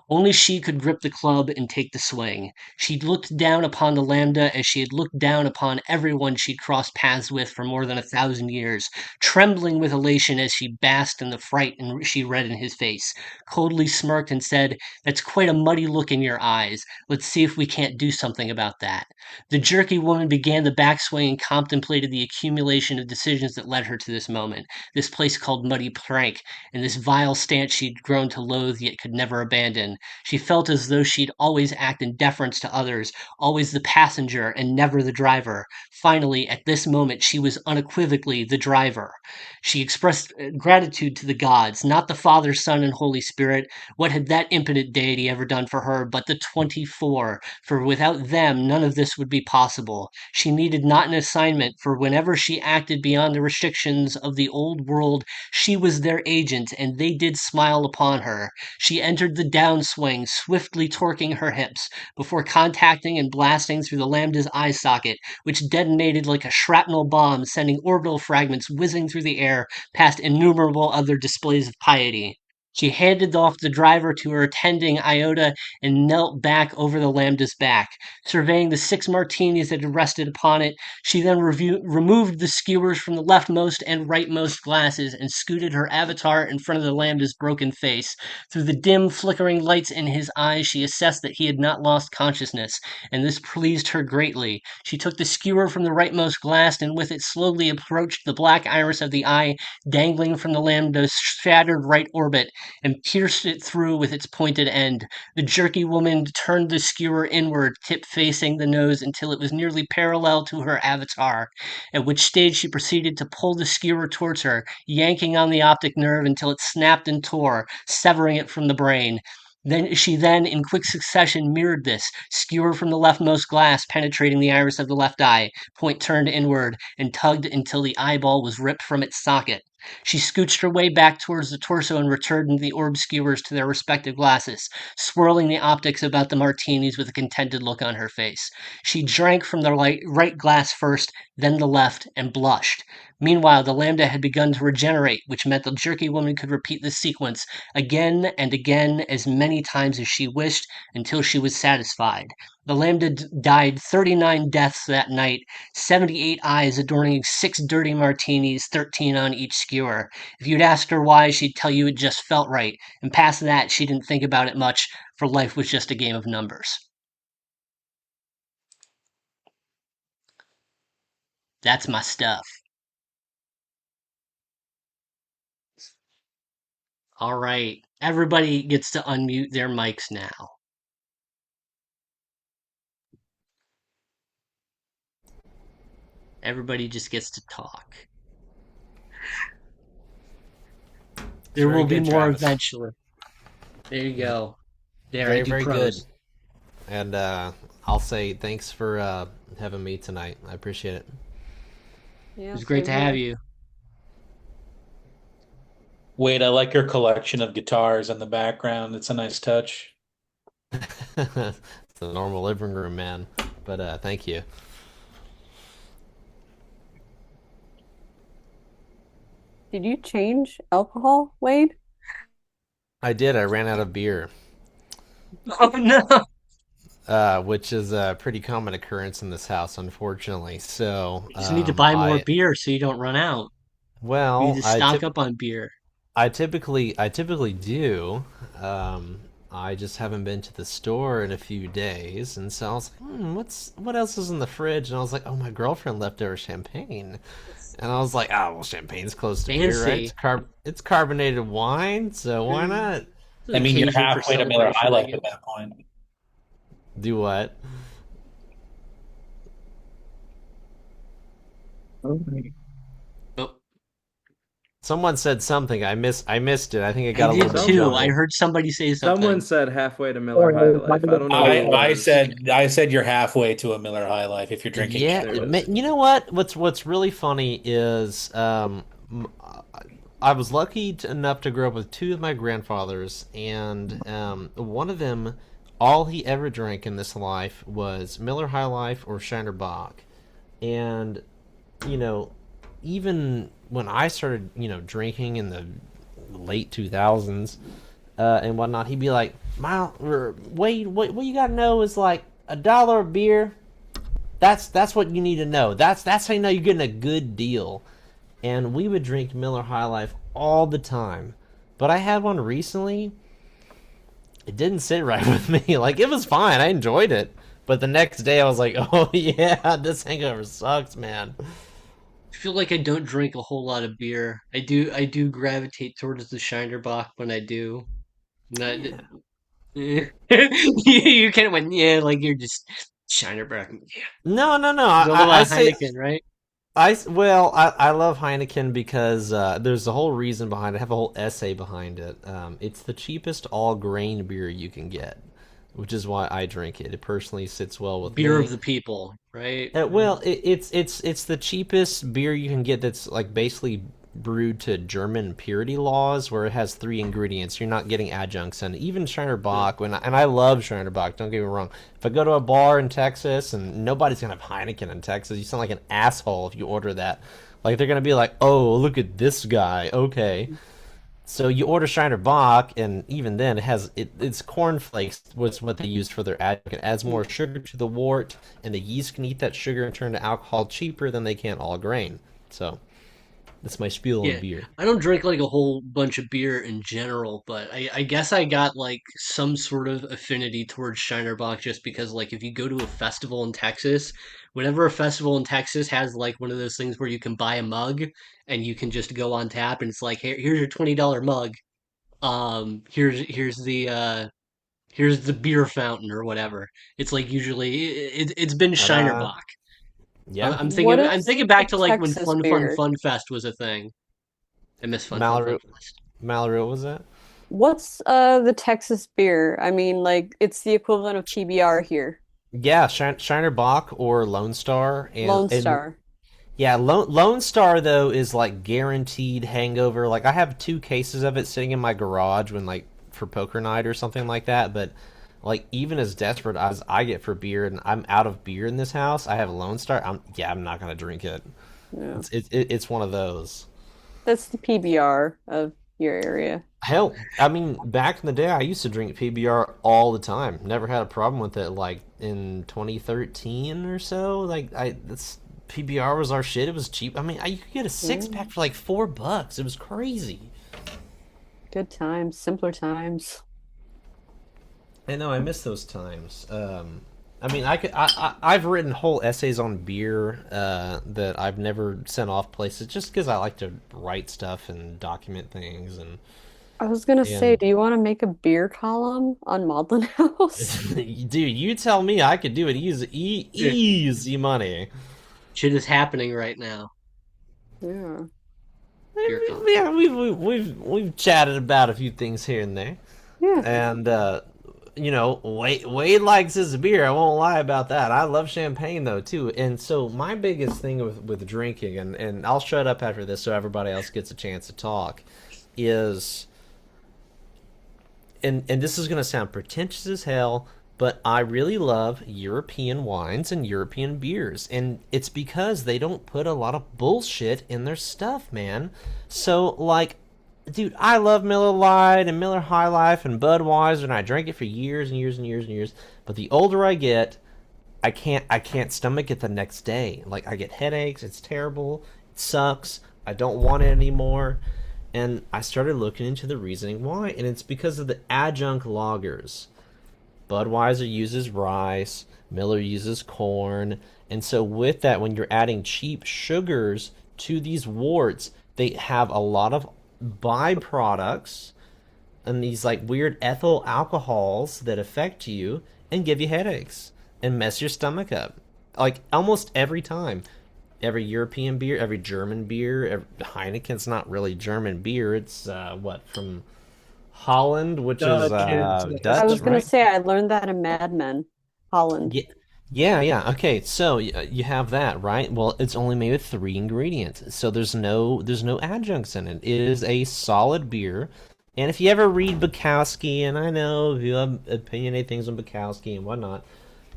Only she could grip the club and take the swing. She'd looked down upon the Lambda as she had looked down upon everyone she'd crossed paths with for more than 1,000 years, trembling with elation as she basked in the fright she read in his face, coldly smirked and said, "That's quite a muddy look in your eyes. Let's see if we can't do something about that." The jerky woman began the backswing and contemplated the accumulation of decisions that led her to this moment, this place called Muddy Prank, and this vile stance she'd grown to loathe yet could never abandon. She felt as though she'd always act in deference to others, always the passenger and never the driver. Finally, at this moment, she was unequivocally the driver. She expressed gratitude to the gods, not the Father, Son, and Holy Spirit. What had that impotent deity ever done for her but the 24? For without them, none of this would be possible. She needed not an assignment, for whenever she acted beyond the restrictions of the old world, she was their agent, and they did smile upon her. She entered the downswing, swiftly torquing her hips, before contacting and blasting through the Lambda's eye socket, which detonated like a shrapnel bomb, sending orbital fragments whizzing through the air past innumerable other displays of piety. She handed off the driver to her attending Iota and knelt back over the Lambda's back. Surveying the 6 martinis that had rested upon it, she then removed the skewers from the leftmost and rightmost glasses and scooted her avatar in front of the Lambda's broken face. Through the dim, flickering lights in his eyes, she assessed that he had not lost consciousness, and this pleased her greatly. She took the skewer from the rightmost glass and with it slowly approached the black iris of the eye dangling from the Lambda's shattered right orbit and pierced it through with its pointed end. The jerky woman turned the skewer inward, tip facing the nose until it was nearly parallel to her avatar, at which stage she proceeded to pull the skewer towards her, yanking on the optic nerve until it snapped and tore, severing it from the brain. Then, in quick succession, mirrored this, skewer from the leftmost glass penetrating the iris of the left eye, point turned inward, and tugged until the eyeball was ripped from its socket. She scooched her way back towards the torso and returned the orb skewers to their respective glasses, swirling the optics about the martinis with a contented look on her face. She drank from the right glass first, then the left, and blushed. Meanwhile, the Lambda had begun to regenerate, which meant the jerky woman could repeat this sequence again and again as many times as she wished until she was satisfied. The Lambda died 39 deaths that night, 78 eyes adorning 6 dirty martinis, 13 on each skewer. If you'd asked her why, she'd tell you it just felt right, and past that, she didn't think about it much, for life was just a game of numbers. That's my stuff. All right, everybody gets to unmute their mics now. Everybody just gets to talk. There will be more eventually. There you go. Very, very good. And I'll say thanks for having me tonight. I appreciate it. Yeah, it was great to have you. Wade, I like your collection of guitars in the background. It's a nice touch. It's a normal living room, man. But thank you. Did you change alcohol, Wade? I did. I ran out of beer. Oh, no. Which is a pretty common occurrence in this house, unfortunately. So you just need to buy more beer so you don't run out. Well, you need to stock up on beer. I typically do. I just haven't been to the store in a few days, and so I was like, what else is in the fridge? And I was like, oh, my girlfriend left over champagne. And I was like, oh, well, champagne's close to beer, right? It's carbonated wine, so why not? I mean, you're halfway to Miller High Life at that point. Do what? Okay. Someone said something. I missed it. I think it got a little bit too. jumbled. I heard somebody say something. Someone said halfway to Miller High Life. I don't know. I said you're halfway to a Miller High Life if you're drinking. Yeah, you know what? What's really funny is I was lucky enough to grow up with 2 of my grandfathers, and one of them, all he ever drank in this life was Miller High Life or Shiner Bock, and even when I started, drinking in the late 2000s and whatnot, he'd be like, Wade, what you gotta know is like $1 a beer. That's what you need to know. That's how you know you're getting a good deal. And we would drink Miller High Life all the time. But I had one recently. It didn't sit right with me. Like, it was fine. I enjoyed it. But the next day I was like, oh yeah, this hangover sucks, man. I feel like I don't drink a whole lot of beer. I do gravitate towards the Shiner Bock when I do. Not, you kind of went, yeah, like you're just Shiner Bock. Yeah. No. I say Heineken, right? I love Heineken because there's a whole reason behind it. I have a whole essay behind it. It's the cheapest all-grain beer you can get, which is why I drink it. It personally sits well with beer me. of the people, right? Well, it's the cheapest beer you can get that's like basically brewed to German purity laws, where it has 3 ingredients. You're not getting adjuncts, and even Shiner Bock. And I love Shiner Bock. Don't get me wrong. If I go to a bar in Texas and nobody's gonna have Heineken in Texas, you sound like an asshole if you order that. Like they're gonna be like, "Oh, look at this guy." Okay. So you order Shiner Bock, and even then, it's cornflakes was what they used for their adjunct. It adds more sugar to the wort, and the yeast can eat that sugar and turn to alcohol cheaper than they can all grain. So that's my spiel on Yeah, beer. I don't drink like a whole bunch of beer in general, but I guess I got like some sort of affinity towards Shinerbach just because like if you go to a festival in Texas, whenever a festival in Texas has like one of those things where you can buy a mug and you can just go on tap and it's like, "Here, here's your $20 mug. Here's the beer fountain or whatever." It's like usually it's been Ta-da! Shinerbach. Yeah, What I'm is thinking a back to like when Texas beer? Fun Fest was a thing. I miss Fun Mallory, Fest. Mallory, what was that? What's the Texas beer? I mean, like it's the equivalent of PBR here. Yeah, Shiner Bock or Lone Star, Lone and Star. yeah, Lone Star though is like guaranteed hangover. Like I have 2 cases of it sitting in my garage when like for poker night or something like that. But like even as desperate as I get for beer, and I'm out of beer in this house, I have Lone Star. I'm not gonna drink it. Yeah. It's one of those. That's the PBR of your area. Hell, I mean, back in the day, I used to drink PBR all the time. Never had a problem with it. Like in 2013 or so, like this PBR was our shit. It was cheap. I mean, you could get a six Mm. pack for like $4. It was crazy. Good times, simpler times. I know, I miss those times. I mean, I've written whole essays on beer that I've never sent off places just because I like to write stuff and document things I was gonna say, and do you want to make a beer column on Maudlin House? dude, you tell me I could do it Yeah. easy money. Shit is happening right now. Yeah. Beer column. Yeah, we've chatted about a few things here and there, Yeah. and Wade likes his beer. I won't lie about that. I love champagne though too, and so my biggest thing with drinking, and I'll shut up after this so everybody else gets a chance to talk, is and this is going to sound pretentious as hell, but I really love European wines and European beers. And it's because they don't put a lot of bullshit in their stuff, man. So, like, dude, I love Miller Lite and Miller High Life and Budweiser, and I drank it for years and years and years and years. But the older I get, I can't stomach it the next day. Like, I get headaches. It's terrible. It sucks. I don't want it anymore. And I started looking into the reasoning why, and it's because of the adjunct lagers. Budweiser uses rice, Miller uses corn, and so with that, when you're adding cheap sugars to these worts, they have a lot of byproducts and these like weird ethyl alcohols that affect you and give you headaches and mess your stomach up. Like almost every time. Every European beer, every German beer, Heineken's not really German beer. It's what from Holland, which is I Dutch, was gonna right? say I learned that in Mad Men, Holland. Yeah, yeah. Okay, so you have that, right? Well, it's only made with 3 ingredients, so there's no adjuncts in it. It is a solid beer. And if you ever read Bukowski, and I know you have opinionated things on Bukowski and whatnot,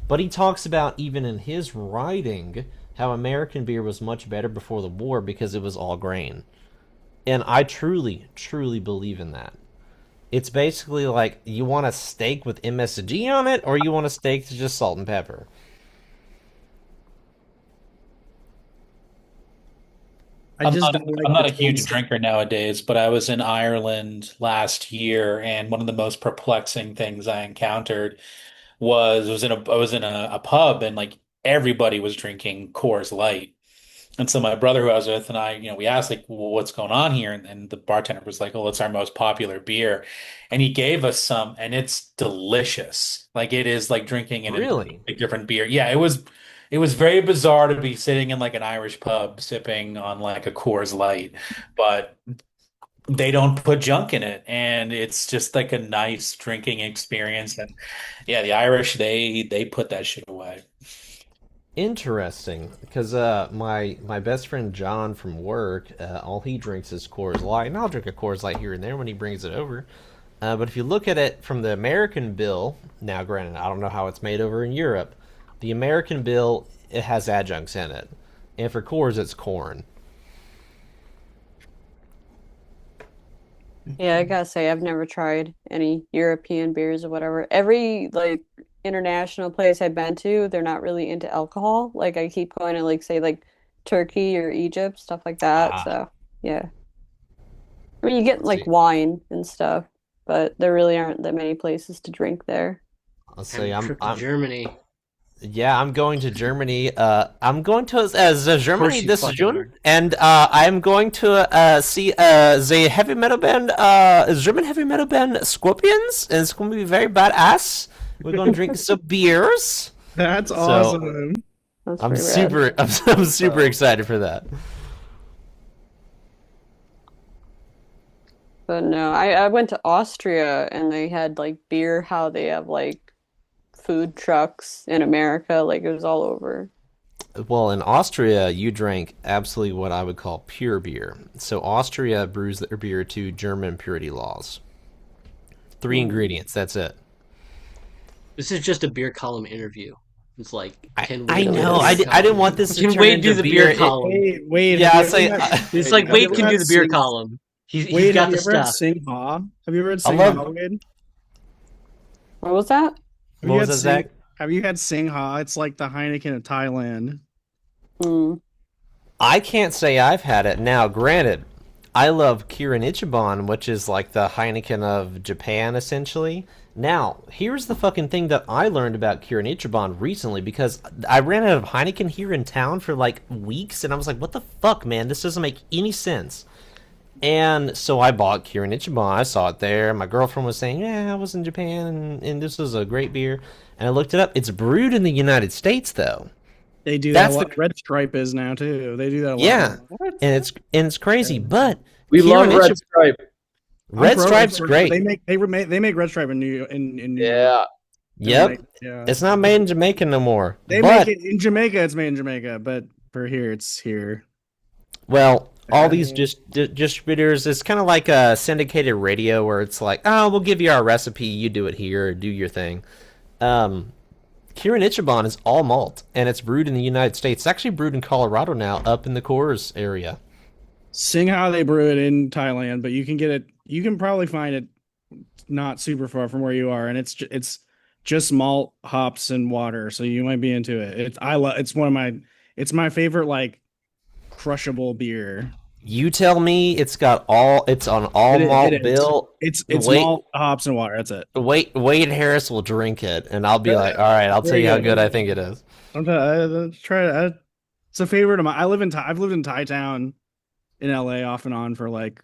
but he talks about even in his writing how American beer was much better before the war because it was all grain. And I truly, truly believe in that. It's basically like you want a steak with MSG on it, or you want a steak that's just salt and pepper. I just don't I'm like not the a huge taste. drinker nowadays, but I was in Ireland last year, and one of the most perplexing things I encountered was I was in a pub, and like everybody was drinking Coors Light. And so my brother who I was with and I, we asked like, well, what's going on here? And the bartender was like, oh, it's our most popular beer. And he gave us some, and it's delicious. Like it is like drinking an Really? entirely different beer. Yeah, it was very bizarre to be sitting in like an Irish pub sipping on like a Coors Light, but they don't put junk in it, and it's just like a nice drinking experience. And yeah, the Irish they put that shit away. Interesting, because my best friend John from work, all he drinks is Coors Light, and I'll drink a Coors Light here and there when he brings it over. But if you look at it from the American bill, now granted, I don't know how it's made over in Europe, the American bill it has adjuncts in it, and for Coors it's corn. Yeah, I gotta say, I've never tried any European beers or whatever. Every like international place I've been to, they're not really into alcohol. Like I keep going to like say like Turkey or Egypt, stuff like that. Ah, So yeah. I mean you get let's like see. wine and stuff, but there really aren't that many places to drink there. Let's Having see. a trip to Germany. Yeah, I'm going to Germany. I'm going to Of Germany course you this fucking June, are. and I'm going to see the heavy metal band, German heavy metal band Scorpions, and it's going to be very badass. We're going to drink some beers. That's So awesome. That's I'm pretty rad. super, I'm super excited for that. But no, I went to Austria and they had like beer, how they have like food trucks in America, like it was all over. Well, in Austria, you drank absolutely what I would call pure beer. So Austria brews their beer to German purity laws. Three Mm. ingredients. That's it. This is just a beer column interview. It's like, can I Wade do the know. beer I didn't want column? this to Can turn Wade do into the beer. beer column? Wade, Yeah, have I'll you ever say. had It's like have you Wade ever can do had the beer Sing column. He's Wade, have got you the ever had stuff. Sing Ha? Have you ever had I Sing Ha, love. Wade? What was that? Have What you was had that, Zach? Sing Ha? It's like the Heineken of Thailand. Mm. I can't say I've had it. Now, granted, I love Kirin Ichiban, which is like the Heineken of Japan, essentially. Now, here's the fucking thing that I learned about Kirin Ichiban recently because I ran out of Heineken here in town for like weeks, and I was like, what the fuck, man? This doesn't make any sense. And so I bought Kirin Ichiban. I saw it there. My girlfriend was saying, yeah, I was in Japan, and this is a great beer. And I looked it up. It's brewed in the United States, though. They do that a That's the lot. Red Stripe is now too. They do that a lot Yeah, more. What? and it's crazy. But We love Kirin Red Ichiban, Stripe. I'm Red pro Red Stripe's Stripe, but great. they make Red Stripe in New York. Yeah. They don't make Yep, yeah. it's not made in Jamaica no more. They make But it in Jamaica. It's made in Jamaica, but for here, it's here. well, all Yeah. these distributors, it's kind of like a syndicated radio where it's like, oh, we'll give you our recipe, you do it here, do your thing. Um, Kirin Ichiban is all malt, and it's brewed in the United States. It's actually brewed in Colorado now, up in the Coors area. Sing how they brew it in Thailand, but you can get it. You can probably find it not super far from where you are, and it's just malt, hops, and water. So you might be into it. It's one of my. It's my favorite like crushable beer. You tell me it's on all malt It is. bill. It's Wait, malt, hops, and water. That's it. Wade Harris will drink it, and I'll be like, all right, I'll tell Very you how good. good I think it is. Try it. It's a favorite of mine. I've lived in Thai town in LA off and on for like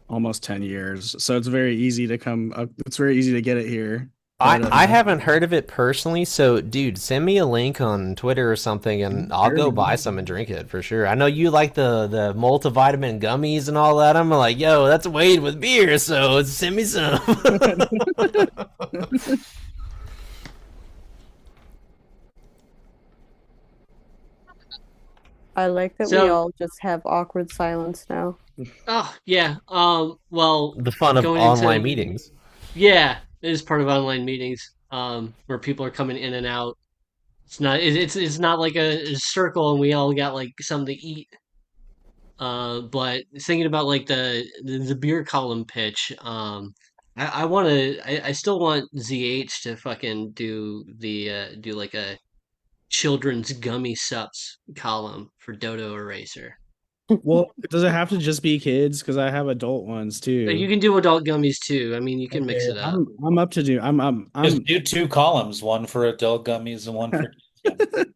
almost 10 years. So it's very easy to come up. It's very easy to get it here. But, I haven't heard of it personally, so dude, send me a link on Twitter or something, and I'll go buy some and drink it for sure. I know you like the multivitamin gummies and all that. I'm like, yo, that's Wade with beer, so send me some. I like that we So, all just have awkward silence now. oh yeah. Well, The fun of going online into meetings. yeah, it is part of online meetings. Where people are coming in and out. It's not like a circle and we all got like something to eat. But thinking about like the beer column pitch. I want to. I still want ZH to fucking do like a children's gummy sups column for Dodo Eraser. well, does it have to just be kids? Because I have adult ones But you too. can do adult gummies too. I mean, you can mix Okay, it up. I'm up to do. Just do two columns, one for adult gummies and one for kids gummies.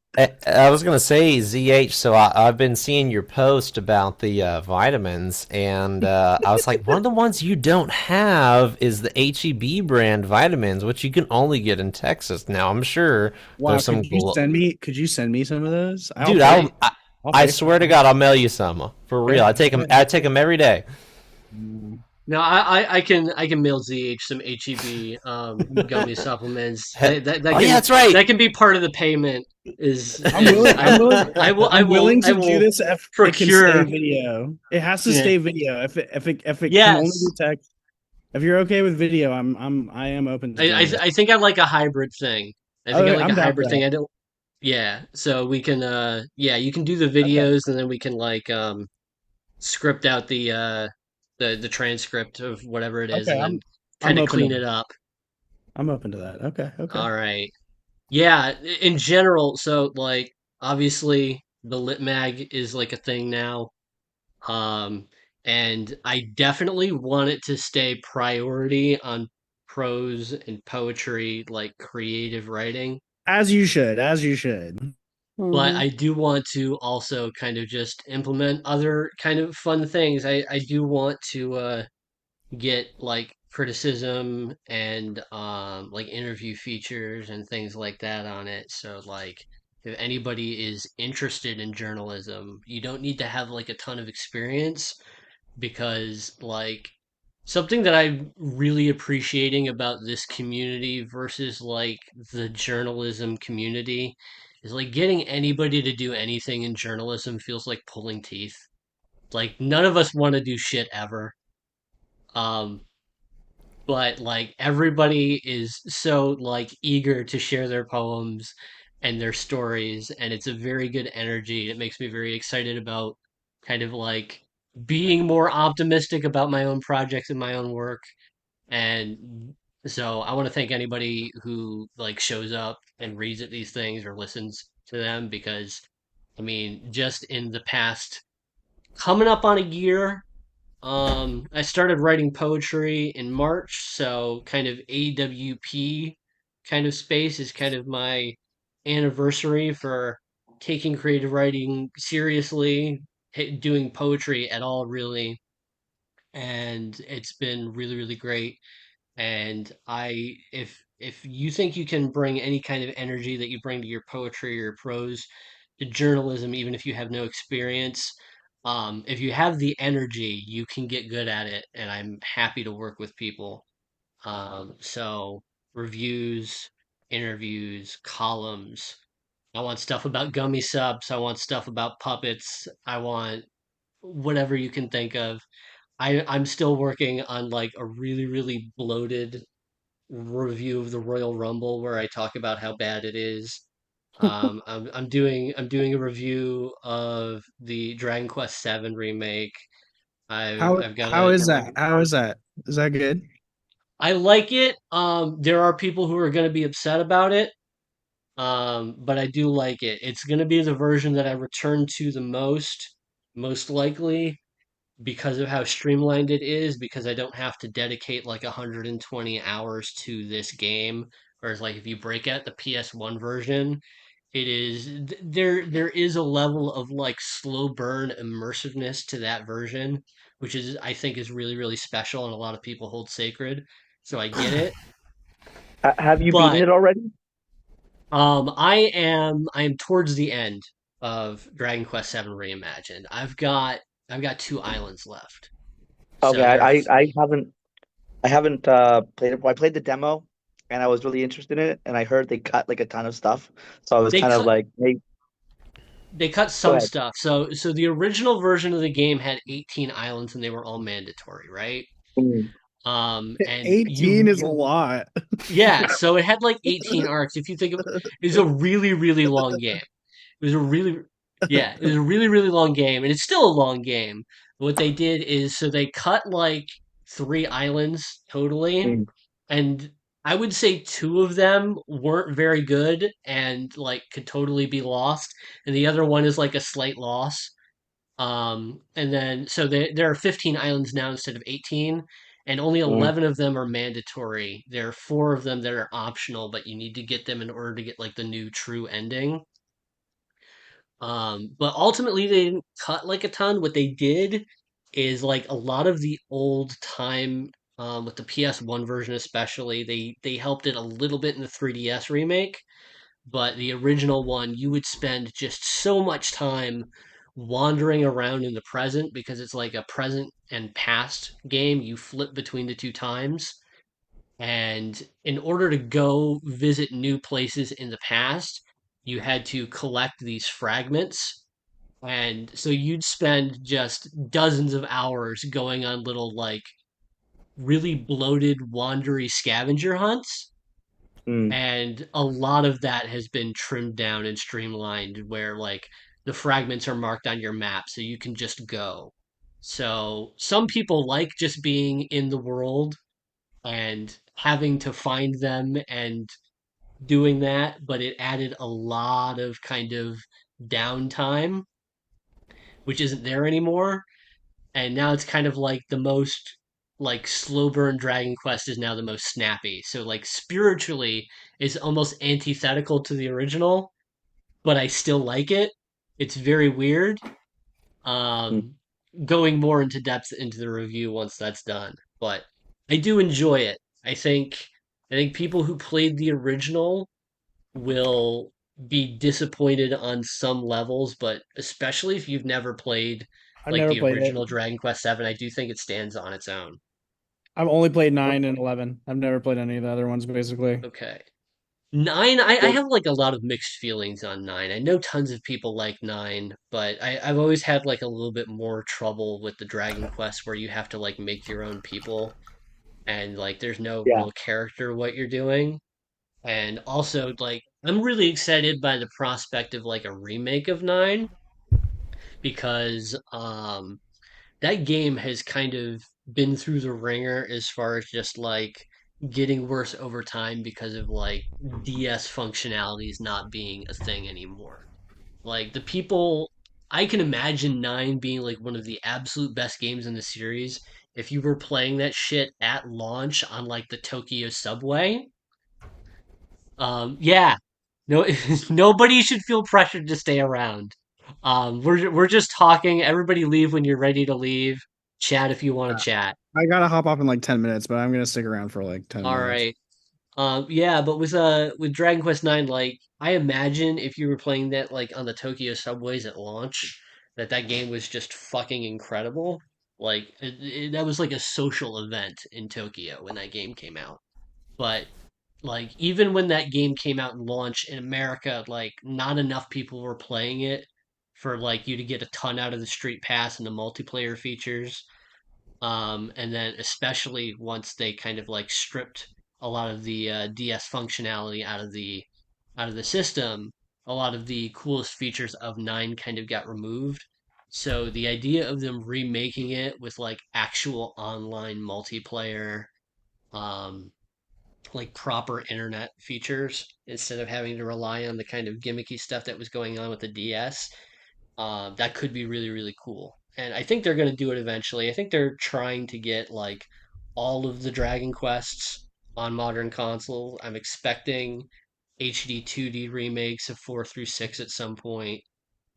I was gonna say ZH, so I've been seeing your post about the vitamins, and I was like, one of the ones you don't have is the HEB brand vitamins, which you can only get in Texas. Now, I'm sure Wow, there's some could you send me some of those? dude. pay. I'll I pay for swear to God, I'll mail you some for real. I take Okay. them every day. No, I can mail ZH some HEB gummy supplements. That Oh can yeah, that's right. that can be part of the payment. I'm willing. I'm willing I to do will this if it can stay procure. video. It has to Yeah. stay video. If it can only be Yes. text. If you're okay with video, I am open to doing it. I think I like a hybrid thing. I think I like I'm a down for hybrid thing. that. I don't. Yeah, so we can yeah, you can do the Okay. videos and then we can like script out the transcript of whatever it is, Okay, and then I'm kind of open to clean that. it up. I'm open to that. Okay, okay. All right. Yeah, in general, so like obviously the lit mag is like a thing now. Um, and I definitely want it to stay priority on prose and poetry, like creative writing. As you should, as you should. But Hmm. I do want to also kind of just implement other kind of fun things. I do want to get like criticism and like interview features and things like that on it. So like if anybody is interested in journalism, you don't need to have like a ton of experience because like something that I'm really appreciating about this community versus like the journalism community is like getting anybody to do anything in journalism feels like pulling teeth. Like none of us want to do shit ever. Um, but like everybody is so like eager to share their poems and their stories, and it's a very good energy. It makes me very excited about kind of like being more optimistic about my own projects and my own work. And so I want to thank anybody who like shows up and reads at these things or listens to them because I mean just in the past coming up on a year, I started writing poetry in March, so kind of AWP kind of space is kind of my anniversary for taking creative writing seriously, doing poetry at all, really. And it's been really, really great. And if you think you can bring any kind of energy that you bring to your poetry or your prose to journalism, even if you have no experience, if you have the energy, you can get good at it. And I'm happy to work with people. So reviews, interviews, columns. I want stuff about gummy subs. I want stuff about puppets. I want whatever you can think of. I'm still working on like a really, really bloated review of the Royal Rumble where I talk about how bad it is. I'm doing a review of the Dragon Quest VII remake. I've got How a is that? How is that? Is that good? I like it. There are people who are going to be upset about it. But I do like it. It's going to be the version that I return to the most likely because of how streamlined it is, because I don't have to dedicate like 120 hours to this game. Whereas like if you break out the PS1 version, it is there is a level of like slow burn immersiveness to that version, which is I think is really, really special and a lot of people hold sacred. So I get it. Have you beaten But it already? I am towards the end of Dragon Quest VII Reimagined. I've got two islands left. Okay, So there are I haven't played it. Well, I played the demo and I was really interested in it, and I heard they cut like a ton of stuff. So I was they kind of cut like, hey, they cut go some ahead. stuff. So the original version of the game had 18 islands and they were all mandatory, right? Mm, And 18 is a lot. yeah, so it had like 18 arcs. If you think of it was a really, really long game. It was a really, yeah, it was a really, really long game, and it's still a long game. What they did is, so they cut like three islands totally, mm, and I would say two of them weren't very good and like could totally be lost, and the other one is like a slight loss. And then so there are 15 islands now instead of 18, and only mm. 11 of them are mandatory. There are four of them that are optional, but you need to get them in order to get like the new true ending. But ultimately they didn't cut like a ton. What they did is like a lot of the old time with the PS1 version especially, they helped it a little bit in the 3DS remake, but the original one you would spend just so much time wandering around in the present because it's like a present and past game. You flip between the two times. And in order to go visit new places in the past, you had to collect these fragments, and so you'd spend just dozens of hours going on little, like, really bloated, wandery scavenger hunts. Mm. And a lot of that has been trimmed down and streamlined where, like, the fragments are marked on your map so you can just go. So some people like just being in the world and having to find them and doing that, but it added a lot of kind of downtime, which isn't there anymore. And now it's kind of like the most like slow burn Dragon Quest is now the most snappy. So like spiritually it's almost antithetical to the original, but I still like it. It's very weird. Hmm. Um Going more into depth into the review once that's done. But I do enjoy it. I think people who played the original will be disappointed on some levels, but especially if you've never played I've like never the played it. original Dragon Quest VII, I do think it stands on its own. I've only played 9 and 11. I've never played any of the other ones, basically. Okay. Nine, I Well, have like a lot of mixed feelings on nine. I know tons of people like nine, but I've always had like a little bit more trouble with the Dragon Quest where you have to like make your own people and like there's no yeah. real character what you're doing. And also like I'm really excited by the prospect of like a remake of nine because that game has kind of been through the ringer as far as just like getting worse over time because of like DS functionalities not being a thing anymore. Like the people, I can imagine 9 being like one of the absolute best games in the series if you were playing that shit at launch on like the Tokyo subway. Yeah, no, nobody should feel pressured to stay around. We're just talking. Everybody leave when you're ready to leave. Chat if you want to chat. I gotta hop off in like 10 minutes, but I'm gonna stick around for like 10 All minutes. right. Yeah, but with Dragon Quest IX, like I imagine if you were playing that like on the Tokyo subways at launch, that game was just fucking incredible. Like that was like a social event in Tokyo when that game came out. But like even when that game came out and launched in America, like not enough people were playing it for like you to get a ton out of the Street Pass and the multiplayer features. And then especially once they kind of like stripped a lot of the DS functionality out of the system, a lot of the coolest features of 9 kind of got removed. So the idea of them remaking it with like actual online multiplayer, um, like proper internet features instead of having to rely on the kind of gimmicky stuff that was going on with the DS, that could be really, really cool. And I think they're going to do it eventually. I think they're trying to get like all of the Dragon Quests on modern consoles. I'm expecting HD 2D remakes of 4 through 6 at some point.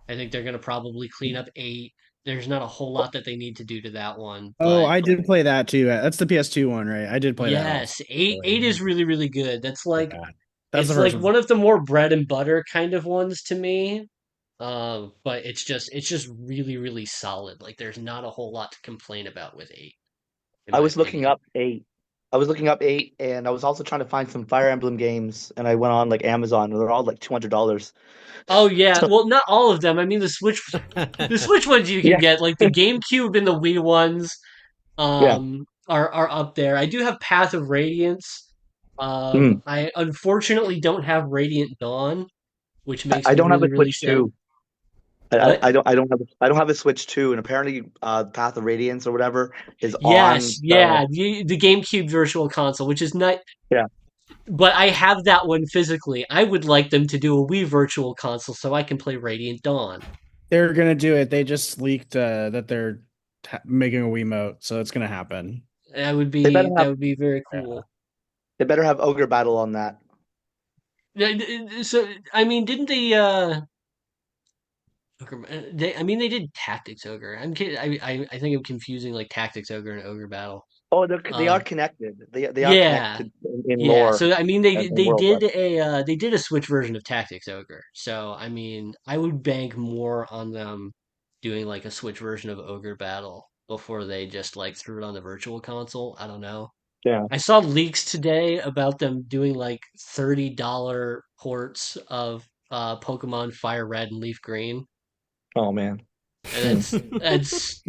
I think they're going to probably clean up 8. There's not a whole lot that they need to do to that one, Oh, but I did play that too. That's the PS2 one, right? I did play that also. yes, 8 is really, really good. Yeah, that's the It's first like one. one of the more bread and butter kind of ones to me. But it's just really, really solid. Like there's not a whole lot to complain about with 8, in I my was looking opinion. up 8. I was looking up 8, and I was also trying to find some Fire Emblem games, and I went on like Amazon, and they're all like $200. Oh yeah, So well not all of them. I mean the Switch ones you can yeah, get, like the GameCube and the Wii ones, yeah. are up there. I do have Path of Radiance. Mm. I unfortunately don't have Radiant Dawn, which I, makes I me don't have really, a really Switch sad. 2. I, I What? I don't I don't have I don't have a Switch 2, and apparently Path of Radiance or whatever is Yes, on the yeah, the GameCube Virtual Console, which is not, yeah. but I have that one physically. I would like them to do a Wii Virtual Console so I can play Radiant Dawn. They're gonna do it. They just leaked that they're making a Wiimote, so it's gonna happen. That would They better be that have would be very Yeah. cool. they better have Ogre Battle on that. So I mean, didn't they? I mean, they did Tactics Ogre. I'm kidding. I think I'm confusing like Tactics Ogre and Ogre Battle. Oh, they are Um, connected. They are yeah, connected in yeah. lore So I mean, and in they world. did a Switch version of Tactics Ogre. So I mean, I would bank more on them doing like a Switch version of Ogre Battle before they just like threw it on the Virtual Console. I don't know. Yeah. I saw leaks today about them doing like $30 ports of Pokemon Fire Red and Leaf Green, Oh man. and Hmm. that's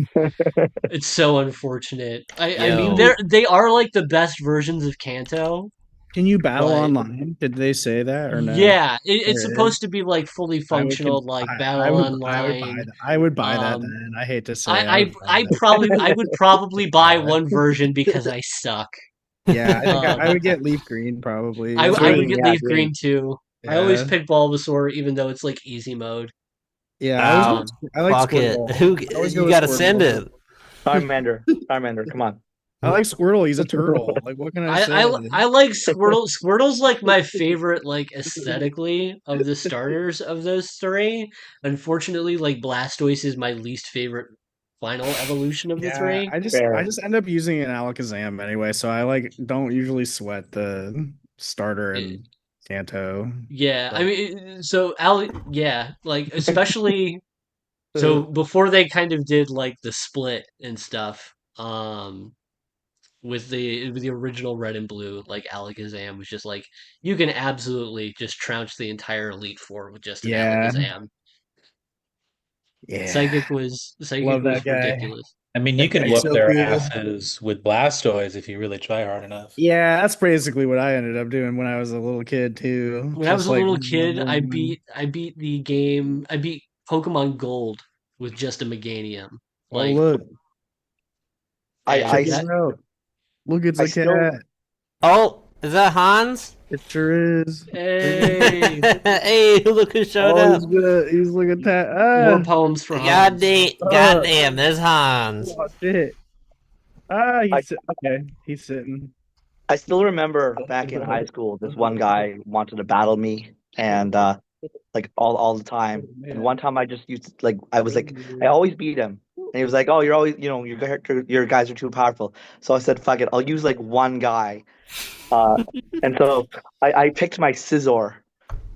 it's so unfortunate. I mean Yo, they are like the best versions of Kanto, Can you battle but online? Did they say that or no? yeah, it's There is. supposed to be like fully I would functional, like I battle would buy online. that. I would buy that Um, then. I hate to say I I would buy I I that. probably I would probably buy one version because I suck. Yeah, I think I Um, would get leaf green probably. That's I would Green, get yeah, Leaf green. Green too. I always yeah. pick Bulbasaur, even though it's like easy mode. Yeah, Oh, Um, I like fuck it. Squirtle. Who I always go you with gotta send Squirtle. it. Charmander. Charmander, come on. I like Squirtle. He's a turtle. Like, what can I say? I like Squirtle. Squirtle's like my favorite, like aesthetically of the starters of those three. Unfortunately, like Blastoise is my least favorite final evolution of the Yeah, three. I Fair. just end up using an Alakazam anyway, so I like don't usually sweat the starter Eh, and Kanto. yeah, I But mean, so yeah, like especially so before they kind of did like the split and stuff. With the original Red and Blue, like Alakazam was just like you can absolutely just trounce the entire Elite Four with just an yeah, Alakazam. yeah, Psychic love that was guy. ridiculous. I mean, you That can guy's whoop so their cool. asses with Blastoise if you really try hard enough. Yeah, that's basically what I ended up doing when I was a little kid too. When I was Just a like little kid, leveling them. I beat the game. I beat Pokemon Gold with just a Meganium. Oh Like, look, I, and I, check s- it that out. Look, it's I a still, cat. Oh, is that Hans? It sure is. hey, Hey, look who showed Oh, up. he's looking at more poems for Hans. uh, Goddamn, there's Hans. oh shit. Ah, I, okay. He's sitting. I still remember back in high school, this one guy wanted to battle me, and like all the time. And one time I just used like I was like I always beat him, and he was like, "Oh, you're always your guys are too powerful." So I said, "Fuck it, I'll use like one guy." Uh, and so I picked my Scizor,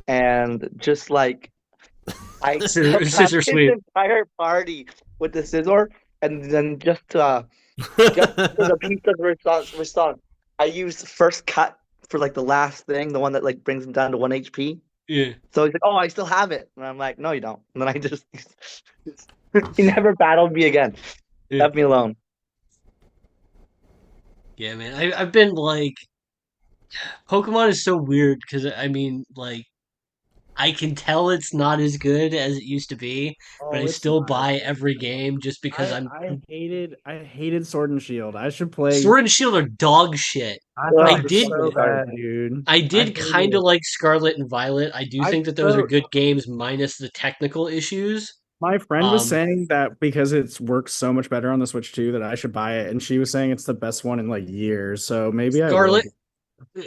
and just like I Scissor kept his sweep. entire party with the Scizor, and then just for the piece of response, I used first cut for like the last thing, the one that like brings him down to 1 HP. Yeah, So he's like, "Oh, I still have it," and I'm like, "No, you don't." And then I just he never battled me again. yeah, Left me alone. yeah, man. I've been like Pokemon is so weird because I mean, like I can tell it's not as good as it used to be, but I Oh, it's still not. buy every game just because I hated Sword and Shield. I should play. Sword and Shield are dog shit. I I thought it Ugh, was did don't get me so started. bad, dude. I I did hated kind of it. like Scarlet and Violet. I do I think that those are so good games minus the technical issues. My friend was Um, saying that because it's works so much better on the Switch too, that I should buy it, and she was saying it's the best one in like years. So maybe I will. Scarlet,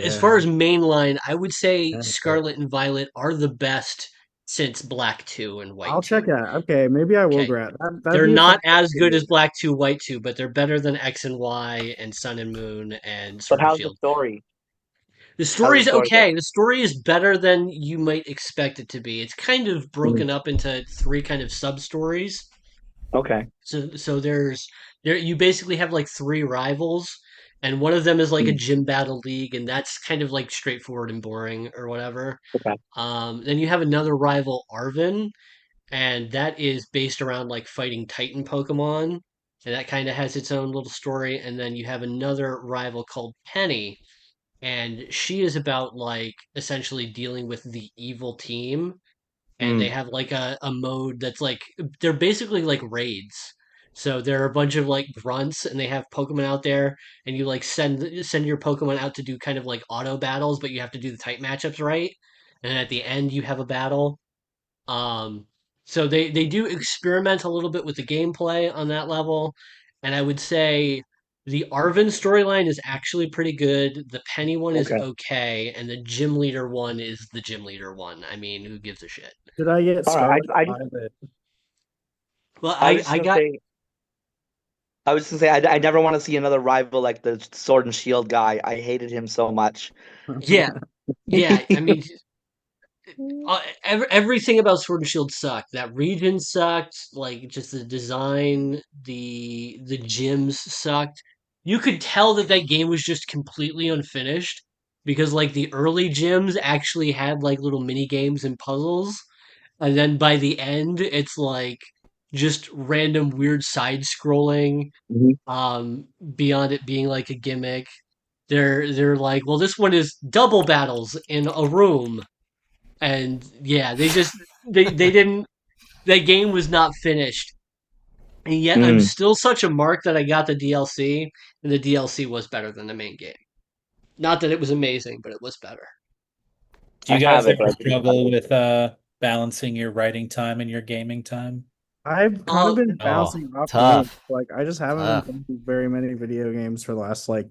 as Yeah. far as mainline, I would say Scarlet and Violet are the best since Black 2 and White I'll check 2. it out. Okay, maybe I will Okay. grab that. That'd They're be a fun not as one to good do. as Black 2, White 2, but they're better than X and Y and Sun and Moon and But Sword and how's the Shield. story? The How's the story's story go? okay. The story is better than you might expect it to be. It's kind of Mhm. broken up into three kind of sub stories. Okay. So there you basically have like three rivals, and one of them is like a Mm. gym battle league, and that's kind of like straightforward and boring or whatever. Okay. Then you have another rival, Arvin, and that is based around like fighting Titan Pokemon, and that kind of has its own little story. And then you have another rival called Penny, and she is about like essentially dealing with the evil team, and they Mm. have like a mode that's like they're basically like raids. So there are a bunch of like grunts and they have Pokemon out there and you like send your Pokemon out to do kind of like auto battles, but you have to do the type matchups right. And at the end you have a battle. Um, so they do experiment a little bit with the gameplay on that level, and I would say the Arvin storyline is actually pretty good. The Penny one is Okay. okay, and the gym leader one is the gym leader one. I mean, who gives a shit? Did I get All right. Scarlet Violet? Well, I was just I gonna got say. I was gonna say I never want to see another rival like the Sword and Shield guy. I hated him so much. yeah, yeah. I mean, everything about Sword and Shield sucked. That region sucked. Like just the design, the gyms sucked. You could tell that that game was just completely unfinished because like the early gyms actually had like little mini games and puzzles, and then by the end it's like just random weird side scrolling. Mhm. Beyond it being like a gimmick. they're like, well, this one is double battles in a room, and yeah, they didn't. That game was not finished, and yet I'm Mm. still such a mark that I got the DLC, and the DLC was better than the main game. Not that it was amazing, but it was better. Do you I guys have it, ever but struggle with balancing your writing time and your gaming time? I've kind of been Oh, bouncing off games. tough. Like I just haven't Tough. been playing very many video games for the last like.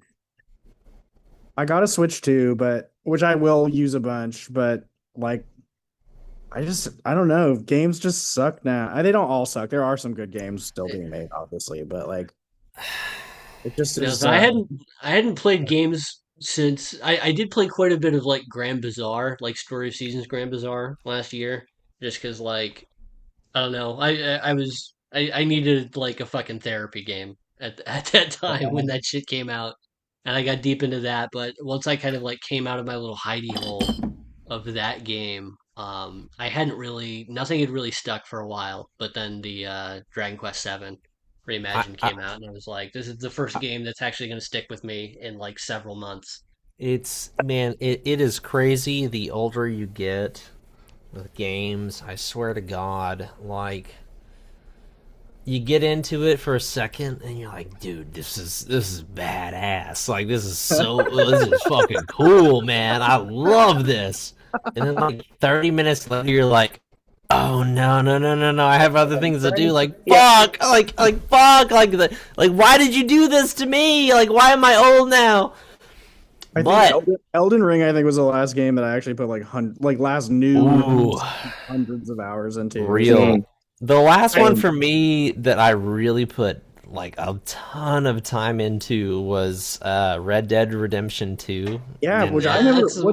I got a Switch too, but which I will use a bunch, but like I don't know. Games just suck now. They don't all suck. There are some good games still being made, obviously, but like it just No, is. so I hadn't played games since I did play quite a bit of like Grand Bazaar, like Story of Seasons Grand Bazaar last year, just because like I don't know, I needed like a fucking therapy game at that time when that shit came out, and I got deep into that. But once I kind of like came out of my little hidey hole of that game, I hadn't really nothing had really stuck for a while. But then the Dragon Quest VII I, Reimagined I, came out, and I was like, this is the first game that's actually going to stick with me in like several months. it's man, it is crazy. The older you get with games, I swear to God, like you get into it for a second and you're like, dude, this is badass. Like this is fucking cool, man. I love this. And then like 30 minutes later you're like, oh no, no, no, no, no. I have other things to do. Like fuck, like fuck, like why did you do this to me? Like why am I old now? I think Elden Ring, I think, was the last game that I actually put like last new hundreds of hours into. Real. The last one for me that I really put like a ton of time into was Red Dead Redemption 2. Yeah, And which I never. It's a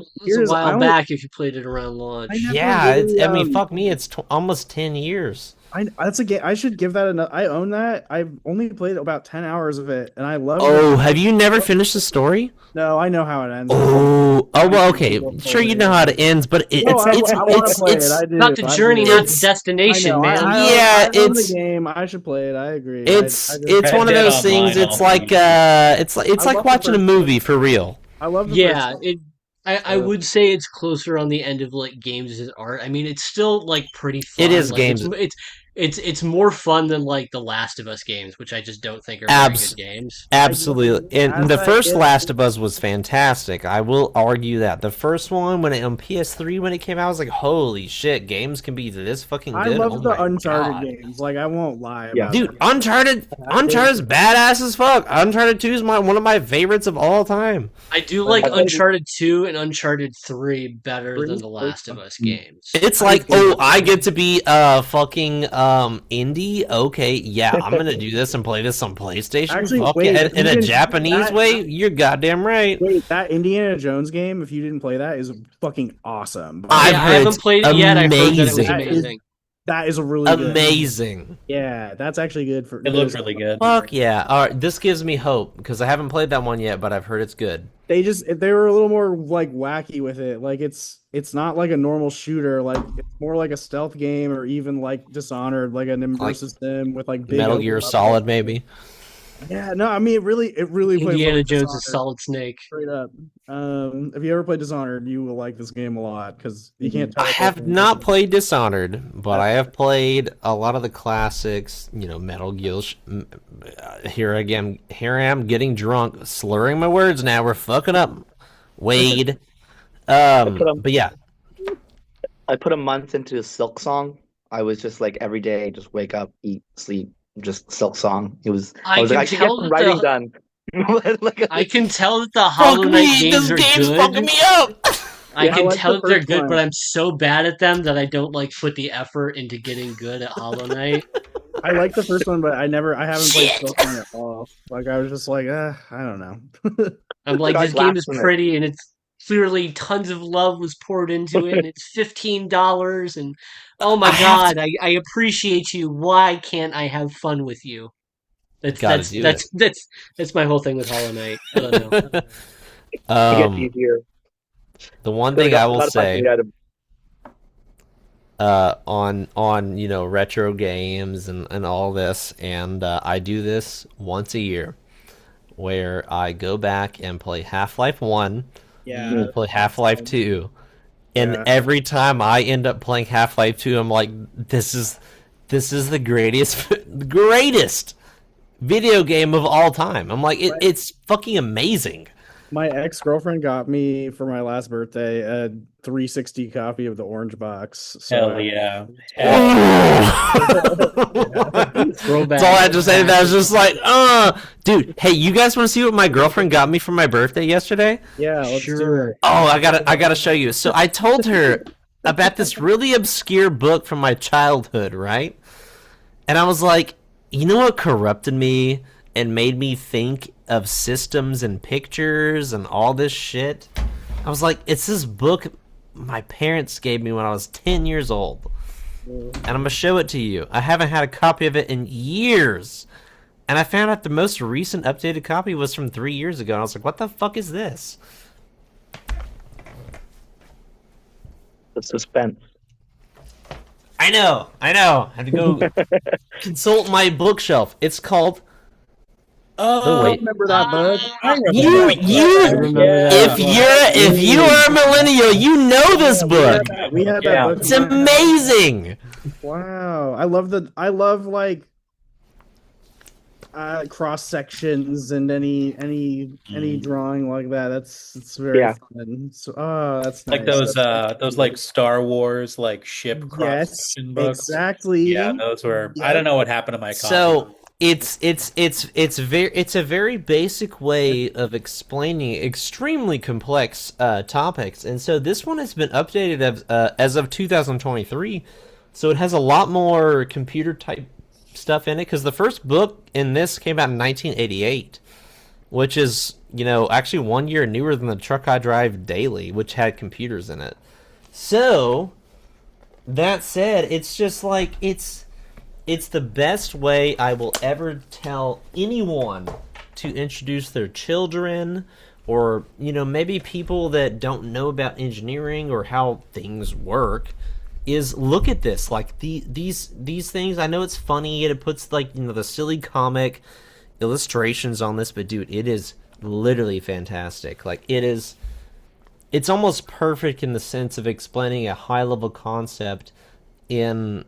while back if you played it around launch. Yeah, I mean, fuck me, it's almost 10 years. That's a game. I should give that another. I own that. I've only played about 10 hours of it, and I love it. Oh, have you never finished the story? No, I know how it ends. Oh, well, okay. Sure, you know how it ends, but it's not the journey, not the destination, man. Yeah, it's the game. I should play it. I agree. It's one of those things. It's like it's like watching a movie for real. I love. I would say it's closer on the end of like games as art. I mean, it's still like pretty fun. It is like, games. It's more fun than like the Last of Us games, which I just don't think are very good games. Absolutely. And the first Last of Us was fantastic. I will argue that. The first one on PS3 when it came out, I was like, holy shit, games can be this fucking good. I love the Uncharted games. Like I won't lie about Dude, Uncharted's badass as fuck. Uncharted 2 is one of my favorites of all time. I do like Uncharted 2 and Uncharted 3 better than the Last of Us games. It's like, oh, I get to be fucking indie. Okay, yeah, I'm gonna do this and play this on PlayStation. Actually, fuck wait, yeah. In a Japanese way. You're goddamn right. Wait, that Indiana Jones game, if you didn't play that, is fucking awesome. I haven't played it yet. I've heard that it was amazing. That is a really amazing. Good. Yeah, that's actually good for. It looks really good. Fuck yeah! All right, this gives me hope because I haven't played that one yet, but I've heard it's good. They were a little more like wacky with it. Like it's not like a normal shooter. Like it's more like a stealth game or even like Dishonored, like an immersive sim with like big Metal Gear Solid, maybe. Yeah, no, I mean it really Indiana plays Jones is Solid Snake. Straight up. If you ever played Dishonored, you will like this game a lot because you can't tell. I have not played Dishonored, but I have played a lot of the classics. You know, Metal Gear. Here I am getting drunk, slurring my words. Now we're fucking up, Wade. But yeah, I put a month into Silk Song. I was just like every day, just wake up, eat, sleep, just Silk Song. I was like, I should get some writing done. I can tell that the Hollow Knight games are good. Fucking me up. I can tell that they're good, but I'm so bad at them that I don't like put the effort into getting good at Hollow Knight. I like the first one, but I haven't played Silk Song at all. Like I was just like, I don't know. I'm like, this game is pretty, and it's clearly tons of love was poured into it, and it's $15, and oh my god, I appreciate you. Why can't I have fun with you? That's my whole thing with Hollow Knight. I don't know. It gets easier. The one thing I will say on retro games and all this, and I do this once a year. where I go back and play Half-Life 1 Yeah. and play Half-Life 2. And Yeah. every time I end up playing Half-Life 2, I'm like, this is the greatest video game of all time. I'm like, it's fucking amazing. My ex-girlfriend got me for my last birthday a 360 copy of the Orange Box. So Hell yeah. That's all I had to say. That was just like, dude. Hey, you guys want to see what my girlfriend got me for my birthday yesterday? Yeah, let's do it. Oh, I gotta show you. So I told her about this really obscure book from my childhood, right? And I was like, you know what corrupted me and made me think of systems and pictures and all this shit? I was like, it's this book my parents gave me when I was 10 years old. And I'm gonna show it to you. I haven't had a copy of it in years. And I found out the most recent updated copy was from 3 years ago. And I was like, what the fuck is this? The suspense. I know. I have to go consult my bookshelf. It's called. Oh, wait. remember that, bud? If you are a millennial, you know this book. We had that book. It's amazing. Wow, I love like cross sections and any drawing like that. It's very fun. So, that's nice. Like those like Star Wars like ship cross section books. Exactly. Yeah, those were. I don't know what happened to my copy. So it's a very basic way of explaining extremely complex topics, and so this one has been updated as of 2023. So it has a lot more computer type stuff in it, because the first book in this came out in 1988, which is, actually 1 year newer than the truck I drive daily, which had computers in it. So that said, it's just like it's the best way I will ever tell anyone to introduce their children, or maybe people that don't know about engineering or how things work, is look at this. Like these things. I know it's funny and it puts like the silly comic illustrations on this, but dude, it is literally fantastic. Like it's almost perfect in the sense of explaining a high level concept in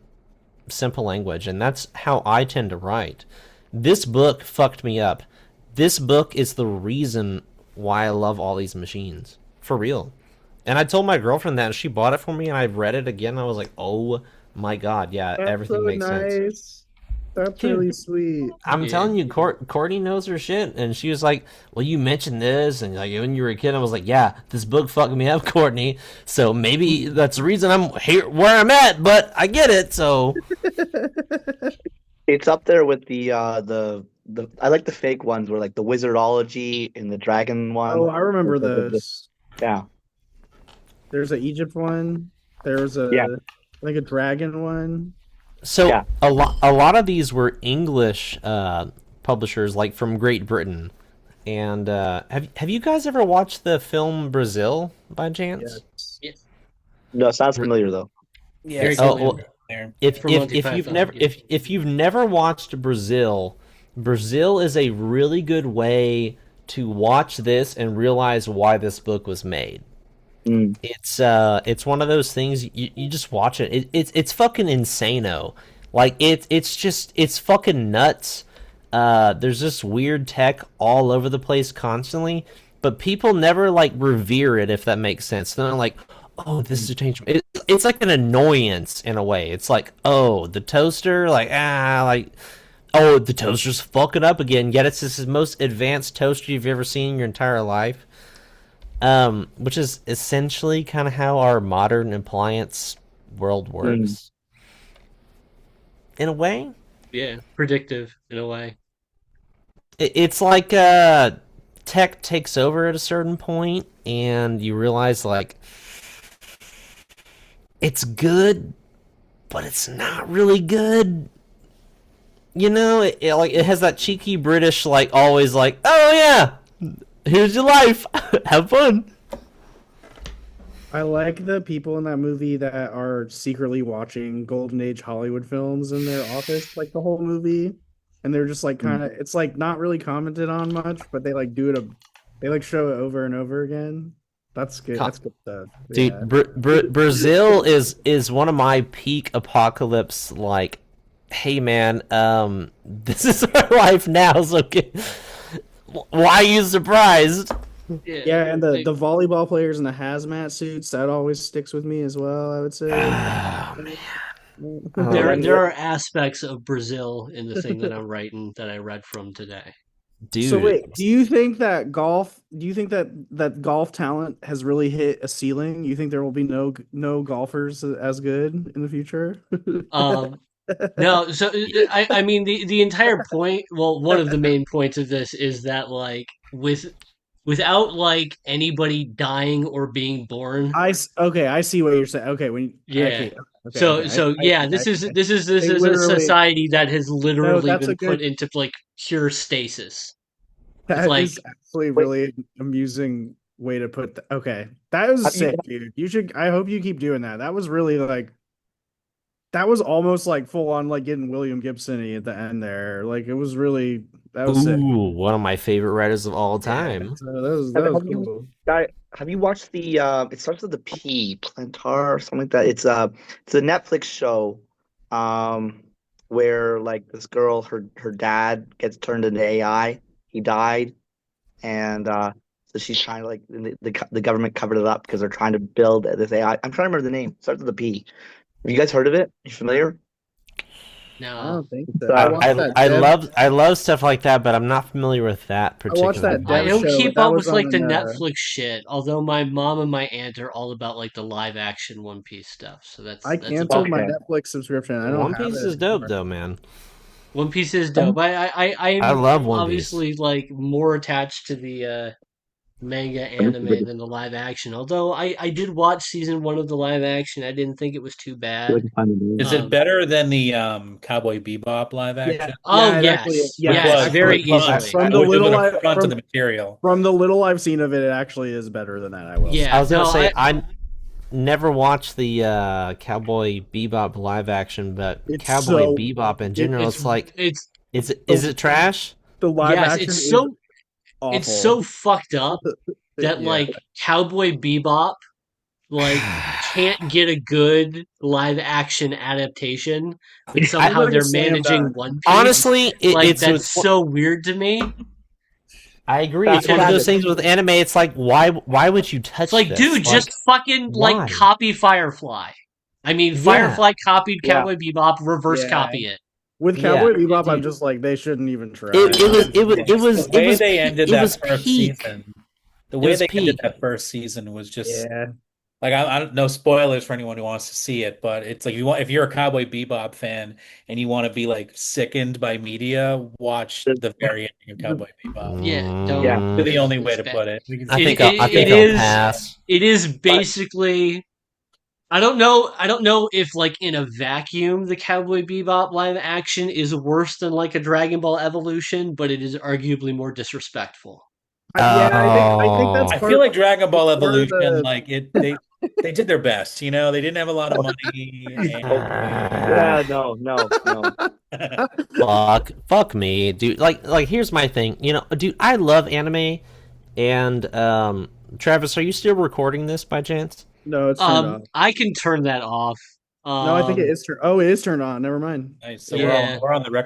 simple language, and that's how I tend to write. This book fucked me up. This book is the reason why I love all these machines, for real. And I told my girlfriend that, and she bought it for me, and I read it again, and I was like, oh my god, yeah, That's everything so makes sense. That's really sweet. I'm telling you, Courtney knows her shit, and she was like, well, you mentioned this, and like when you were a kid, I was like, yeah, this book fucked me up, Courtney, so maybe that's the reason I'm here where I'm at, but I get it, so. It's up there with the I like the fake ones, where like the Wizardology and the Dragon one. Oh, I remember those. Yeah. There's an Egypt one. There's I think a dragon one. So a lot of these were English publishers, like from Great Britain. And have you guys ever watched the film Brazil by chance? Yes. No, it sounds familiar though. Yeah. If you've never watched Brazil, Brazil is a really good way to watch this and realize why this book was made. It's one of those things you just watch it. It's fucking insano. Like it's fucking nuts. There's this weird tech all over the place constantly, but people never like revere it, if that makes sense. They're not like, oh, this is a change. It's like an annoyance in a way. It's like, oh, the toaster, oh, the toaster's fucking up again. Yet it's this most advanced toaster you've ever seen in your entire life. Which is essentially kind of how our modern appliance world works. In a way. Yeah, predictive in a way. It's like tech takes over at a certain point, and you realize like it's good, but it's not really good. It has that cheeky British like always like, oh yeah, here's your life. Have fun. I like the people in that movie that are secretly watching Golden Age Hollywood films in their office, like the whole movie. and they're just like kind of it's like not really commented on much, but they like they like show it over and over again. That's good. That's good stuff. Dude, Yeah. Brazil is one of my peak apocalypse. Like, hey man, this is our life now. So why are you surprised? Yeah, and the volleyball players in the hazmat suits, that always sticks with me as well, I would say. There are aspects of Brazil in the thing that I'm writing that I read from today. Dude. So wait, do you think that golf talent has really hit a ceiling? You think there will be no golfers as good in the future? No, so I mean the entire point, well, one of the main points of this is that like without like anybody dying or being born. I see what you're saying. Okay, This is a society that has literally been put into like pure stasis. That is actually really an amusing way to put that. Okay, that was sick, dude. I hope you keep doing that. That was really like, that was almost like full on like getting William Gibson-y at the end there. Like it was really, that was sick. One of my favorite writers of all time. That was cool. Have you watched the it starts with the P, Plantar or something like that? It's a Netflix show where like this girl, her dad gets turned into AI. He died, and so she's trying to like the government covered it up because they're trying to build this AI. I'm trying to remember the name. It starts with a P. Have you guys heard of it? You familiar? No, I don't think so. I love stuff like that, but I'm not familiar with that particular. I don't keep up with like the Netflix shit. Although my mom and my aunt are all about like the live action One Piece stuff. So I canceled my Netflix subscription. I don't One Piece is dope though, man. One Piece is dope. I love One obviously Piece. like more attached to the manga anime than the live action. Although I did watch season 1 of the live action. I didn't think it was too bad. Is it better than the Cowboy Bebop live action? Yes, very easily. From the little I've seen of it, it actually is better than that. I will. Yeah, I was gonna say I never watched the Cowboy Bebop live action, but Cowboy Bebop in general, is it trash? The live action, it's so awful. It's so fucked up that like Cowboy Bebop like can't get a good live action adaptation, but somehow they're managing One Piece. Honestly, that's so weird to me. I agree. It's one of those things with anime. It's like, why would you touch? It's like, this? dude, just fucking like copy Firefly. I mean, Firefly copied Cowboy Bebop, reverse copy it. With Cowboy Bebop, I'm just like, they shouldn't even try. The way they ended that first season. The way they ended that first season was just like I don't know, spoilers for anyone who wants to see it, but it's like if you're a Cowboy Bebop fan and you want to be like sickened by media, watch the very ending of Cowboy Bebop. Yeah, the only way to put it. I think I'll pass. It is basically. I don't know if like in a vacuum the Cowboy Bebop live action is worse than like a Dragon Ball Evolution, but it is arguably more disrespectful. I think that's. I feel like Dragon Ball Evolution, like they did their best. You know, they didn't have a lot of money. Fuck me, dude. Like here's my thing. You know, dude, I love anime, and Travis, are you still recording this by chance? No, it's turned off. I can turn that off. No, I think it is turned. Oh, it is turned on. Never mind. Nice. So we're on the record.